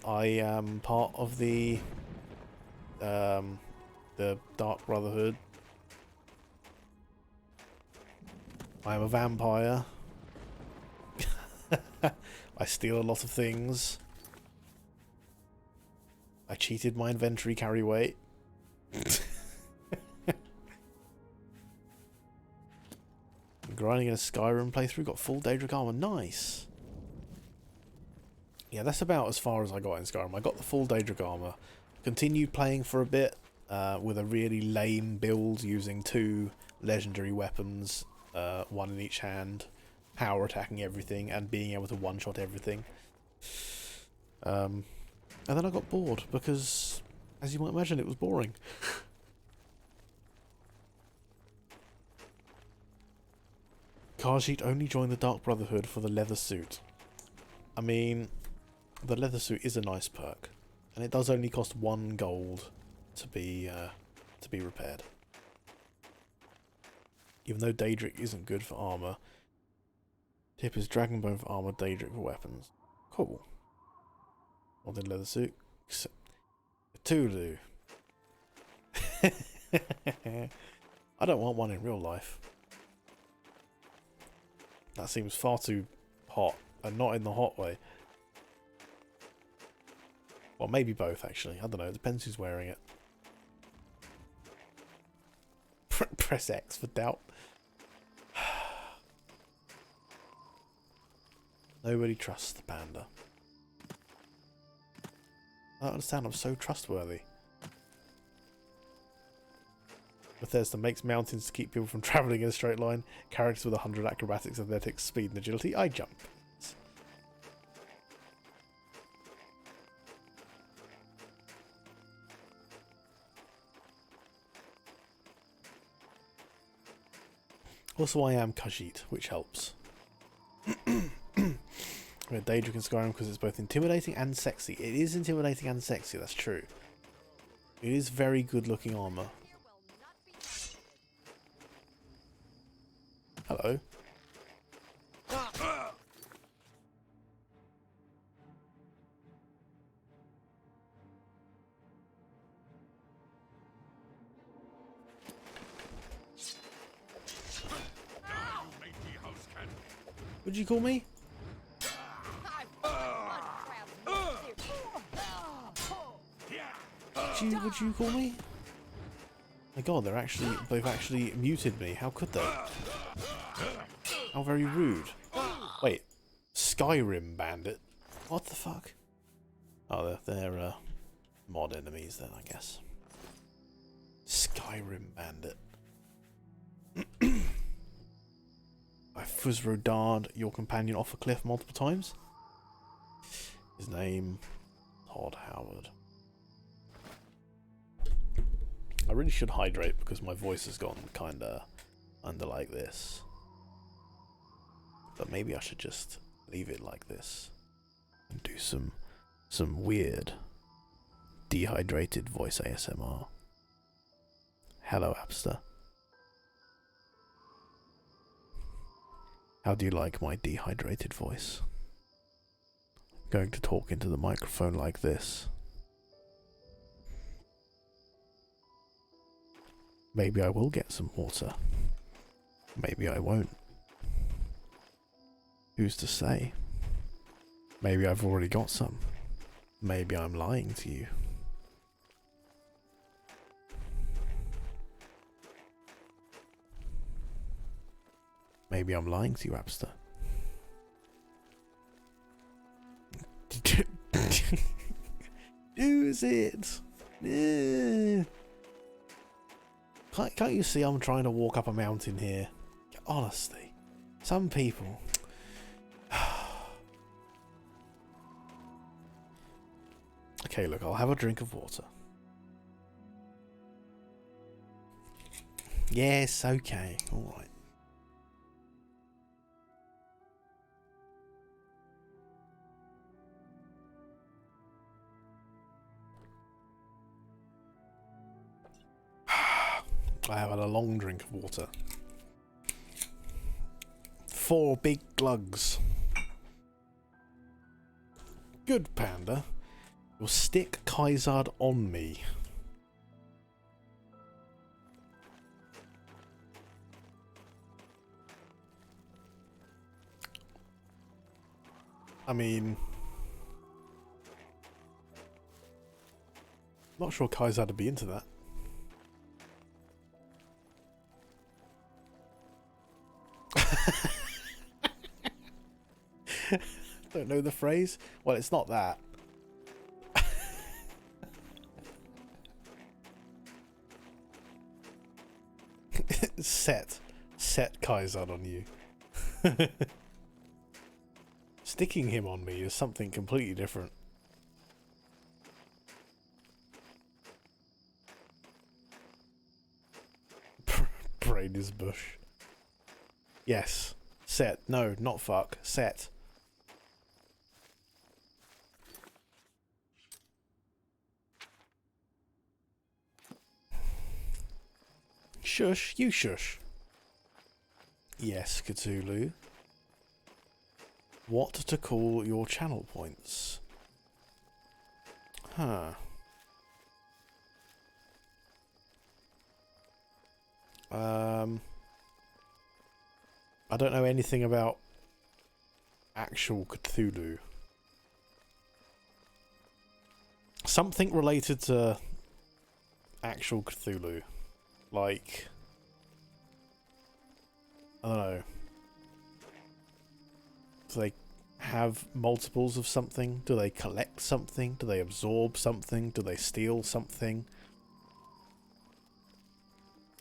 I am part of the Dark Brotherhood. I am a vampire. I steal a lot of things. I cheated my inventory carry weight. Grinding in a Skyrim playthrough, got full Daedric armor. Nice. Yeah, that's about as far as I got in Skyrim. I got the full Daedric armor. Continued playing for a bit with a really lame build using 2 legendary weapons, one in each hand, power attacking everything, and being able to one-shot everything. And then I got bored because, as you might imagine, it was boring. Khajiit only joined the Dark Brotherhood for the leather suit. I mean, the leather suit is a nice perk, and it does only cost 1 gold to be repaired. Even though Daedric isn't good for armor, tip is Dragonbone for armor, Daedric for weapons. Cool. Wanted leather suit. Cthulhu. I don't want one in real life. That seems far too hot, and not in the hot way. Well, maybe both, actually. I don't know. It depends who's wearing it. Press X for doubt. Nobody trusts the panda. I don't understand. I'm so trustworthy. Bethesda makes mountains to keep people from travelling in a straight line. Characters with 100 acrobatics, athletics, speed, and agility. I jump. Also, I am Khajiit, which helps. Red Daedric in Skyrim because it's both intimidating and sexy. It is intimidating and sexy, that's true. It is very good looking armor. Hello. What'd you call me? Would you call me? My god, they've actually muted me. How could they? How very rude. Wait, Skyrim bandit? What the fuck? Oh, they're mod enemies then, I guess. Skyrim bandit. I was Rodard, your companion, off a cliff multiple times. His name, Todd Howard. I really should hydrate because my voice has gone kinda under like this. But maybe I should just leave it like this and do some weird dehydrated voice ASMR. Hello, Abster. How do you like my dehydrated voice? I'm going to talk into the microphone like this. Maybe I will get some water. Maybe I won't. Who's to say? Maybe I've already got some. Maybe I'm lying to you. Maybe I'm lying to you, Abster. Use it! Yeah. Can't you see I'm trying to walk up a mountain here? Honestly. Some people... Okay, look, I'll have a drink of water. Yes, okay, alright. I have had a long drink of water. 4 big glugs. Good, Panda. You'll stick Kaizad on me. I mean... Not sure Kaizad would be into that. Don't know the phrase? Well, it's not that. Set Kaizad on you. Sticking him on me is something completely different. Brain is bush. Yes. Set. No, not fuck. Set. Shush, you shush. Yes, Cthulhu. What to call your channel points? Huh. I don't know anything about actual Cthulhu. Something related to actual Cthulhu. Like, I don't know. Do they have multiples of something? Do they collect something? Do they absorb something? Do they steal something?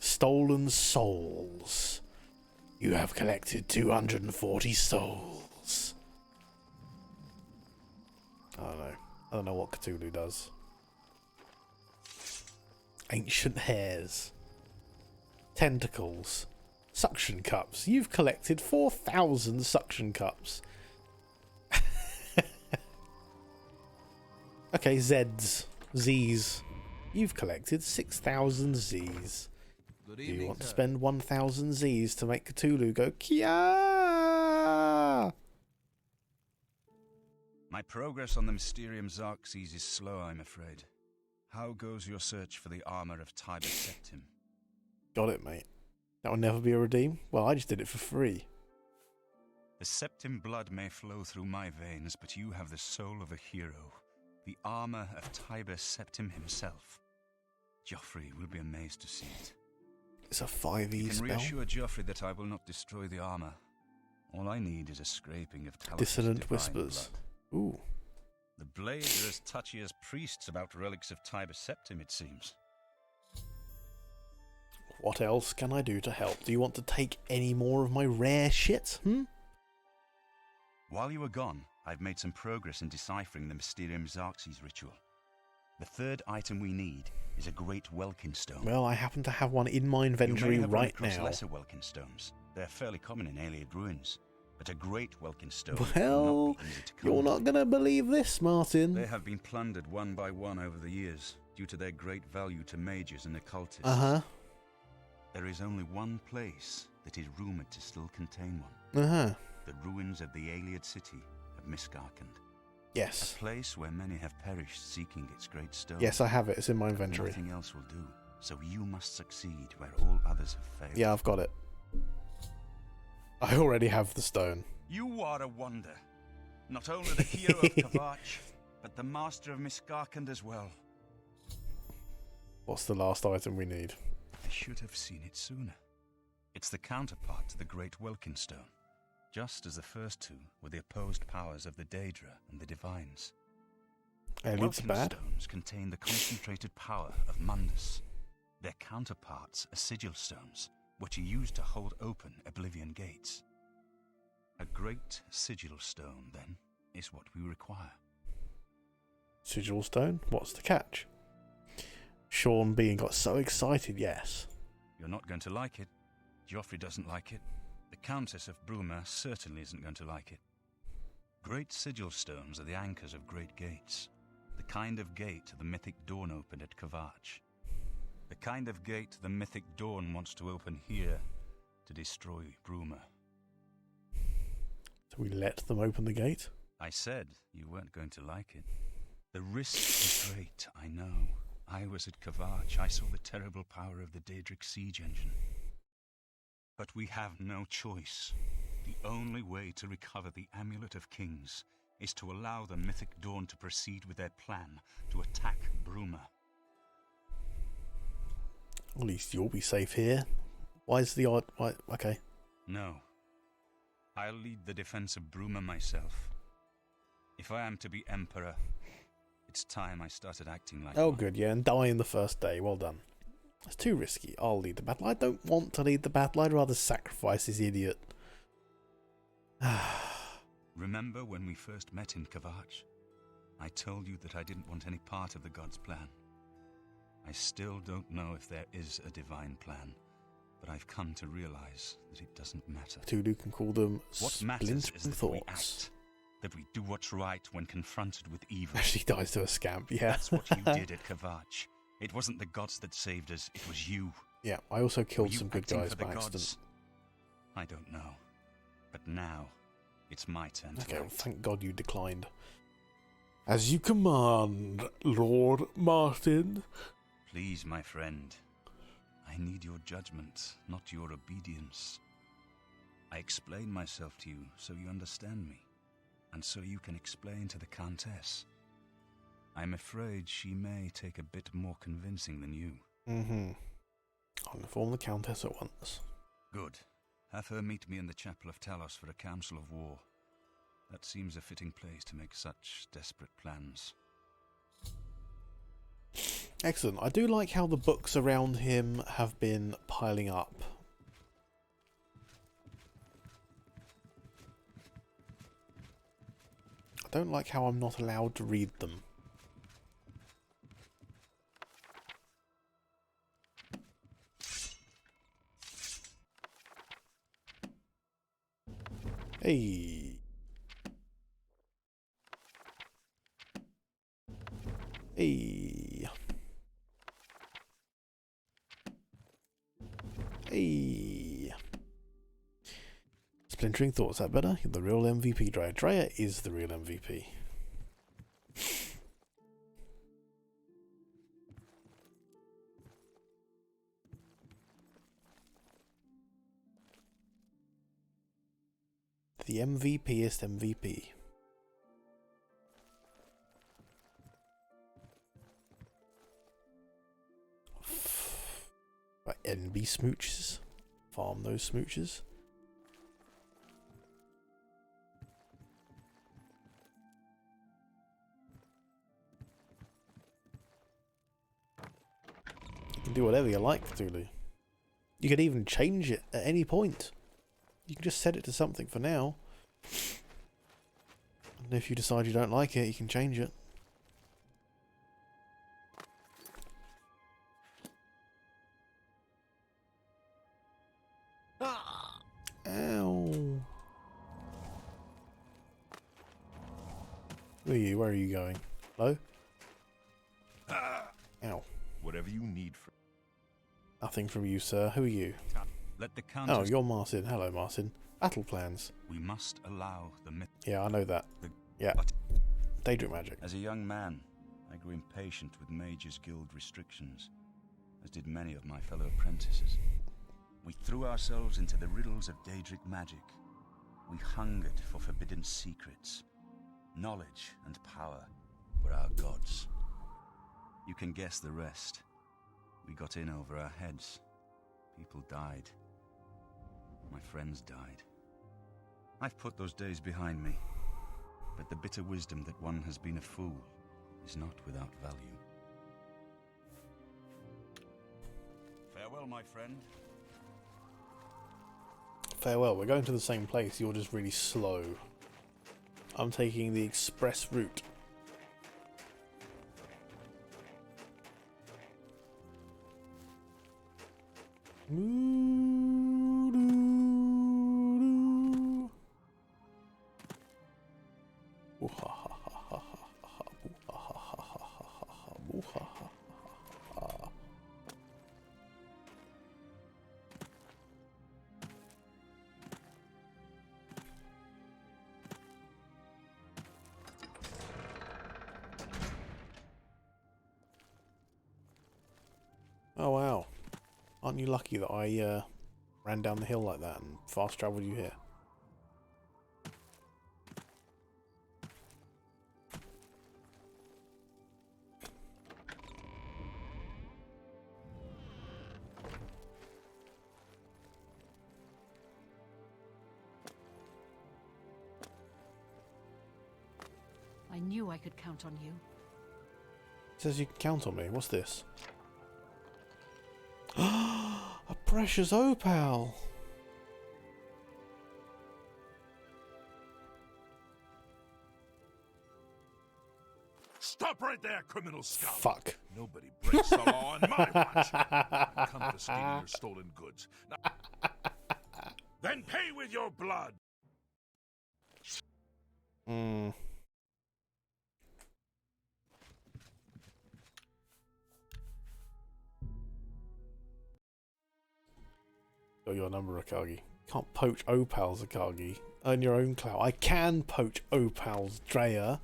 Stolen souls. You have collected 240 souls. I don't know. I don't know what Cthulhu does. Ancient hairs. Tentacles. Suction cups. You've collected 4,000 suction cups. Okay, Zs. Zs. You've collected 6,000 Zs.
Good
Do
evening,
you want to
sir.
spend 1,000 Zs to make Cthulhu go Kia?
My progress on the Mysterium Xarxes is slow, I'm afraid. How goes your search for the armor of Tiber Septim?
Got it, mate. That will never be a redeem? Well, I just did it for free.
The Septim blood may flow through my veins, but you have the soul of a hero. The armor of Tiber Septim himself. Joffrey will be amazed to see it.
It's a 5e
You can
spell.
reassure Joffrey that I will not destroy the armor. All I need is a scraping of Talos's
Dissonant
divine
whispers.
blood.
Ooh.
The Blades are as touchy as priests about relics of Tiber Septim, it seems.
What else can I do to help? Do you want to take any more of my rare shit?
While you were gone, I've made some progress in deciphering the Mysterium Xarxes ritual. The third item we need is a great Welkin stone.
Well, I happen to have one in my
You
inventory
may have run
right
across
now.
lesser Welkin stones. They're fairly common in Ayleid ruins, but a great Welkin stone
Well,
will not be easy to come
you're
by.
not going to believe this, Martin.
They have been plundered one by one over the years, due to their great value to mages and occultists.
Uh-huh.
There is only one place that is rumoured to still contain one.
Uh-huh.
The ruins of the Ayleid city of Miskarkand.
Yes.
A place where many have perished seeking its great stone.
Yes, I have it. It's in my
But
inventory.
nothing else will do, so you must succeed where all others have failed.
Yeah, I've got it. I already have the stone.
You are a wonder. Not only the hero of Kavach, but the master of Miskarkand as well.
What's the last item we need?
I should have seen it sooner. It's the counterpart to the Great Welkin Stone, just as the first two were the opposed powers of the Daedra and the Divines.
Ayleid's
Welkin
bad.
stones contain the concentrated power of Mundus. Their counterparts are sigil stones, which are used to hold open Oblivion gates. A great sigil stone, then, is what we require.
Sigil stone? What's the catch? Sean Bean got so excited, yes.
You're not going to like it. Joffrey doesn't like it. The Countess of Bruma certainly isn't going to like it. Great sigil stones are the anchors of great gates. The kind of gate the mythic Dawn opened at Kavach. The kind of gate the mythic Dawn wants to open here to destroy Bruma.
So we let them open the gate?
I said you weren't going to like it. The risk is great, I know. I was at Kavach. I saw the terrible power of the Daedric siege engine. But we have no choice. The only way to recover the Amulet of Kings is to allow the Mythic Dawn to proceed with their plan to attack Bruma.
At least you'll be safe here. Why is the odd... Why? Okay.
No. I'll lead the defense of Bruma myself. If I am to be Emperor, it's time I started acting like
Oh,
one.
good, yeah, and die in the first day. Well done. It's too risky. I'll lead the battle. I don't want to lead the battle. I'd rather sacrifice this idiot.
Remember when we first met in Kavach? I told you that I didn't want any part of the God's plan. I still don't know if there is a divine plan, but I've come to realize that it doesn't matter.
Tulu can call them
What matters is
splintering
that we
thoughts.
act, that we do what's right when confronted with evil.
She dies to a scamp, yeah.
That's what you did at Kavach. It wasn't the gods that saved us, it was you.
Yeah, I also
Were
killed
you
some good
acting
guys
for the
by accident.
gods? I don't know. But now, it's my turn to
Okay, well,
act.
thank God you declined. As you command, Lord Martin.
Please, my friend. I need your judgment, not your obedience. I explain myself to you so you understand me, and so you can explain to the Countess. I'm afraid she may take a bit more convincing than you.
Mm-hmm. I'll inform the Countess at once.
Good. Have her meet me in the Chapel of Talos for a council of war. That seems a fitting place to make such desperate plans.
Excellent. I do like how the books around him have been piling up. I don't like how I'm not allowed to read them. Hey. Hey. Hey. Splintering thoughts, that better? You're the real MVP, Drea. Drea is the real MVP. The MVPest MVP. Right, NB smooches. Farm those smooches. You can do whatever you like, Cthulhu. You can even change it at any point. You can just set it to something for now. And if you decide you don't like it, you can change it. Ow. Who are you? Where are you going? Hello? Ow.
Whatever you need from
Nothing from you, sir. Who are you?
Let the
Oh,
countess...
you're Martin. Hello, Martin. Battle plans.
We must allow the myth...
Yeah, I know that. Yeah.
But
Daedric magic.
as a young man, I grew impatient with Mages Guild restrictions, as did many of my fellow apprentices. We threw ourselves into the riddles of Daedric magic. We hungered for forbidden secrets. Knowledge and power were our gods. You can guess the rest. We got in over our heads. People died. My friends died. I've put those days behind me, but the bitter wisdom that one has been a fool is not without value. Farewell, my friend.
Farewell. We're going to the same place. You're just really slow. I'm taking the express route. Oh wow. Aren't you lucky that I ran down the hill like that and fast travelled you here?
I knew I could count on you.
It says you can count on me. What's this? A precious opal!
Stop right there, criminal scum!
Fuck.
Nobody breaks the law on my watch. Confiscating your stolen goods. Now, then pay with your blood.
Hmm. Got your number, Akagi. Can't poach opals, Akagi. Earn your own clout. I can poach opals, Drea.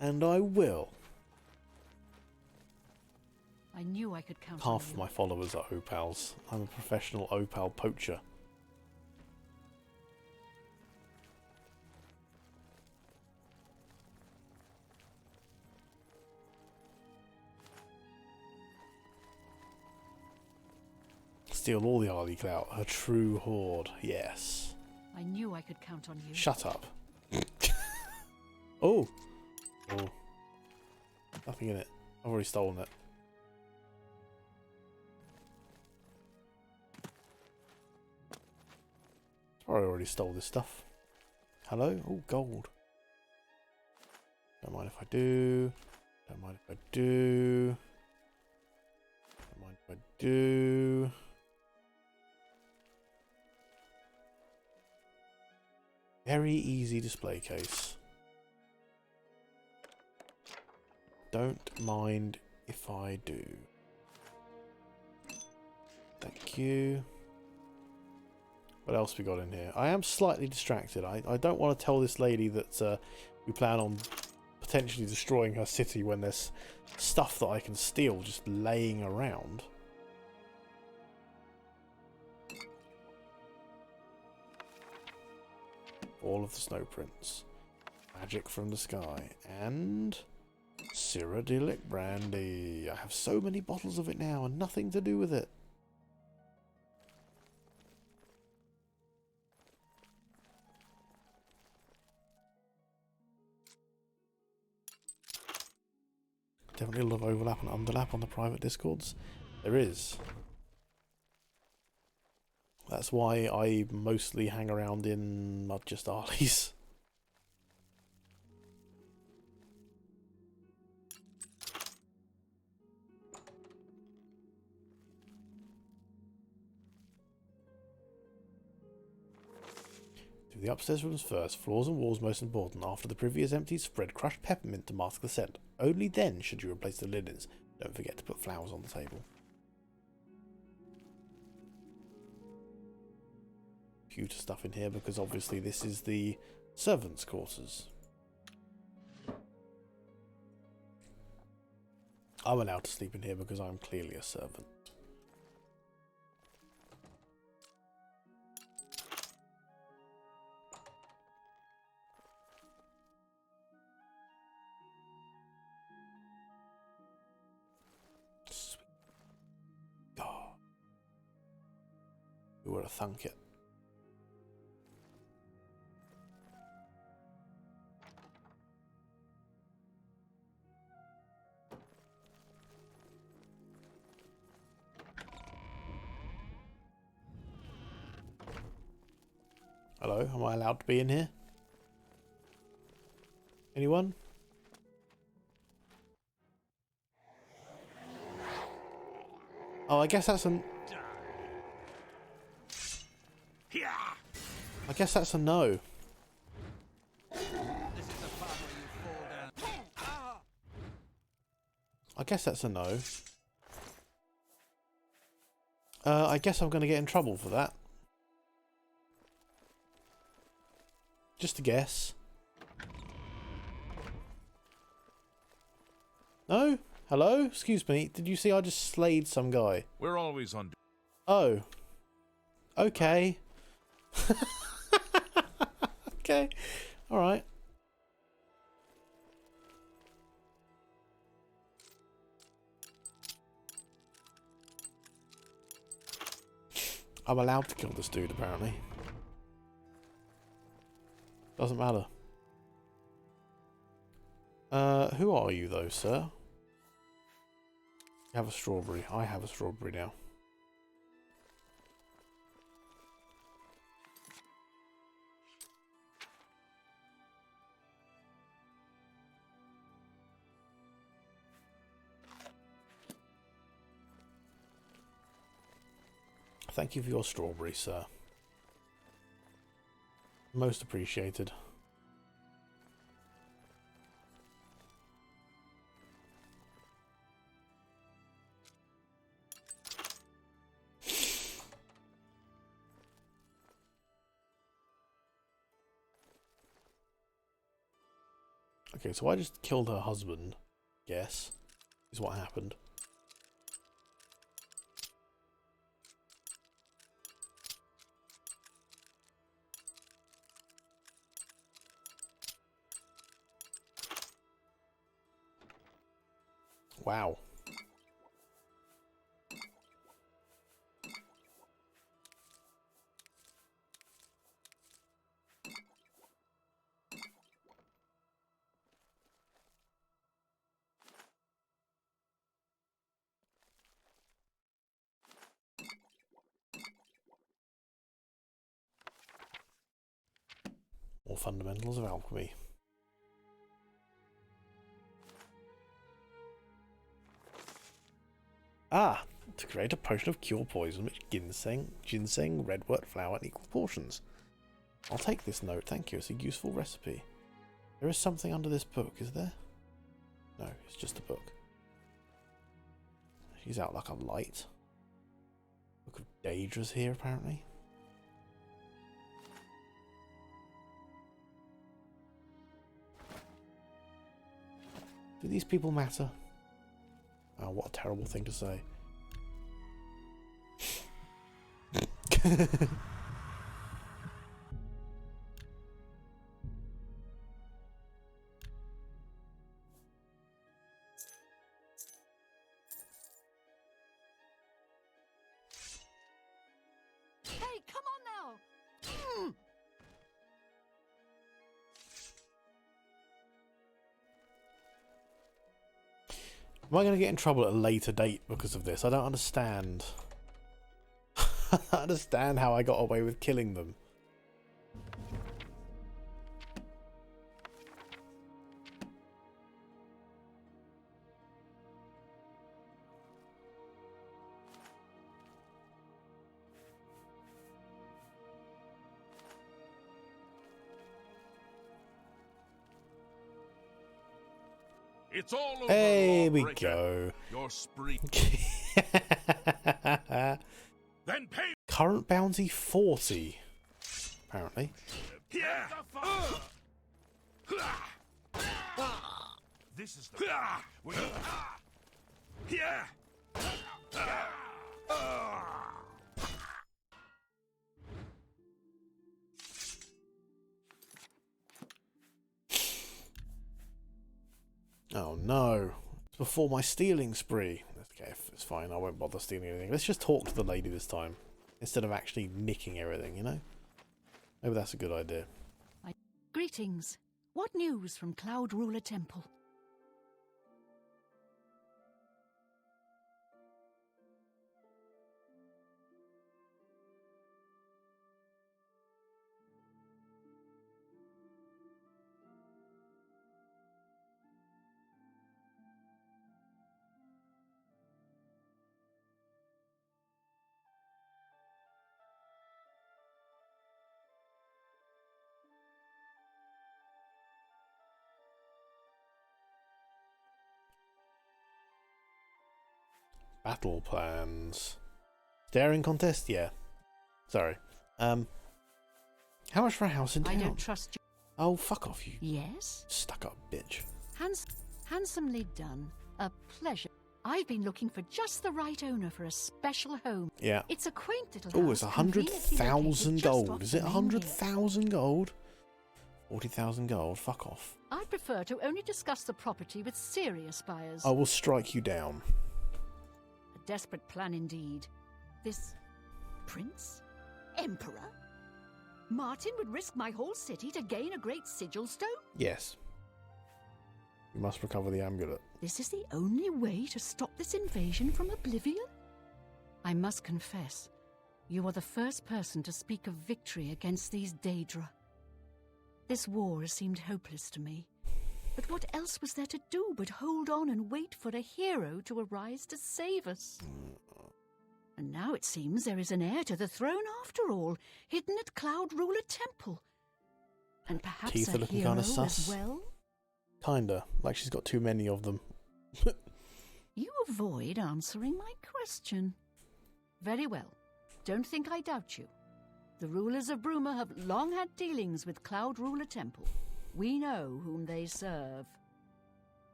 And I will.
I knew I could count on
Half
you.
of my followers are opals. I'm a professional opal poacher. Steal all the Harley clout. A true horde. Yes.
I knew I could count on you.
Shut up. Oh. Oh. Nothing in it. I've already stolen it. Probably already stole this stuff. Hello? Oh, gold. Don't mind if I do. Don't mind if I do. Don't mind if I do. Very easy display case. Don't mind if I do. Thank you. What else we got in here? I am slightly distracted. I don't want to tell this lady that we plan on potentially destroying her city when there's stuff that I can steal just laying around. All of the snow prints. Magic from the sky. And Cyrodiilic brandy. I have so many bottles of it now and nothing to do with it. Definitely a lot of overlap and underlap on the private discords. There is. That's why I mostly hang around in not just Arlie's. Do the upstairs rooms first. Floors and walls most important. After the previous empties, spread crushed peppermint to mask the scent. Only then should you replace the linens. Don't forget to put flowers on the table. Computer stuff in here because obviously this is the servants' quarters. I'm allowed to sleep in here because I'm clearly a servant. Sweet God. Who would have thunk it? Hello, am I allowed to be in here? Anyone? Oh, I guess that's a... I guess that's a no. I guess that's a no. I guess I'm going to get in trouble for that. Just a guess. No? Hello? Excuse me. Did you see I just slayed some guy?
We're always on.
Oh. Okay. Okay. Alright. I'm allowed to kill this dude, apparently. Doesn't matter. Who are you, though, sir? You have a strawberry. I have a strawberry now. Thank you for your strawberry, sir. Most appreciated. Okay, so I just killed her husband, guess, is what happened. Wow. More fundamentals of alchemy. Ah, to create a potion of cure poison, which ginseng, redwort flower in equal portions. I'll take this note, thank you. It's a useful recipe. There is something under this book, is there? No, it's just a book. She's out like a light. Book of Daedra's here, apparently. Do these people matter? Oh, what a terrible thing to say.
Hey, come on now!
Am I going to get in trouble at a later date because of this? I don't understand. I don't understand how I got away with killing them.
It's all over.
There we
Lawbreaker.
go.
Your spree. Then pay.
Current bounty 40. Apparently.
Yeah. This is the. Yeah.
Oh no. It's before my stealing spree. Okay, it's fine. I won't bother stealing anything. Let's just talk to the lady this time. Instead of actually nicking everything, you know? Maybe that's a good idea.
Greetings. What news from Cloud Ruler Temple?
Battle plans. Staring contest? Yeah. Sorry. How much for a house in town?
I don't trust you.
Oh, fuck off, you
Yes?
stuck up bitch.
Handsomely done. A pleasure. I've been looking for just the right owner for a special home.
Yeah.
It's a quaint little
Oh,
house.
it's
conveniently
100,000
located just
gold.
off
Is
the
it
main
100,000 gold? 40,000 gold. Fuck off.
gate. I'd prefer to only discuss the property with serious buyers.
I will strike you down.
A desperate plan indeed. This prince? Emperor? Martin would risk my whole city to gain a great sigil stone?
Yes. You must recover the amulet.
This is the only way to stop this invasion from Oblivion? I must confess, you are the first person to speak of victory against these Daedra. This war has seemed hopeless to me. But what else was there to do but hold on and wait for a hero to arise to save us? And now it seems there is an heir to the throne after all, hidden at Cloud Ruler Temple. And perhaps
Teeth are
a
looking
hero
kinda
as
sus.
well?
Kinda. Like she's got too many of them.
You avoid answering my question. Very well. Don't think I doubt you. The rulers of Bruma have long had dealings with Cloud Ruler Temple. We know whom they serve.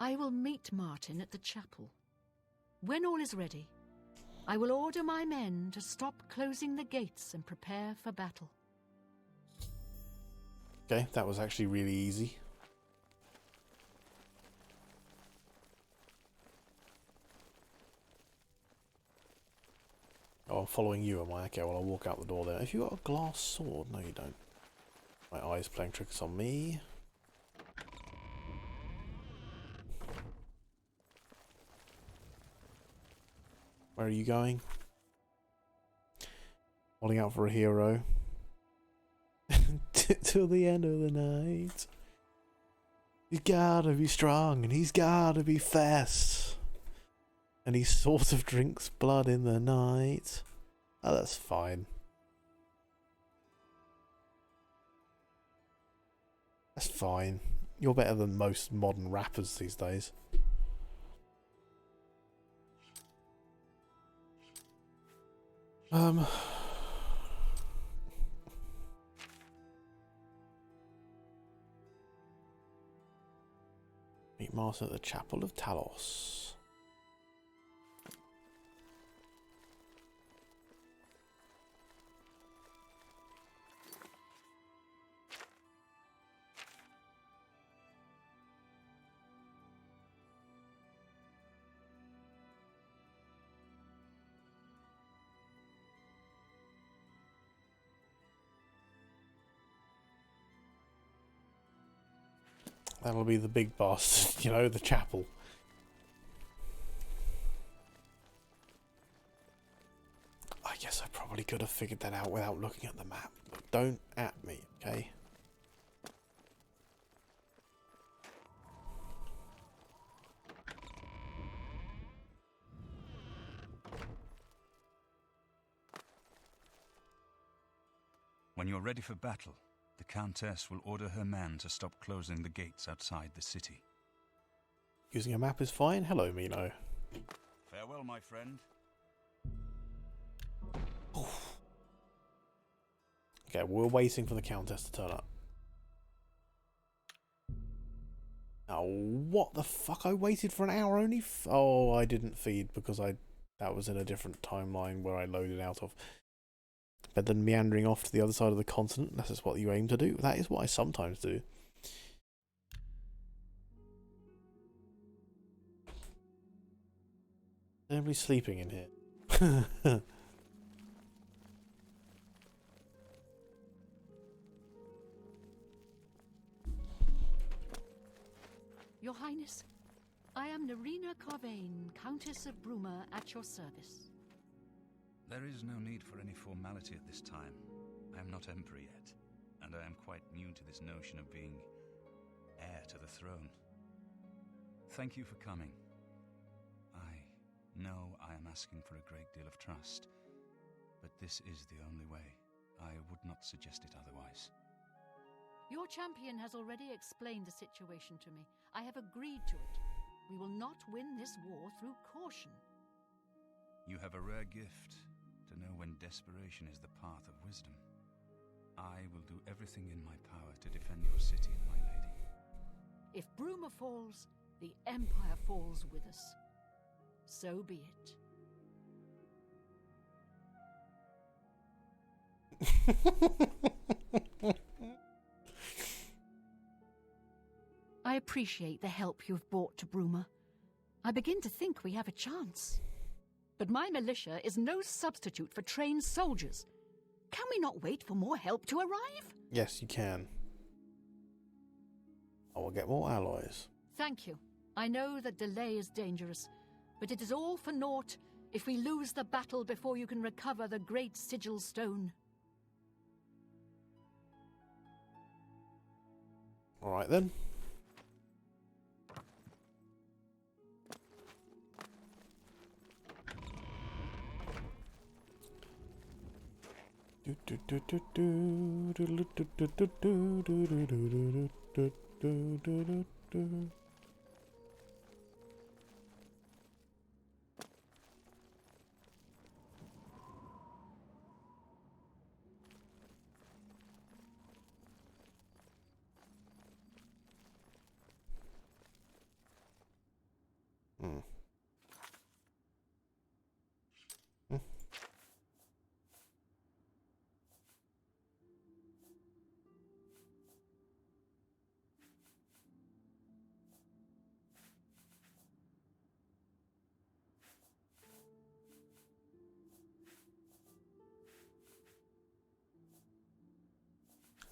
I will meet Martin at the chapel. When all is ready, I will order my men to stop closing the gates and prepare for battle.
Okay, that was actually really easy. Oh, I'm following you, am I? Okay, well I'll walk out the door there. Have you got a glass sword? No, you don't. My eye's playing tricks on me. Where are you going? Holding out for a hero. Till the end of the night. He's gotta be strong and he's gotta be fast. And he sort of drinks blood in the night. Oh, that's fine. That's fine. You're better than most modern rappers these days. Meet Master at the Chapel of Talos. That'll be the big bastard, you know, the chapel. I guess I probably could have figured that out without looking at the map. But don't at me, okay?
When you're ready for battle, the Countess will order her men to stop closing the gates outside the city.
Using a map is fine. Hello, Mino.
Farewell, my friend.
Okay, we're waiting for the Countess to turn up. Oh, what the fuck? I waited for an hour only? Oh, I didn't feed because that was in a different timeline where I loaded out of. Better than meandering off to the other side of the continent, unless it's what you aim to do. That is what I sometimes do. Nobody's sleeping in here.
Your Highness, I am Nerina Carvain, Countess of Bruma, at your service.
There is no need for any formality at this time. I am not Emperor yet, and I am quite new to this notion of being heir to the throne. Thank you for coming. I know I am asking for a great deal of trust, but this is the only way. I would not suggest it otherwise.
Your champion has already explained the situation to me. I have agreed to it. We will not win this war through caution.
You have a rare gift to know when desperation is the path of wisdom. I will do everything in my power to defend your city, my lady.
If Bruma falls, the Empire falls with us. So be it. I appreciate the help you've brought to Bruma. I begin to think we have a chance. But my militia is no substitute for trained soldiers. Can we not wait for more help to arrive?
Yes, you can. I will get more allies.
Thank you. I know that delay is dangerous, but it is all for naught if we lose the battle before you can recover the great sigil stone.
All right then.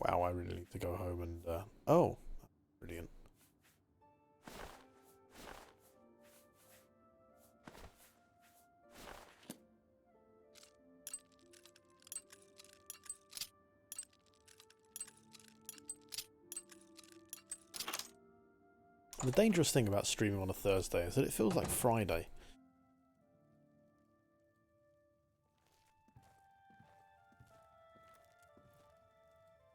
Wow, I really need to go home and, oh, brilliant. The dangerous thing about streaming on a Thursday is that it feels like Friday.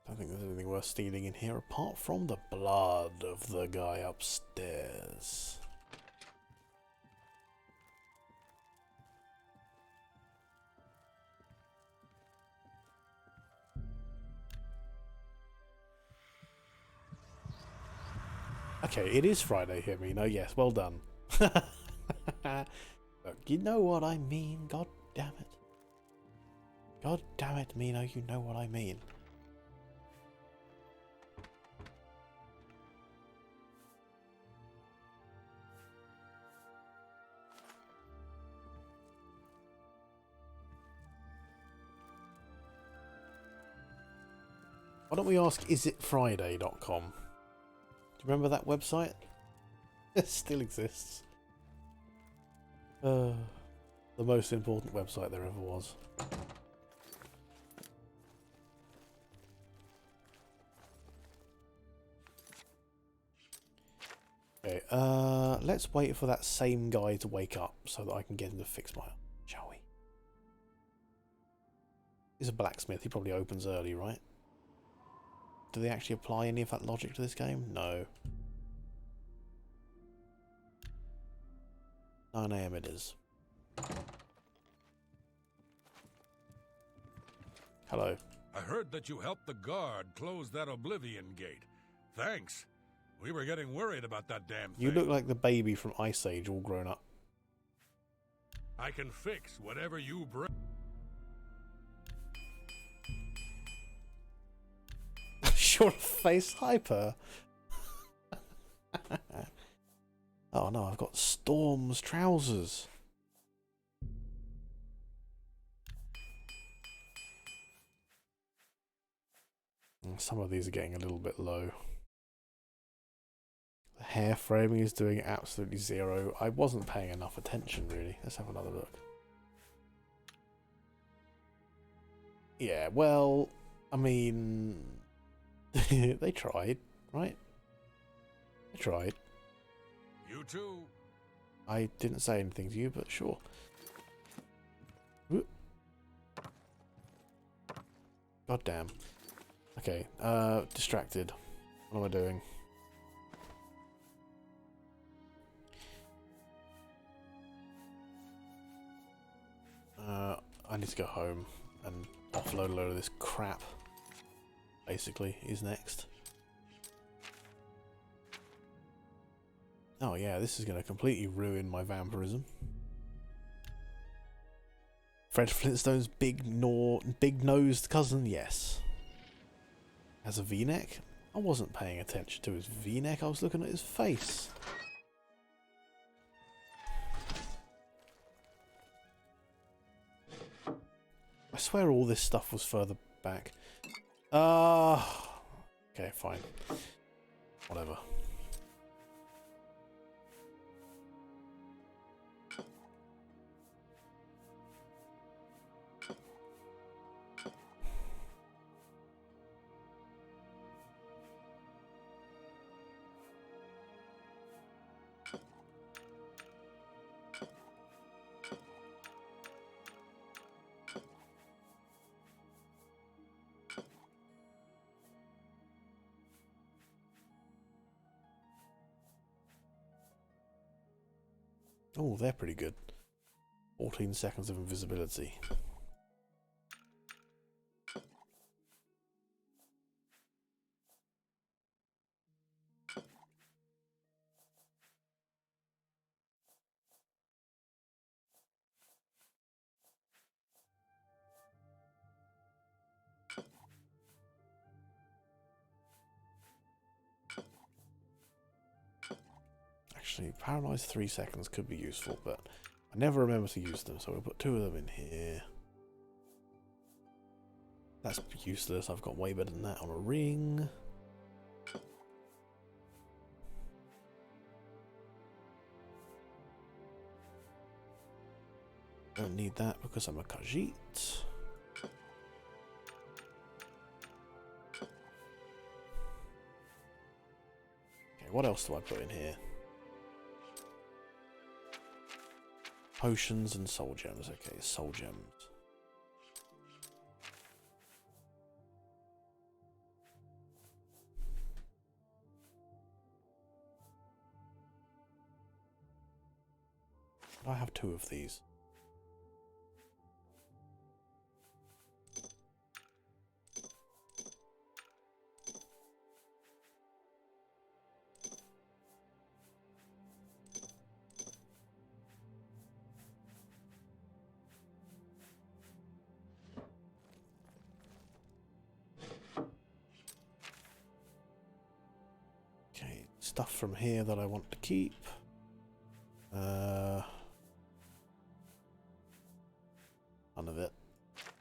I don't think there's anything anything worth stealing in here apart from the blood of the guy upstairs. Okay, it is Friday here, Mino. Yes, well done. Look, you know what I mean. God damn it. God damn it, Mino. You know what I mean. Why don't we ask isitfriday.com? Do you remember that website? It still exists. The most important website there ever was. Okay, let's wait for that same guy to wake up so that I can get him to fix my... Shall we? He's a blacksmith, he probably opens early, right? Do they actually apply any of that logic to this game? No. 9 AM it is. Hello.
I heard that you helped the guard close that Oblivion gate. Thanks. We were getting worried about that damn thing.
You look like the baby from Ice Age all grown up.
I can fix whatever you bring.
Short face hyper. Oh no, I've got Storm's trousers. Some of these are getting a little bit low. The hair framing is doing absolutely zero. I wasn't paying enough attention really. Let's have another look. Yeah, well, I mean, they tried, right? They tried.
You too.
I didn't say anything to you, but sure. Whoop. God damn. Okay, distracted. What am I doing? I need to go home and offload a load of this crap. Basically, is next. Oh yeah, this is going to completely ruin my vampirism. Fred Flintstone's big-nosed cousin, yes. Has a V-neck? I wasn't paying attention to his V-neck, I was looking at his face. I swear all this stuff was further back. Okay, fine. Whatever. Oh, they're pretty good. 14 seconds of invisibility. Actually, paralyzed 3 seconds could be useful, but I never remember to use them, so we'll put 2 of them in here. That's useless, I've got way better than that on a ring. Don't need that because I'm a Khajiit. Okay, what else do I put in here? Potions and soul gems. Okay, soul gems. I have 2 of these. Okay, stuff from here that I want to keep. None of it.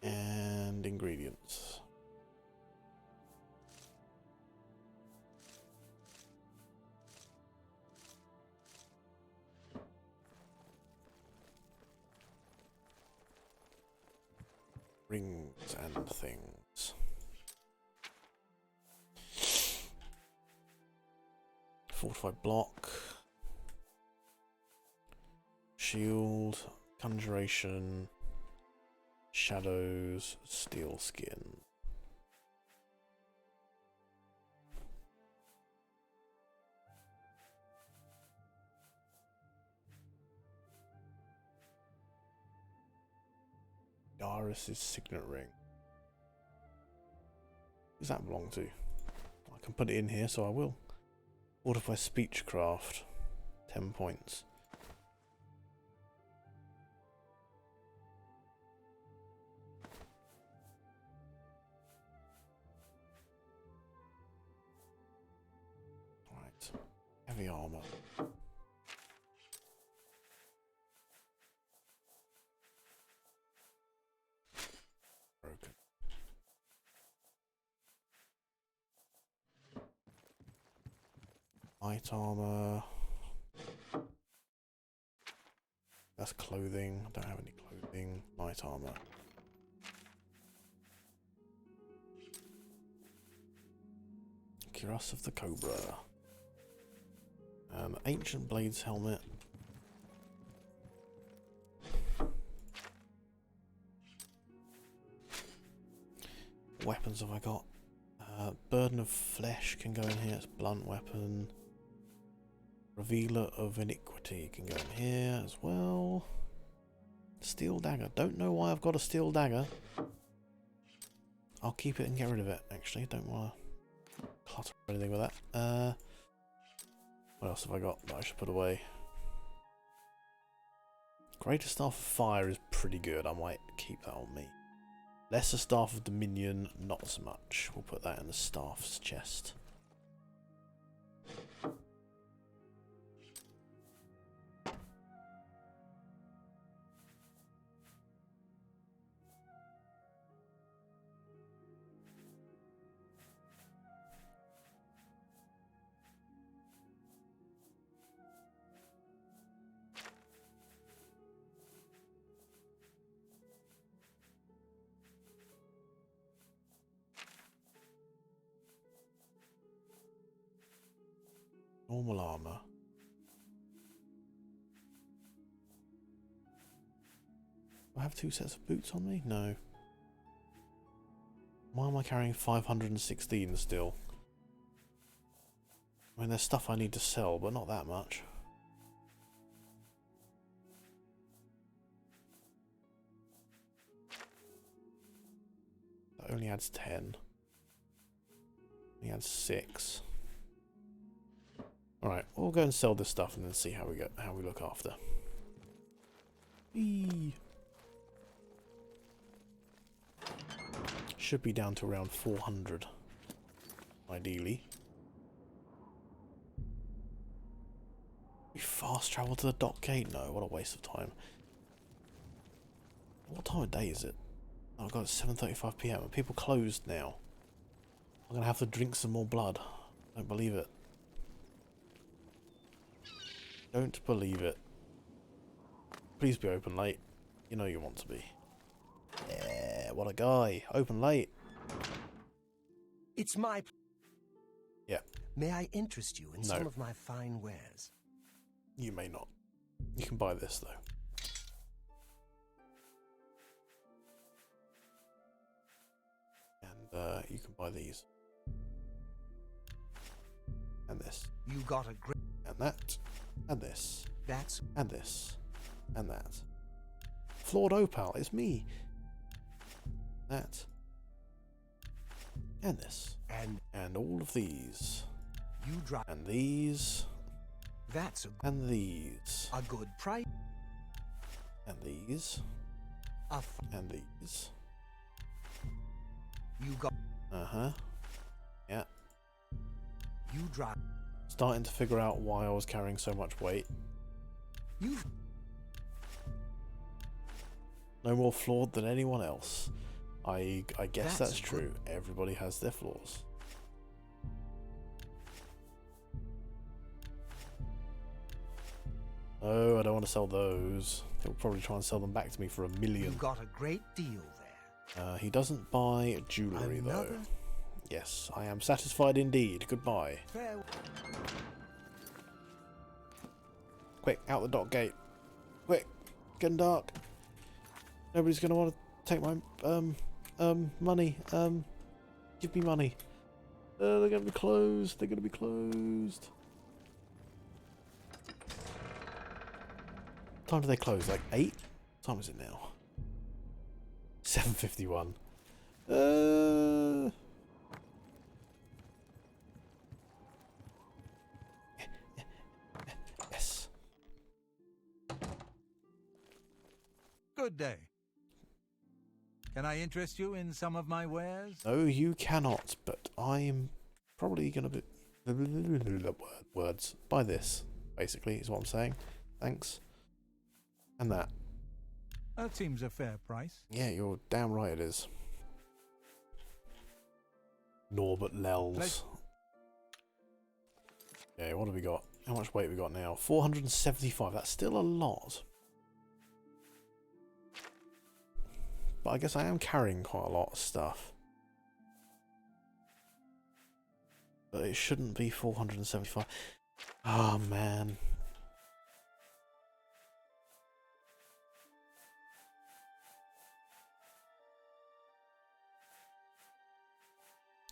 And ingredients. Rings and things. Fortified block. Shield. Conjuration. Shadows. Steel skin. Darius's signet ring. Who does that belong to? I can put it in here, so I will. Fortify speechcraft. 10 points. Right. Heavy armor. Broken. Light armor. That's clothing. I don't have any clothing. Light armor. Cuirass of the Cobra. Ancient Blades helmet. Weapons have I got? Burden of Flesh can go in here. It's blunt weapon. Revealer of Iniquity can go in here as well. Steel dagger. Don't know why I've got a steel dagger. I'll keep it and get rid of it, actually. Don't want to clutter or anything with that. What else have I got that I should put away? Greater Staff of Fire is pretty good. I might keep that on me. Lesser Staff of Dominion, not so much. We'll put that in the staff's chest. Normal armor. Do I have 2 sets of boots on me? No. Why am I carrying 516 still? I mean, there's stuff I need to sell, but not that much. That only adds 10. Only adds 6. Alright, we'll go and sell this stuff and then see how we look after. Whee! Should be down to around 400. Ideally. We fast travel to the dock gate? No, what a waste of time. What time of day is it? Oh god, it's 7:35 PM. Are people closed now? I'm gonna have to drink some more blood. Don't believe it. Don't believe it. Please be open late. You know you want to be. Yeah, what a guy. Open late.
It's my...
Yeah.
May I interest you in some of my fine wares?
You may not. You can buy this, though. And you can buy these. And this.
You got a great...
And that. And this.
That's...
And this. And that. Flawed opal, it's me. That. And this. And all of these.
You drive.
And these.
That's
and these.
a good price.
And these. And these.
You got.
Yeah.
You drive.
Starting to figure out why I was carrying so much weight.
You.
No more flawed than anyone else. I guess that's
good.
true. Everybody has their flaws. Oh, I don't want to sell those. He'll probably try and sell them back to me for $1 million.
You got a great deal there.
He doesn't buy jewellery though. Yes, I am satisfied indeed. Goodbye. Quick, out the dock gate. Quick, getting dark. Nobody's gonna want to take my money. Give me money. They're gonna be closed. They're gonna be closed. What time do they close? Like 8? What time is it now? 7:51. Yes.
Good day. Can I interest you in some of my wares?
No, you cannot, but I'm probably going to be... Words. Buy this, basically, is what I'm saying. Thanks. And that.
That seems a fair price.
Yeah, you're damn right it is. Norbert Lels. Okay, what have we got? How much weight we got now? 475. That's still a lot. But I guess I am carrying quite a lot of stuff. But it shouldn't be 475. Oh, man.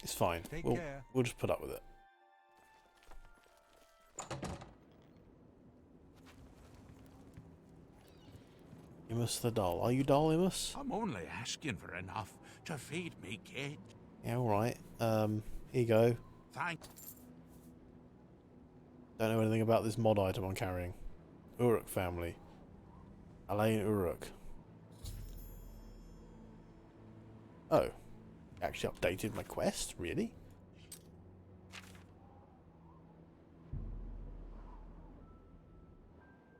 It's fine.
Take care.
We'll just put up with it. Imus the doll. Are you doll, Imus?
I'm only asking for enough to feed me kid.
Yeah, alright. Here you go.
Thanks.
Don't know anything about this mod item I'm carrying. Uruk family. Alain Uruk. Oh. Actually updated my quest? Really?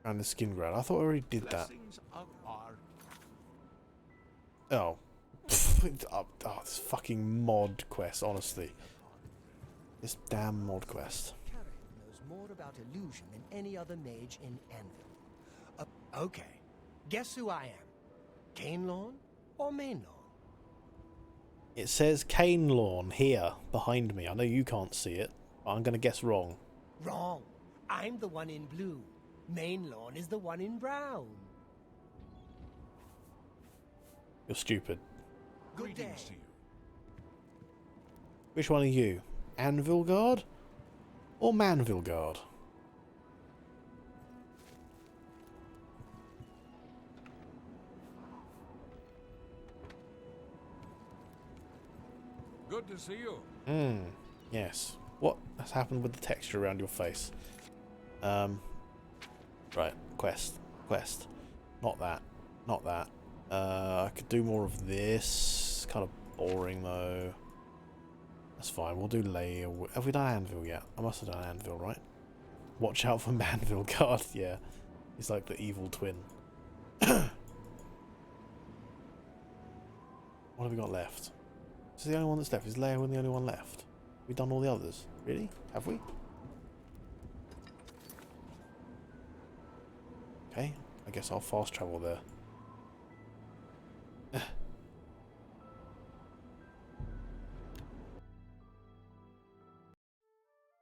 And the skin grad. I thought I already did that. Oh. Oh, this fucking mod quest, honestly. This damn mod quest.
Karen knows more about illusion than any other mage in Anvil. Okay. Guess who I am? Cane Lawn or Main Lawn?
It says Cane Lawn here, behind me. I know you can't see it, but I'm going to guess wrong.
Wrong. I'm the one in blue. Main Lawn is the one in brown.
You're stupid.
Good day.
Greetings to you.
Which one are you? Anvil Guard? Or Manville Guard?
Good to see you.
Yes. What has happened with the texture around your face? Right. Quest. Not that. I could do more of this. Kind of boring though. That's fine. We'll do layer. Have we done Anvil yet? I must have done Anvil, right? Watch out for Manville Guard. Yeah. He's like the evil twin. What have we got left? This is the only one that's left. Is Leia the only one left? We've done all the others. Really? Have we? Okay. I guess I'll fast travel there.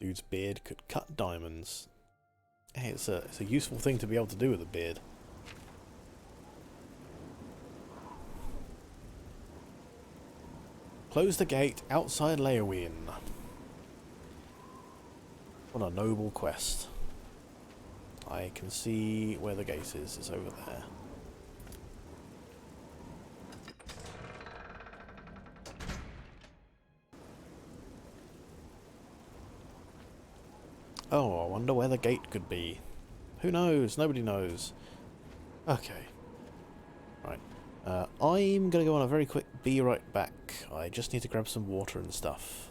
Dude's beard could cut diamonds. Hey, it's a useful thing to be able to do with a beard. Close the gate outside Leowin. What a noble quest. I can see where the gate is. It's over there. Oh, I wonder where the gate could be. Who knows? Nobody knows. Okay. Right. I'm going to go on a very quick be right back. I just need to grab some water and stuff.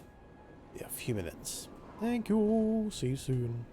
Yeah, a few minutes. Thank you. See you soon.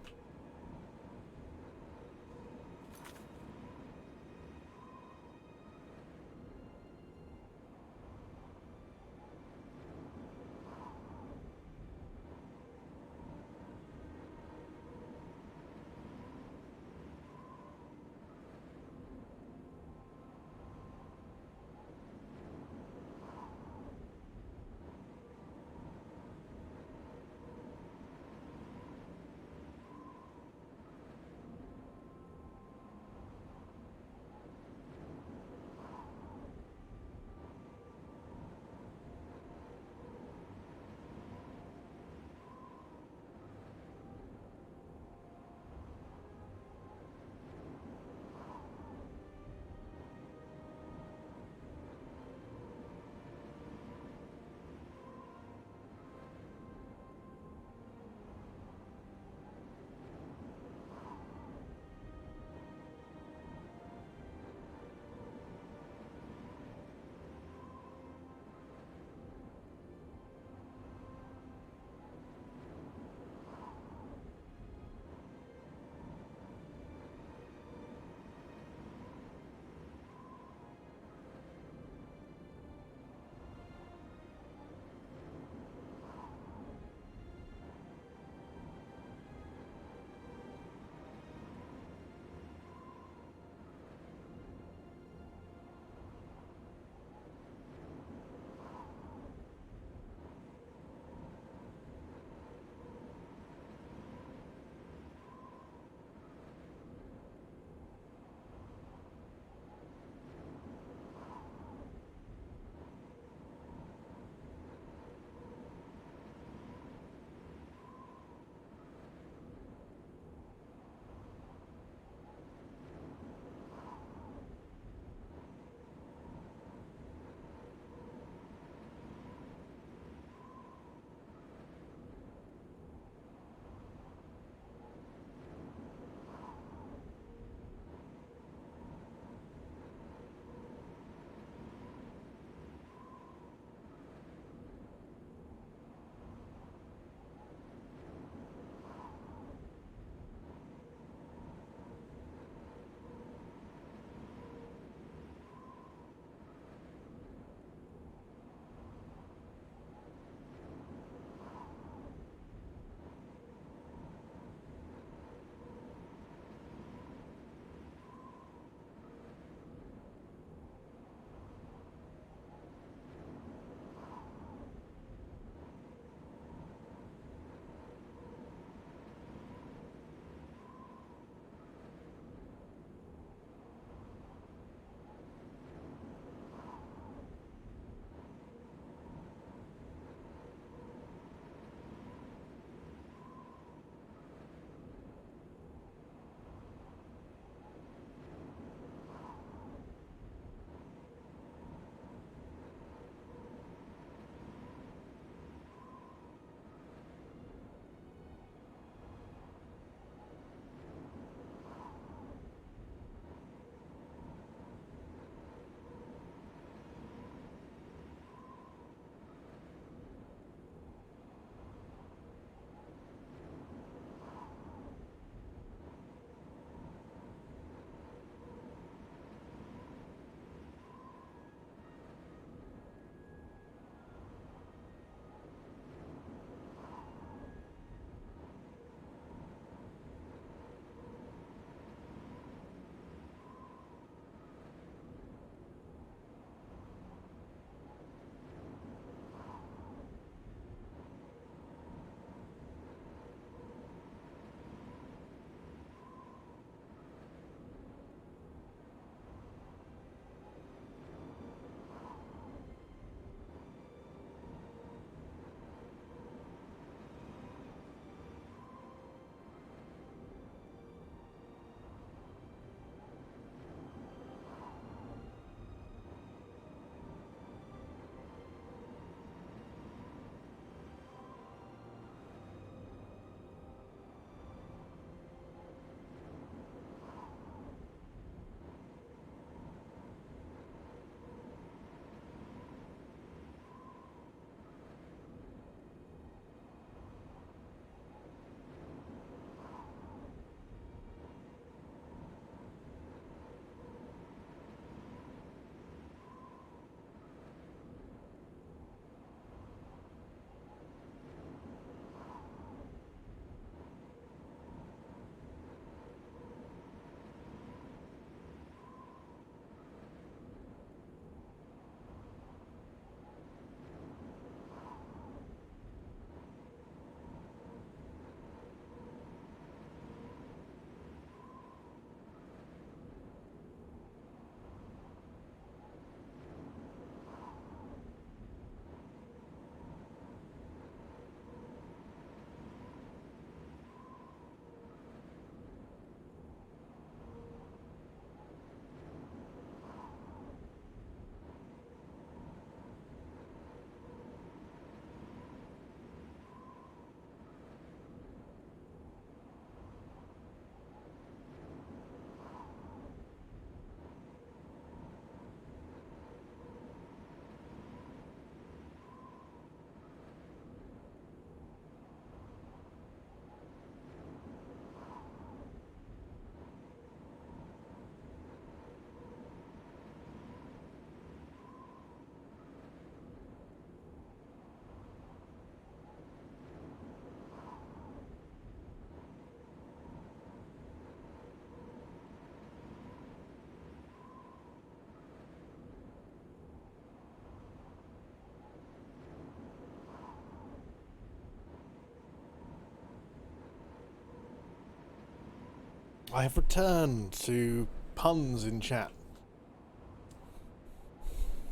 I have returned to puns in chat.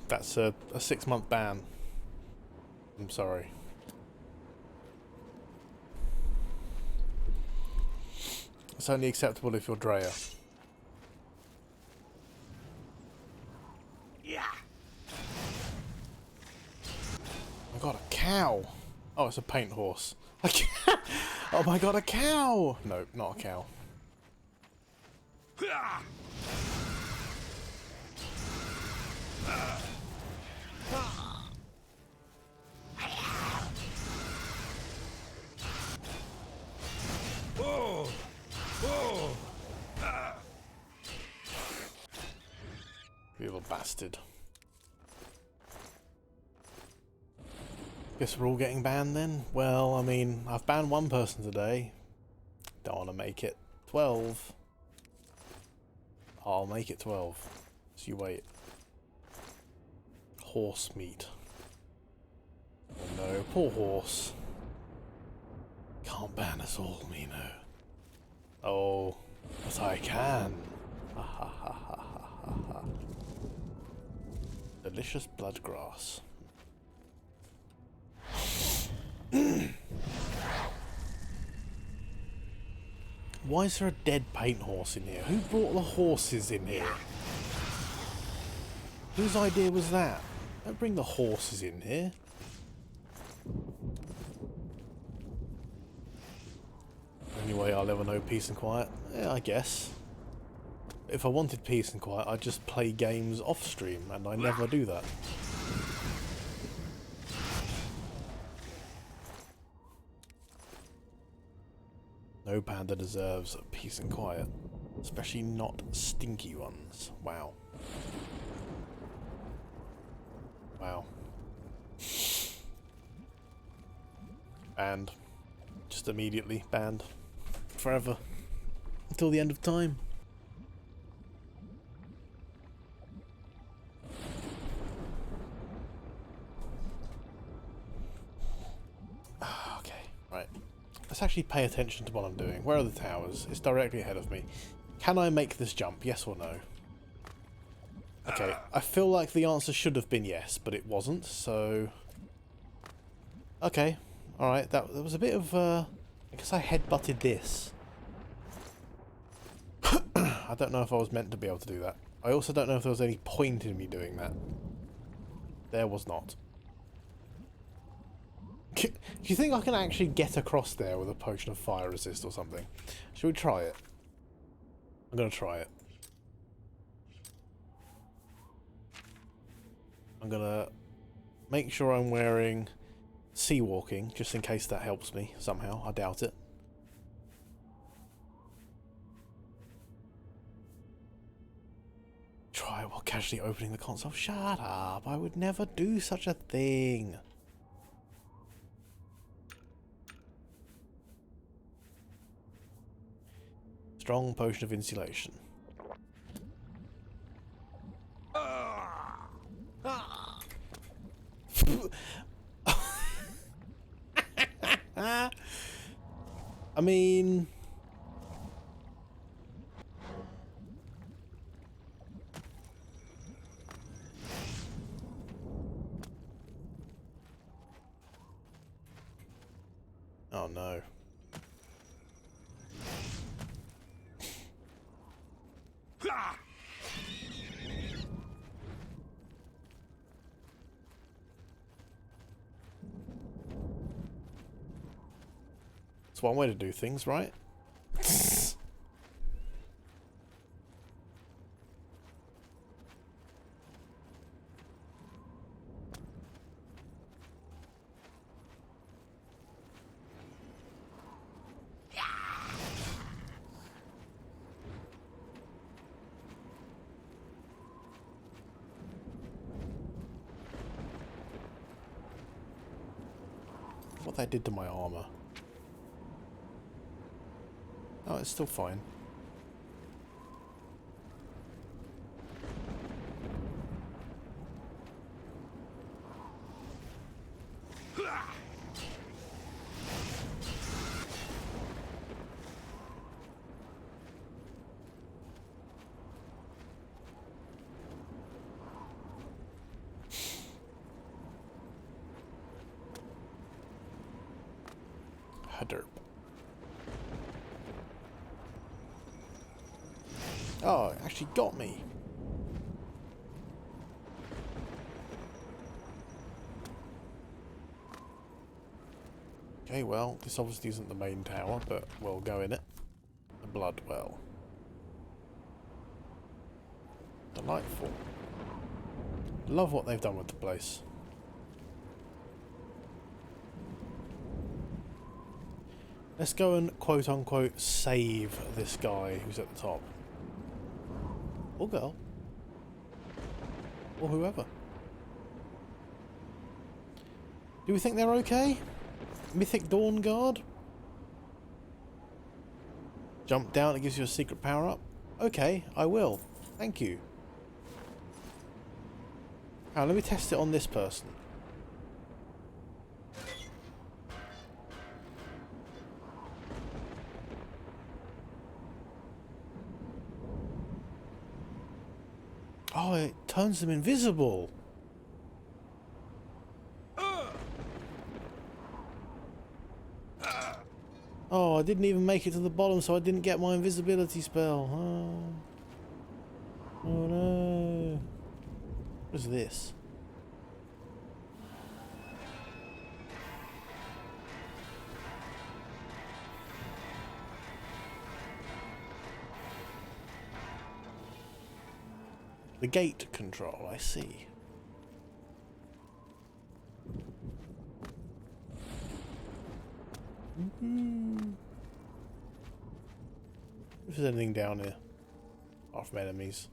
That's a 6-month ban. I'm sorry. It's only acceptable if you're Drea.
Yeah.
I got a cow. Oh, it's a paint horse. Oh my god, a cow! No, not a cow. You little bastard. Guess we're all getting banned then? Well, I mean, I've banned one person today. Don't want to make it 12. I'll make it 12. So you wait. Horse meat. Oh no, poor horse. Can't ban us all, Mino. Oh, but I can. Ha ha ha ha ha ha ha. Delicious blood grass. Why is there a dead paint horse in here? Who brought the horses in here? Whose idea was that? Don't bring the horses in here. Anyway, I'll ever know peace and quiet. Yeah, I guess. If I wanted peace and quiet, I'd just play games off stream, and I never do that. No panda deserves peace and quiet. Especially not stinky ones. Wow. Wow. Banned. Just immediately banned. Forever. Until the end of time. Okay, right. Let's actually pay attention to what I'm doing. Where are the towers? It's directly ahead of me. Can I make this jump? Yes or no? Okay, I feel like the answer should have been yes, but it wasn't, so... Okay, alright, that was a bit of, I guess I headbutted this. I don't know if I was meant to be able to do that. I also don't know if there was any point in me doing that. There was not. Do you think I can actually get across there with a potion of fire resist or something? Should we try it? I'm gonna try it. I'm gonna make sure I'm wearing sea walking, just in case that helps me somehow. I doubt it. Try while casually opening the console. Shut up! I would never do such a thing. Strong potion of insulation. I mean... Oh no. It's one way to do things, right? What that did to my armor. Oh, it's still fine. Haderp. Oh, it actually got me. Okay, well, this obviously isn't the main tower, but we'll go in it. The blood well. Delightful. Love what they've done with the place. Let's go and quote-unquote save this guy who's at the top. Or girl. Or whoever. Do we think they're okay? Mythic Dawn Guard? Jump down, it gives you a secret power-up? Okay, I will. Thank you. Now, let me test it on this person. Oh, it turns them invisible. Oh, I didn't even make it to the bottom, so I didn't get my invisibility spell. Oh no. What is this? The gate control, I see. If there's anything down here, apart from enemies.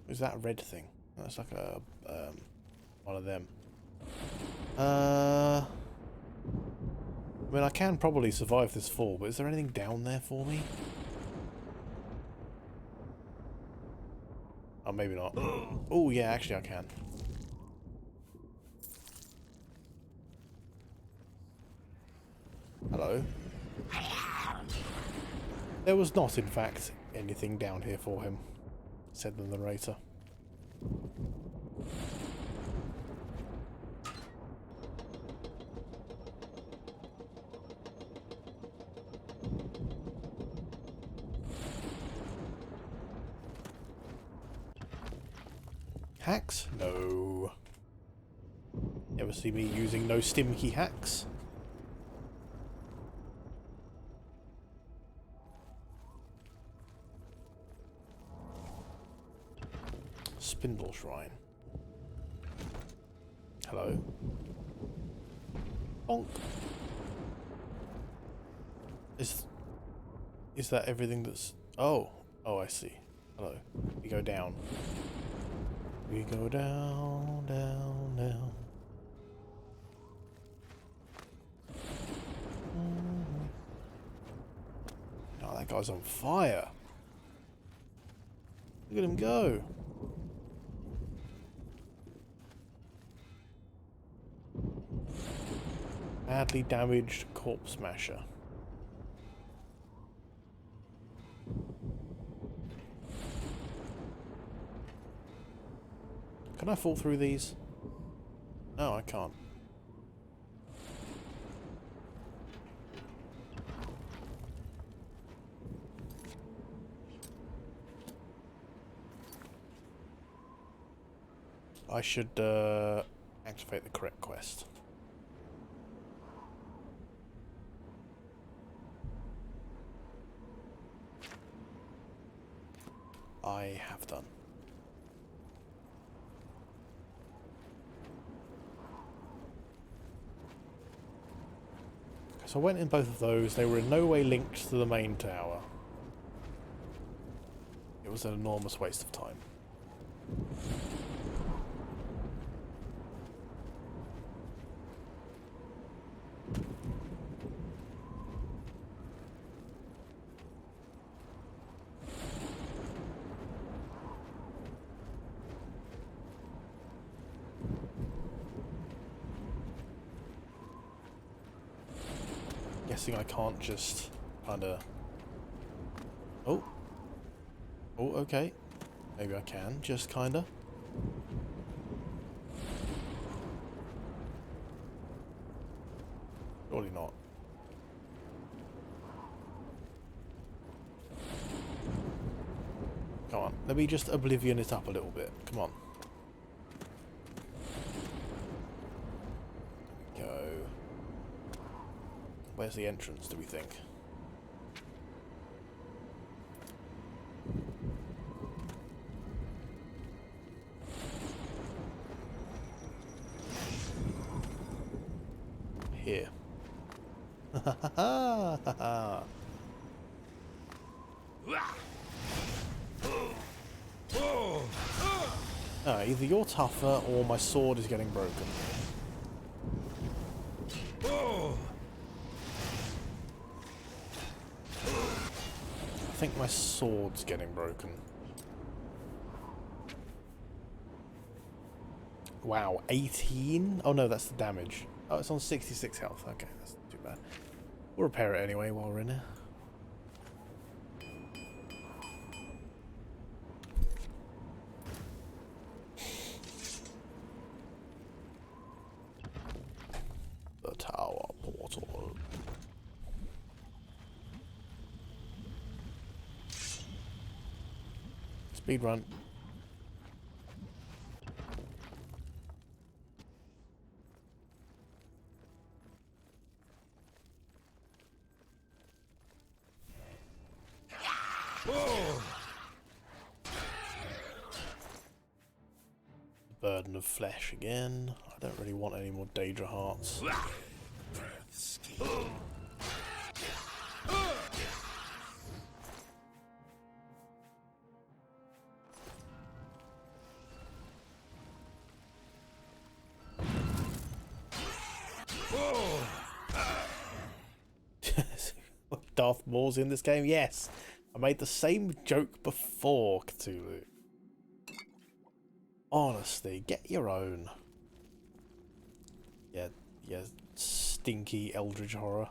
Is that a red thing? That's like a one of them. I mean, I can probably survive this fall, but is there anything down there for me? Oh, maybe not. Oh, yeah, actually I can. Hello. There was not, in fact, anything down here for him, said the narrator. Hacks? No. Ever see me using no stimky hacks? Spindle Shrine. Hello. Bonk. Is that everything that's... Oh. Oh, I see. Hello. We go down. We go down, down, down. Oh, that guy's on fire. Look at him go. Badly damaged corpse smasher. Can I fall through these? No, I can't. I should activate the correct quest. I have done. So I went in both of those. They were in no way linked to the main tower. It was an enormous waste of time. Guessing I can't just kinda... Oh. Oh, okay. Maybe I can, just kinda. Surely not. Let me just Oblivion it up a little bit. Come on. Go. Where's the entrance, do we think? Here. Either you're tougher or my sword is getting broken. I think my sword's getting broken. Wow, 18? Oh no, that's the damage. Oh, it's on 66 health. Okay, that's not too bad. We'll repair it anyway while we're in here. The tower portal. Speed run. Burden of flesh again. I don't really want any more Daedra hearts. Darth Maul's in this game? Yes. I made the same joke before, Cthulhu. Honestly, get your own. Yeah, stinky eldritch horror.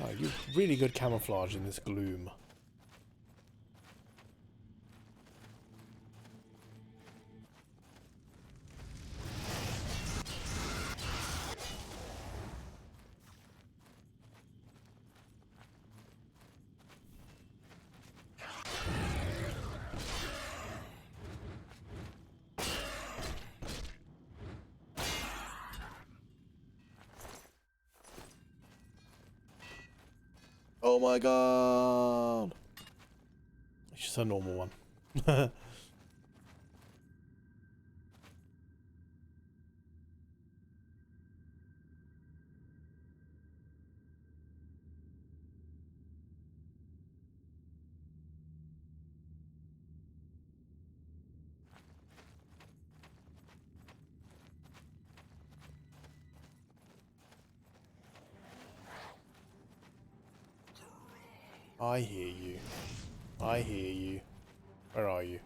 Oh, you've really good camouflage in this gloom. Oh my god! It's just a normal one. I hear you. I hear you. Where are you?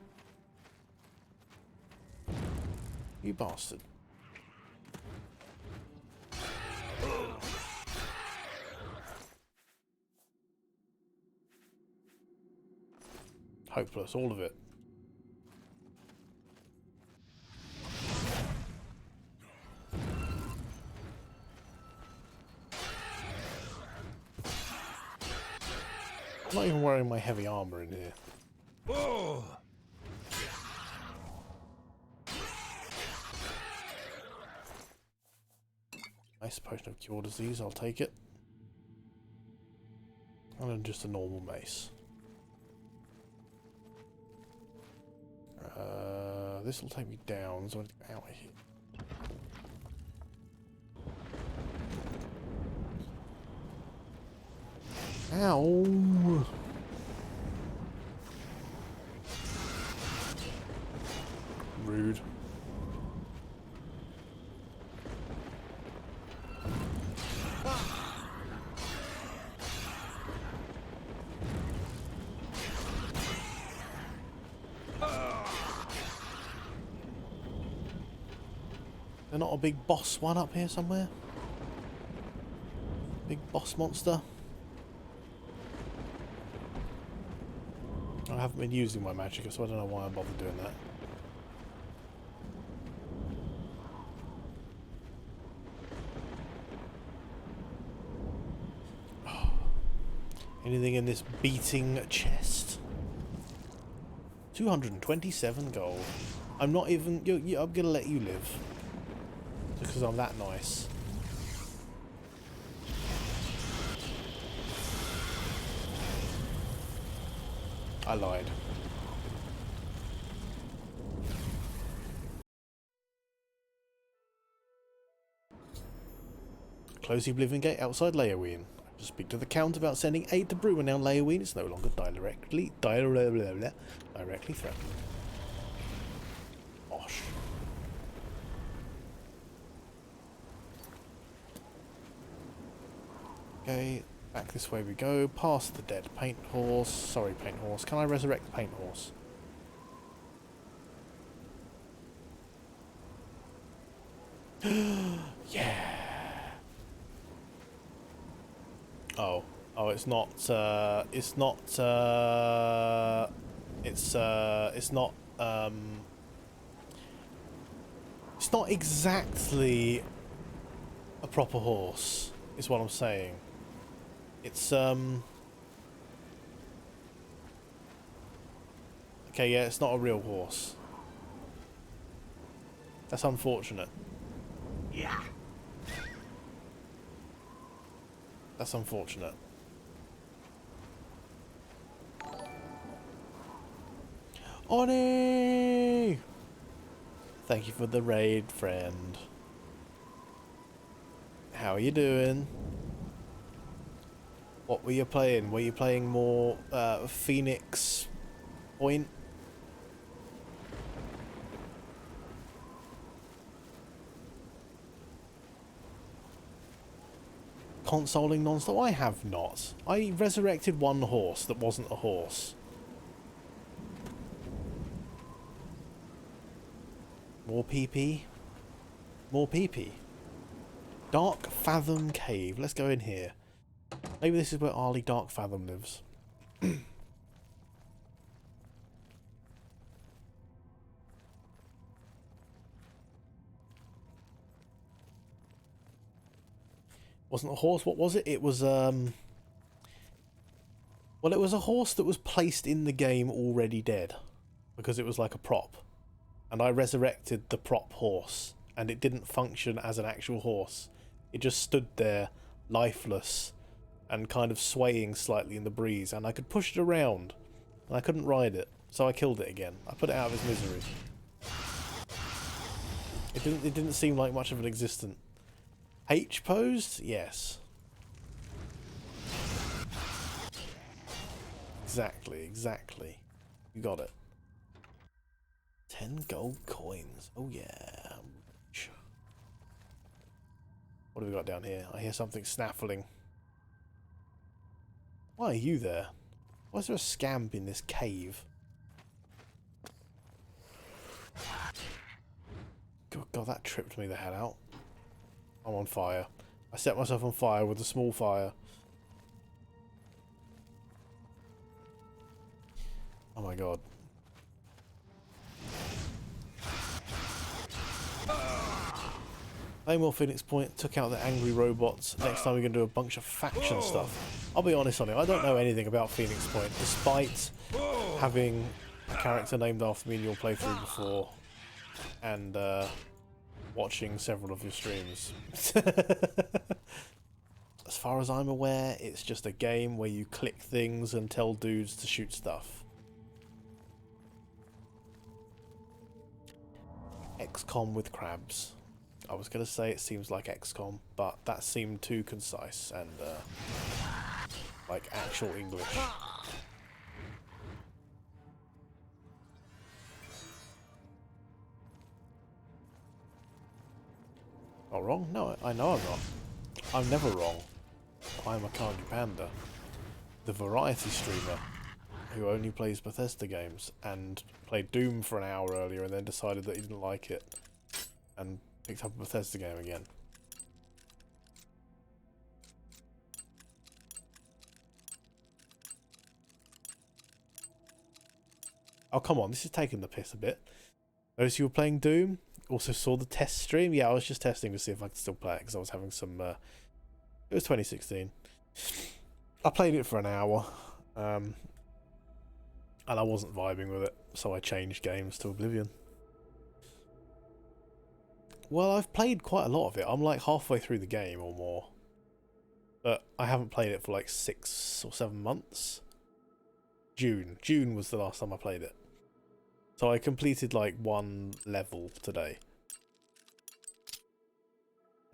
You bastard. Hopeless, all of it. I'm not even wearing my heavy armor in here. Nice potion of cure disease, I'll take it. And then just a normal mace. This will take me down, so I need to get out of here. Ow! Rude. There's not a big boss one up here somewhere? Big boss monster? I haven't been using my magic, so I don't know why I bothered doing that. Anything in this beating chest? 227 gold. I'm not even... I'm gonna let you live. Because I'm that nice. I lied. Close the Oblivion Gate outside Leoween. To speak to the Count about sending aid to Brewer now Leoween is no longer directly threatened. Osh. Okay, back this way we go, past the dead paint horse. Sorry, paint horse. Can I resurrect the paint horse? Yeah. Oh, it's not, it's not exactly a proper horse, is what I'm saying. It's, okay, yeah, it's not a real horse. That's unfortunate.
Yeah.
That's unfortunate. Oni! Thank you for the raid, friend. How are you doing? What were you playing? Were you playing more Phoenix Point? Consoling non-stop? I have not. I resurrected one horse that wasn't a horse. More PP? More PP. Dark Fathom Cave. Let's go in here. Maybe this is where Arlie Dark Fathom lives. Wasn't a horse, what was it? It was, well, it was a horse that was placed in the game already dead. Because it was like a prop. And I resurrected the prop horse. And it didn't function as an actual horse. It just stood there, lifeless, and kind of swaying slightly in the breeze. And I could push it around. And I couldn't ride it. So I killed it again. I put it out of its misery. It didn't seem like much of an existence. H posed? Yes. Exactly. You got it. 10 gold coins. Oh yeah. What have we got down here? I hear something snaffling. Why are you there? Why is there a scamp in this cave? God, that tripped me the hell out. I'm on fire. I set myself on fire with a small fire. Oh my god. Claymore Phoenix Point took out the angry robots. Next time we're going to do a bunch of faction stuff. I'll be honest on it, I don't know anything about Phoenix Point, despite having a character named after me in your playthrough before. And, watching several of your streams. As far as I'm aware, it's just a game where you click things and tell dudes to shoot stuff. XCOM with crabs. I was going to say it seems like XCOM, but that seemed too concise and like actual English. Not wrong? No, I know I'm not. I'm never wrong. I'm a Kanji Panda, the variety streamer who only plays Bethesda games and played Doom for an hour earlier and then decided that he didn't like it and Picked up a Bethesda game again. Oh, come on, this is taking the piss a bit. Those who were playing Doom also saw the test stream. Yeah, I was just testing to see if I could still play it because I was having some... it was 2016. I played it for an hour. And I wasn't vibing with it, so I changed games to Oblivion. Well, I've played quite a lot of it. I'm like halfway through the game or more. But I haven't played it for like 6 or 7 months. June was the last time I played it. So I completed like 1 level today.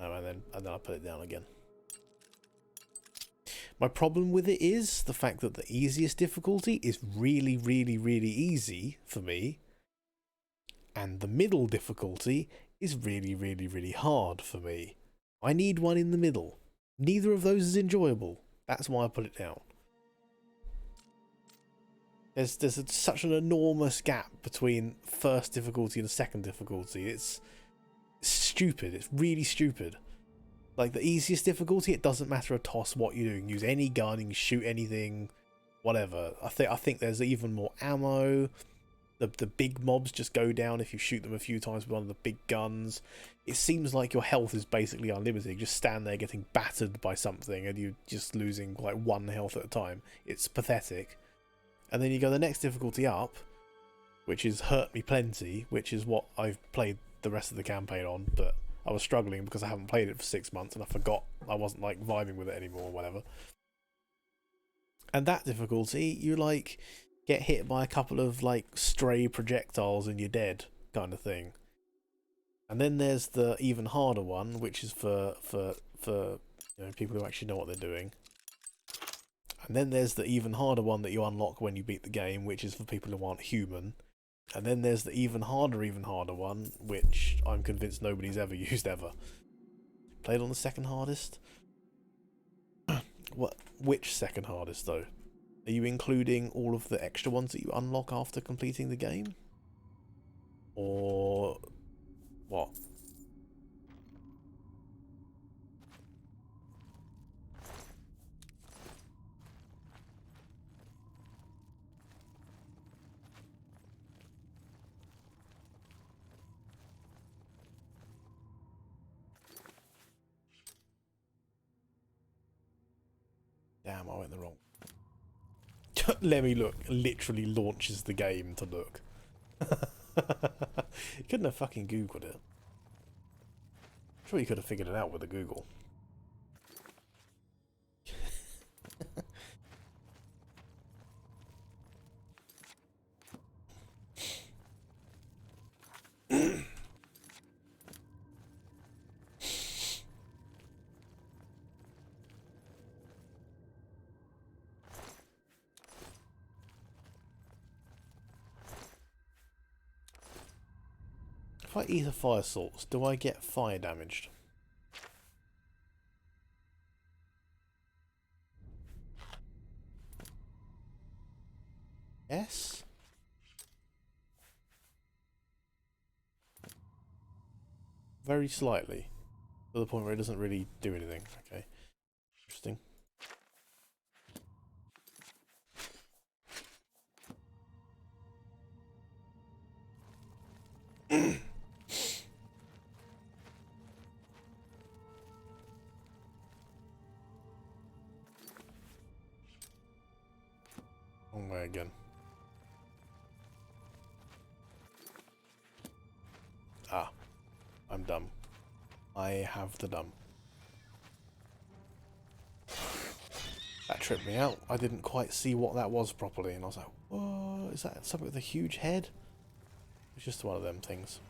And then I put it down again. My problem with it is the fact that the easiest difficulty is really, really, really easy for me. And the middle difficulty is really, really, really hard for me. I need one in the middle. Neither of those is enjoyable. That's why I put it down. There's such an enormous gap between first difficulty and second difficulty. It's stupid. It's really stupid. Like the easiest difficulty, it doesn't matter a toss what you do. You can use any gun, you can shoot anything, whatever. I think there's even more ammo. The big mobs just go down if you shoot them a few times with one of the big guns. It seems like your health is basically unlimited. You just stand there getting battered by something and you're just losing like 1 health at a time. It's pathetic. And then you go the next difficulty up, which is Hurt Me Plenty, which is what I've played the rest of the campaign on, but I was struggling because I haven't played it for 6 months and I forgot I wasn't like vibing with it anymore or whatever. And that difficulty, you like get hit by a couple of like stray projectiles and you're dead kind of thing. And then there's the even harder one, which is for you know, people who actually know what they're doing. And then there's the even harder one that you unlock when you beat the game, which is for people who aren't human. And then there's the even harder one, which I'm convinced nobody's ever used ever. Played on the second hardest? Which second hardest though? Are you including all of the extra ones that you unlock after completing the game? Or what? Damn, I went the wrong. Let me look. Literally launches the game to look. You couldn't have fucking Googled it. I'm sure you could have figured it out with a Google. If I eat a fire salts, do I get fire damaged? Yes? Very slightly. To the point where it doesn't really do anything. Okay. Interesting. Wrong way again. Ah. I'm dumb. I have the dumb. That tripped me out. I didn't quite see what that was properly, and I was like, whoa, is that something with a huge head? It's just one of them things.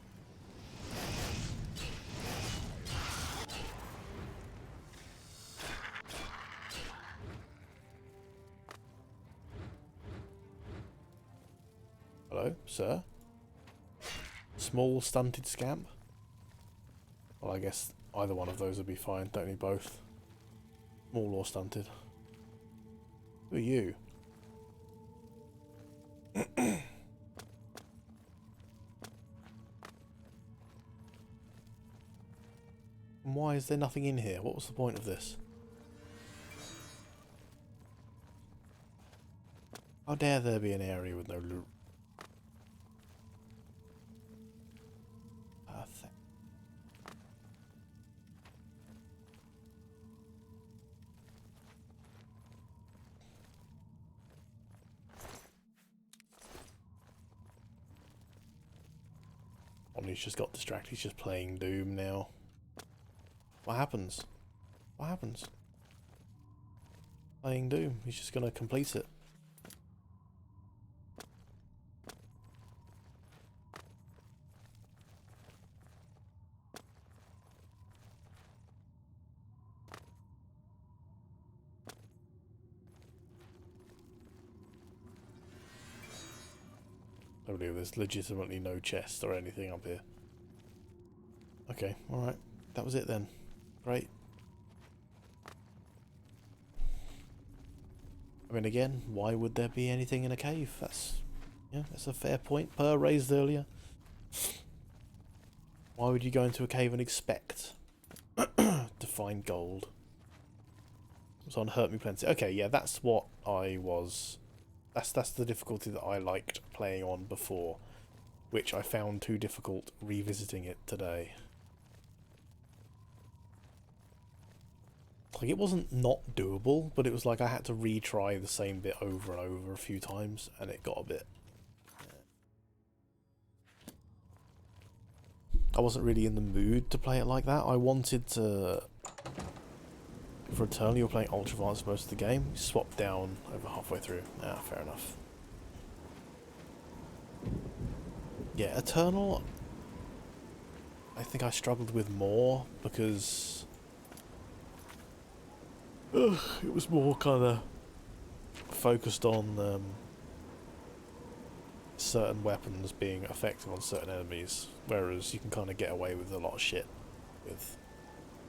Hello, sir? Small, stunted scamp? Well, I guess either one of those would be fine. Don't need both. Small or stunted. Who are you? And why is there nothing in here? What was the point of this? How dare there be an area with no loot? Perfect. He's just got distracted. He's just playing Doom now. What happens? What happens? Playing Doom. He's just gonna complete it. I believe there's legitimately no chest or anything up here. Okay, alright. That was it then. Great. I mean, again, why would there be anything in a cave? That's a fair point. Per raised earlier. Why would you go into a cave and expect to find gold? It was on Hurt Me Plenty. Okay, yeah, that's what I was... That's the difficulty that I liked playing on before, which I found too difficult revisiting it today. Like, it wasn't not doable, but it was like I had to retry the same bit over and over a few times, and it got a bit... I wasn't really in the mood to play it like that. I wanted to... For Eternal, you were playing Ultra Advanced most of the game. You swapped down over halfway through. Ah, fair enough. Yeah, Eternal... I think I struggled with more, because... it was more kind of focused on certain weapons being effective on certain enemies, whereas you can kind of get away with a lot of shit with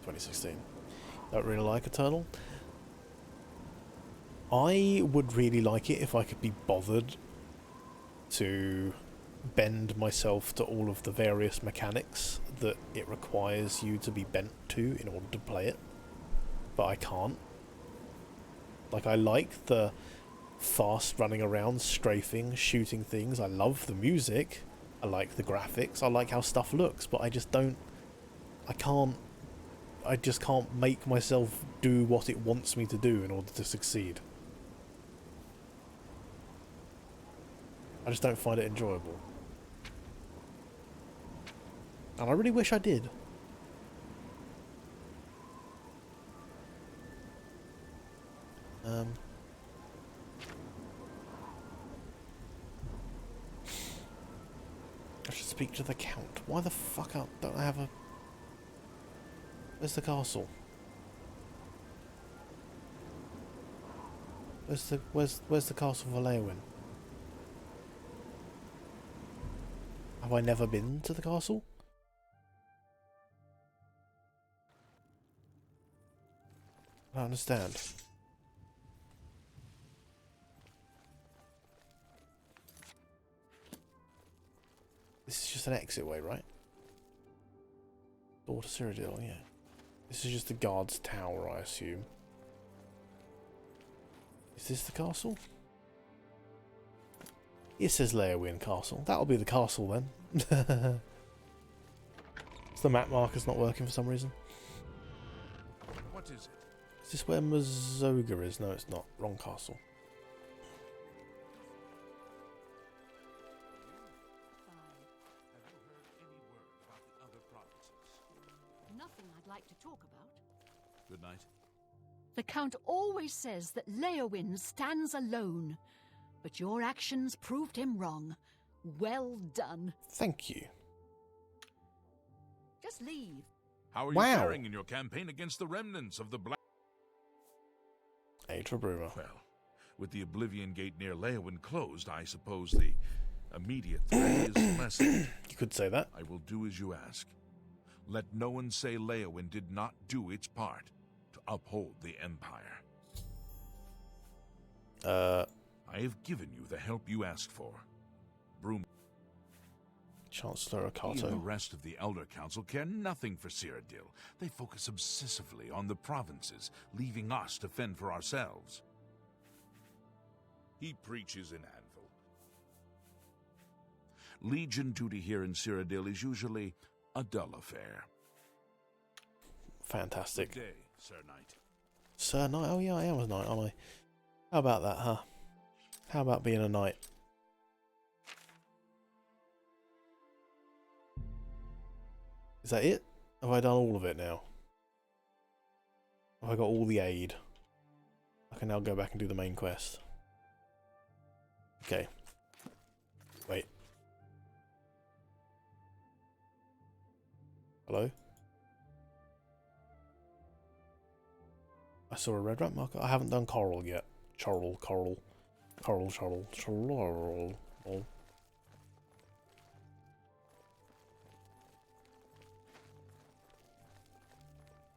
2016. Don't really like Eternal. I would really like it if I could be bothered to bend myself to all of the various mechanics that it requires you to be bent to in order to play it, but I can't. Like, I like the fast running around, strafing, shooting things. I love the music. I like the graphics. I like how stuff looks, but I just don't... I just can't make myself do what it wants me to do in order to succeed. I just don't find it enjoyable. And I really wish I did. I should speak to the Count. Why the fuck don't I have a... Where's the castle? Where's the castle for Leowyn? Have I never been to the castle? I don't understand. This is just an exit way, right? Door to Cyrodiil, yeah. This is just the guard's tower, I assume. Is this the castle? It says Leowyn Castle. That'll be the castle then. Is the map marker's not working for some reason?
What is it?
Is this where Mazoga is? No, it's not. Wrong castle.
Have you heard any word about the other provinces?
Nothing I'd like to talk about.
Good night.
The Count always says that Leowyn stands alone, but your actions proved him wrong. Well done.
Thank you.
Just leave.
How are you
Wow.
faring in your campaign against the remnants of the Black...
Atra Bruma.
Well, with the Oblivion Gate near Leowyn closed, I suppose the immediate threat is lessened.
You could say that.
I will do as you ask. Let no one say Leowyn did not do its part to uphold the Empire. I have given you the help you asked for. Broom.
Chancellor
He and the
Akato.
rest of the Elder Council care nothing for Cyrodiil. They focus obsessively on the provinces, leaving us to fend for ourselves. He preaches in Anvil. Legion duty here in Cyrodiil is usually a dull affair.
Fantastic.
Good day, Sir Knight.
Sir Knight? Oh yeah, I am a knight, aren't I? How about that, huh? How about being a knight? Is that it? Have I done all of it now? Have I got all the aid? I can now go back and do the main quest. Okay. Wait. Hello? I saw a red rat marker. I haven't done coral yet. Coral.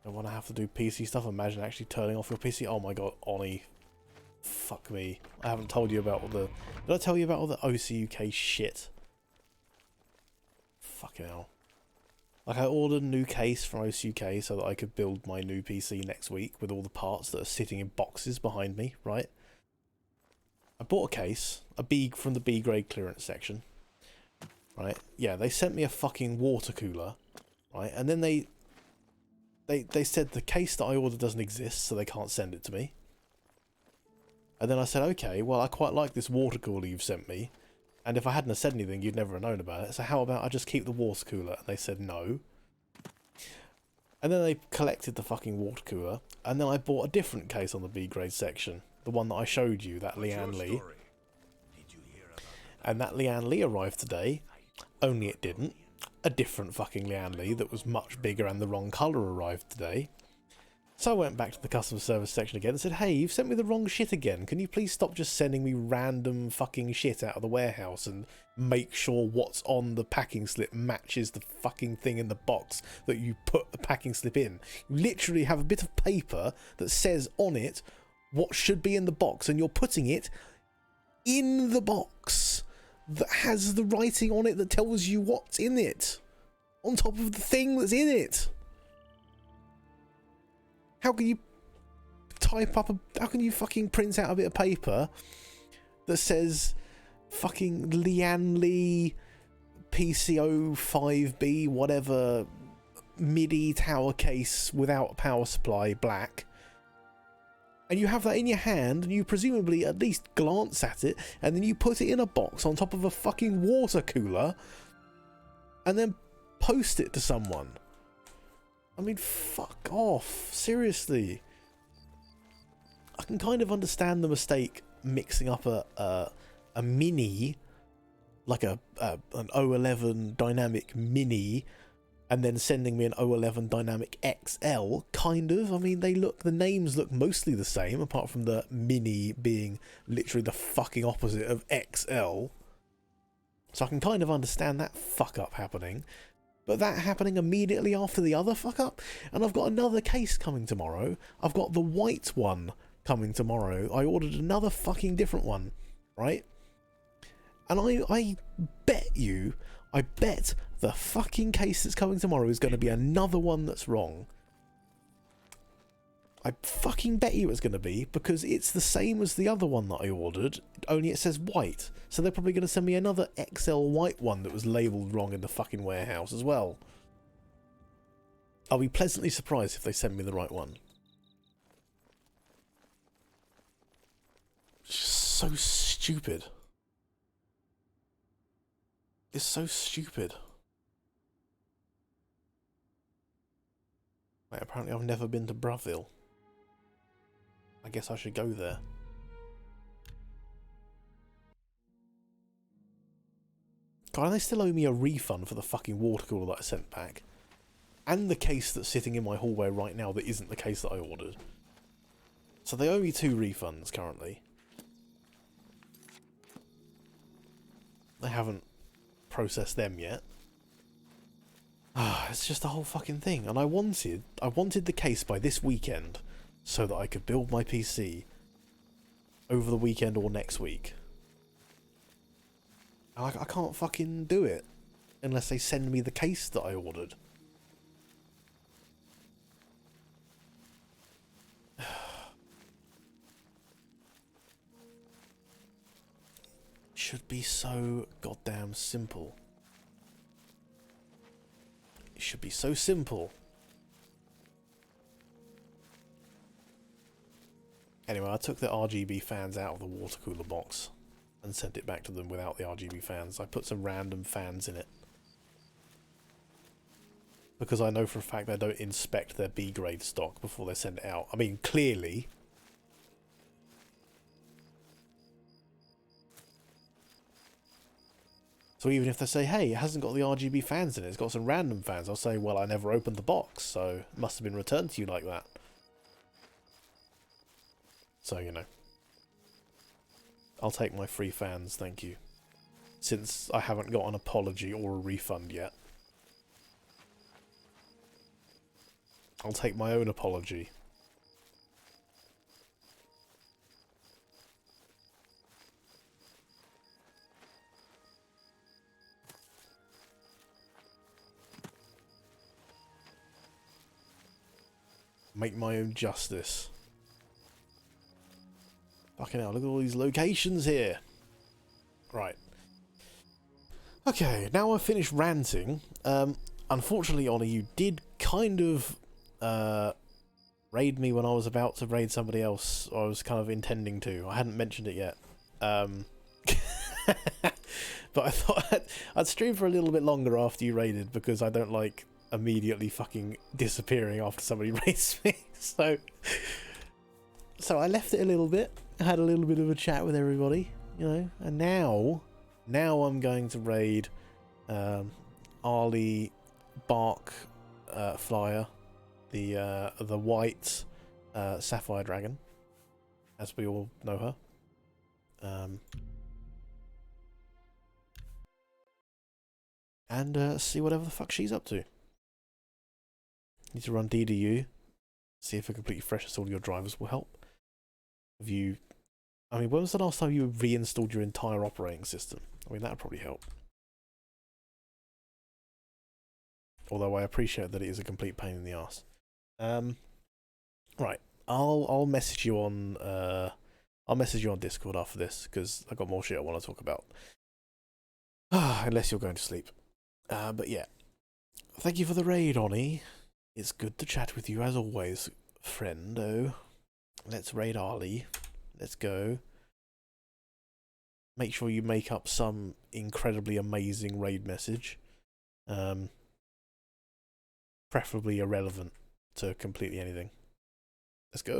And when I have to do PC stuff, imagine actually turning off your PC. Oh my god, Oni. Fuck me. I haven't told you about all the... Did I tell you about all the OCUK shit? Fucking hell. Like, I ordered a new case from OCUK so that I could build my new PC next week with all the parts that are sitting in boxes behind me, right? I bought a case, from the B grade clearance section, right? Yeah, they sent me a fucking water cooler, right? And then they said the case that I ordered doesn't exist, so they can't send it to me. And then I said, okay, well, I quite like this water cooler you've sent me. And if I hadn't have said anything, you'd never have known about it. So how about I just keep the water cooler? And they said no. And then they collected the fucking water cooler. And then I bought a different case on the B grade section. The one that I showed you, that Lian Li. And that Lian Li arrived today. Only it didn't. A different fucking Lian Li that was much bigger and the wrong colour arrived today. So I went back to the customer service section again and said, hey, you've sent me the wrong shit again. Can you please stop just sending me random fucking shit out of the warehouse and make sure what's on the packing slip matches the fucking thing in the box that you put the packing slip in? You literally have a bit of paper that says on it what should be in the box, and you're putting it in the box that has the writing on it that tells you what's in it, on top of the thing that's in it. How can you how can you fucking print out a bit of paper that says fucking Lian Li PCO 5B whatever MIDI tower case without a power supply black, and you have that in your hand and you presumably at least glance at it, and then you put it in a box on top of a fucking water cooler and then post it to someone? I mean, fuck off. Seriously. I can kind of understand the mistake mixing up a mini, like an 011 dynamic mini, and then sending me an 011 dynamic XL, kind of. I mean, the names look mostly the same, apart from the mini being literally the fucking opposite of XL. So I can kind of understand that fuck up happening. But that happening immediately after the other fuck up? And I've got another case coming tomorrow. I've got the white one coming tomorrow. I ordered another fucking different one, right? And I bet the fucking case that's coming tomorrow is going to be another one that's wrong. I fucking bet you it's going to be, because it's the same as the other one that I ordered, only it says white. So they're probably going to send me another XL white one that was labelled wrong in the fucking warehouse as well. I'll be pleasantly surprised if they send me the right one. It's just so stupid. It's so stupid. Wait, apparently I've never been to Bruville. I guess I should go there. God, and they still owe me a refund for the fucking water cooler that I sent back. And the case that's sitting in my hallway right now that isn't the case that I ordered. So they owe me 2 refunds currently. They haven't processed them yet. It's just the whole fucking thing. And I wanted the case by this weekend so that I could build my PC over the weekend or next week. I can't fucking do it. unless they send me the case that I ordered. Should be so goddamn simple. It should be so simple. Anyway, I took the RGB fans out of the water cooler box and sent it back to them without the RGB fans. I put some random fans in it, because I know for a fact they don't inspect their B grade stock before they send it out. I mean, clearly. So even if they say, hey, it hasn't got the RGB fans in it, it's got some random fans, I'll say, well, I never opened the box, so it must have been returned to you like that. So, you know. I'll take my free fans, thank you. Since I haven't got an apology or a refund yet. I'll take my own apology. Make my own justice. Fucking hell, look at all these locations here. Right. Okay, now I've finished ranting. Unfortunately, Ollie, you did kind of raid me when I was about to raid somebody else. I was kind of intending to. I hadn't mentioned it yet. But I thought I'd stream for a little bit longer after you raided, because I don't like immediately fucking disappearing after somebody raids me. So I left it a little bit. I had a little bit of a chat with everybody, you know, and now I'm going to raid Arlie Bark Flyer, the white sapphire dragon, as we all know her. And see whatever the fuck she's up to. Need to run DDU, see if a completely fresh install of your drivers will help. Have you... I mean, when was the last time you reinstalled your entire operating system? I mean, that would probably help. Although I appreciate that it is a complete pain in the arse. Right, I'll message you on Discord after this, because I've got more shit I want to talk about. Unless you're going to sleep. But yeah. Thank you for the raid, Oni. It's good to chat with you as always, friendo. Let's raid Arlie. Let's go. Make sure you make up some incredibly amazing raid message. Preferably irrelevant to completely anything. Let's go.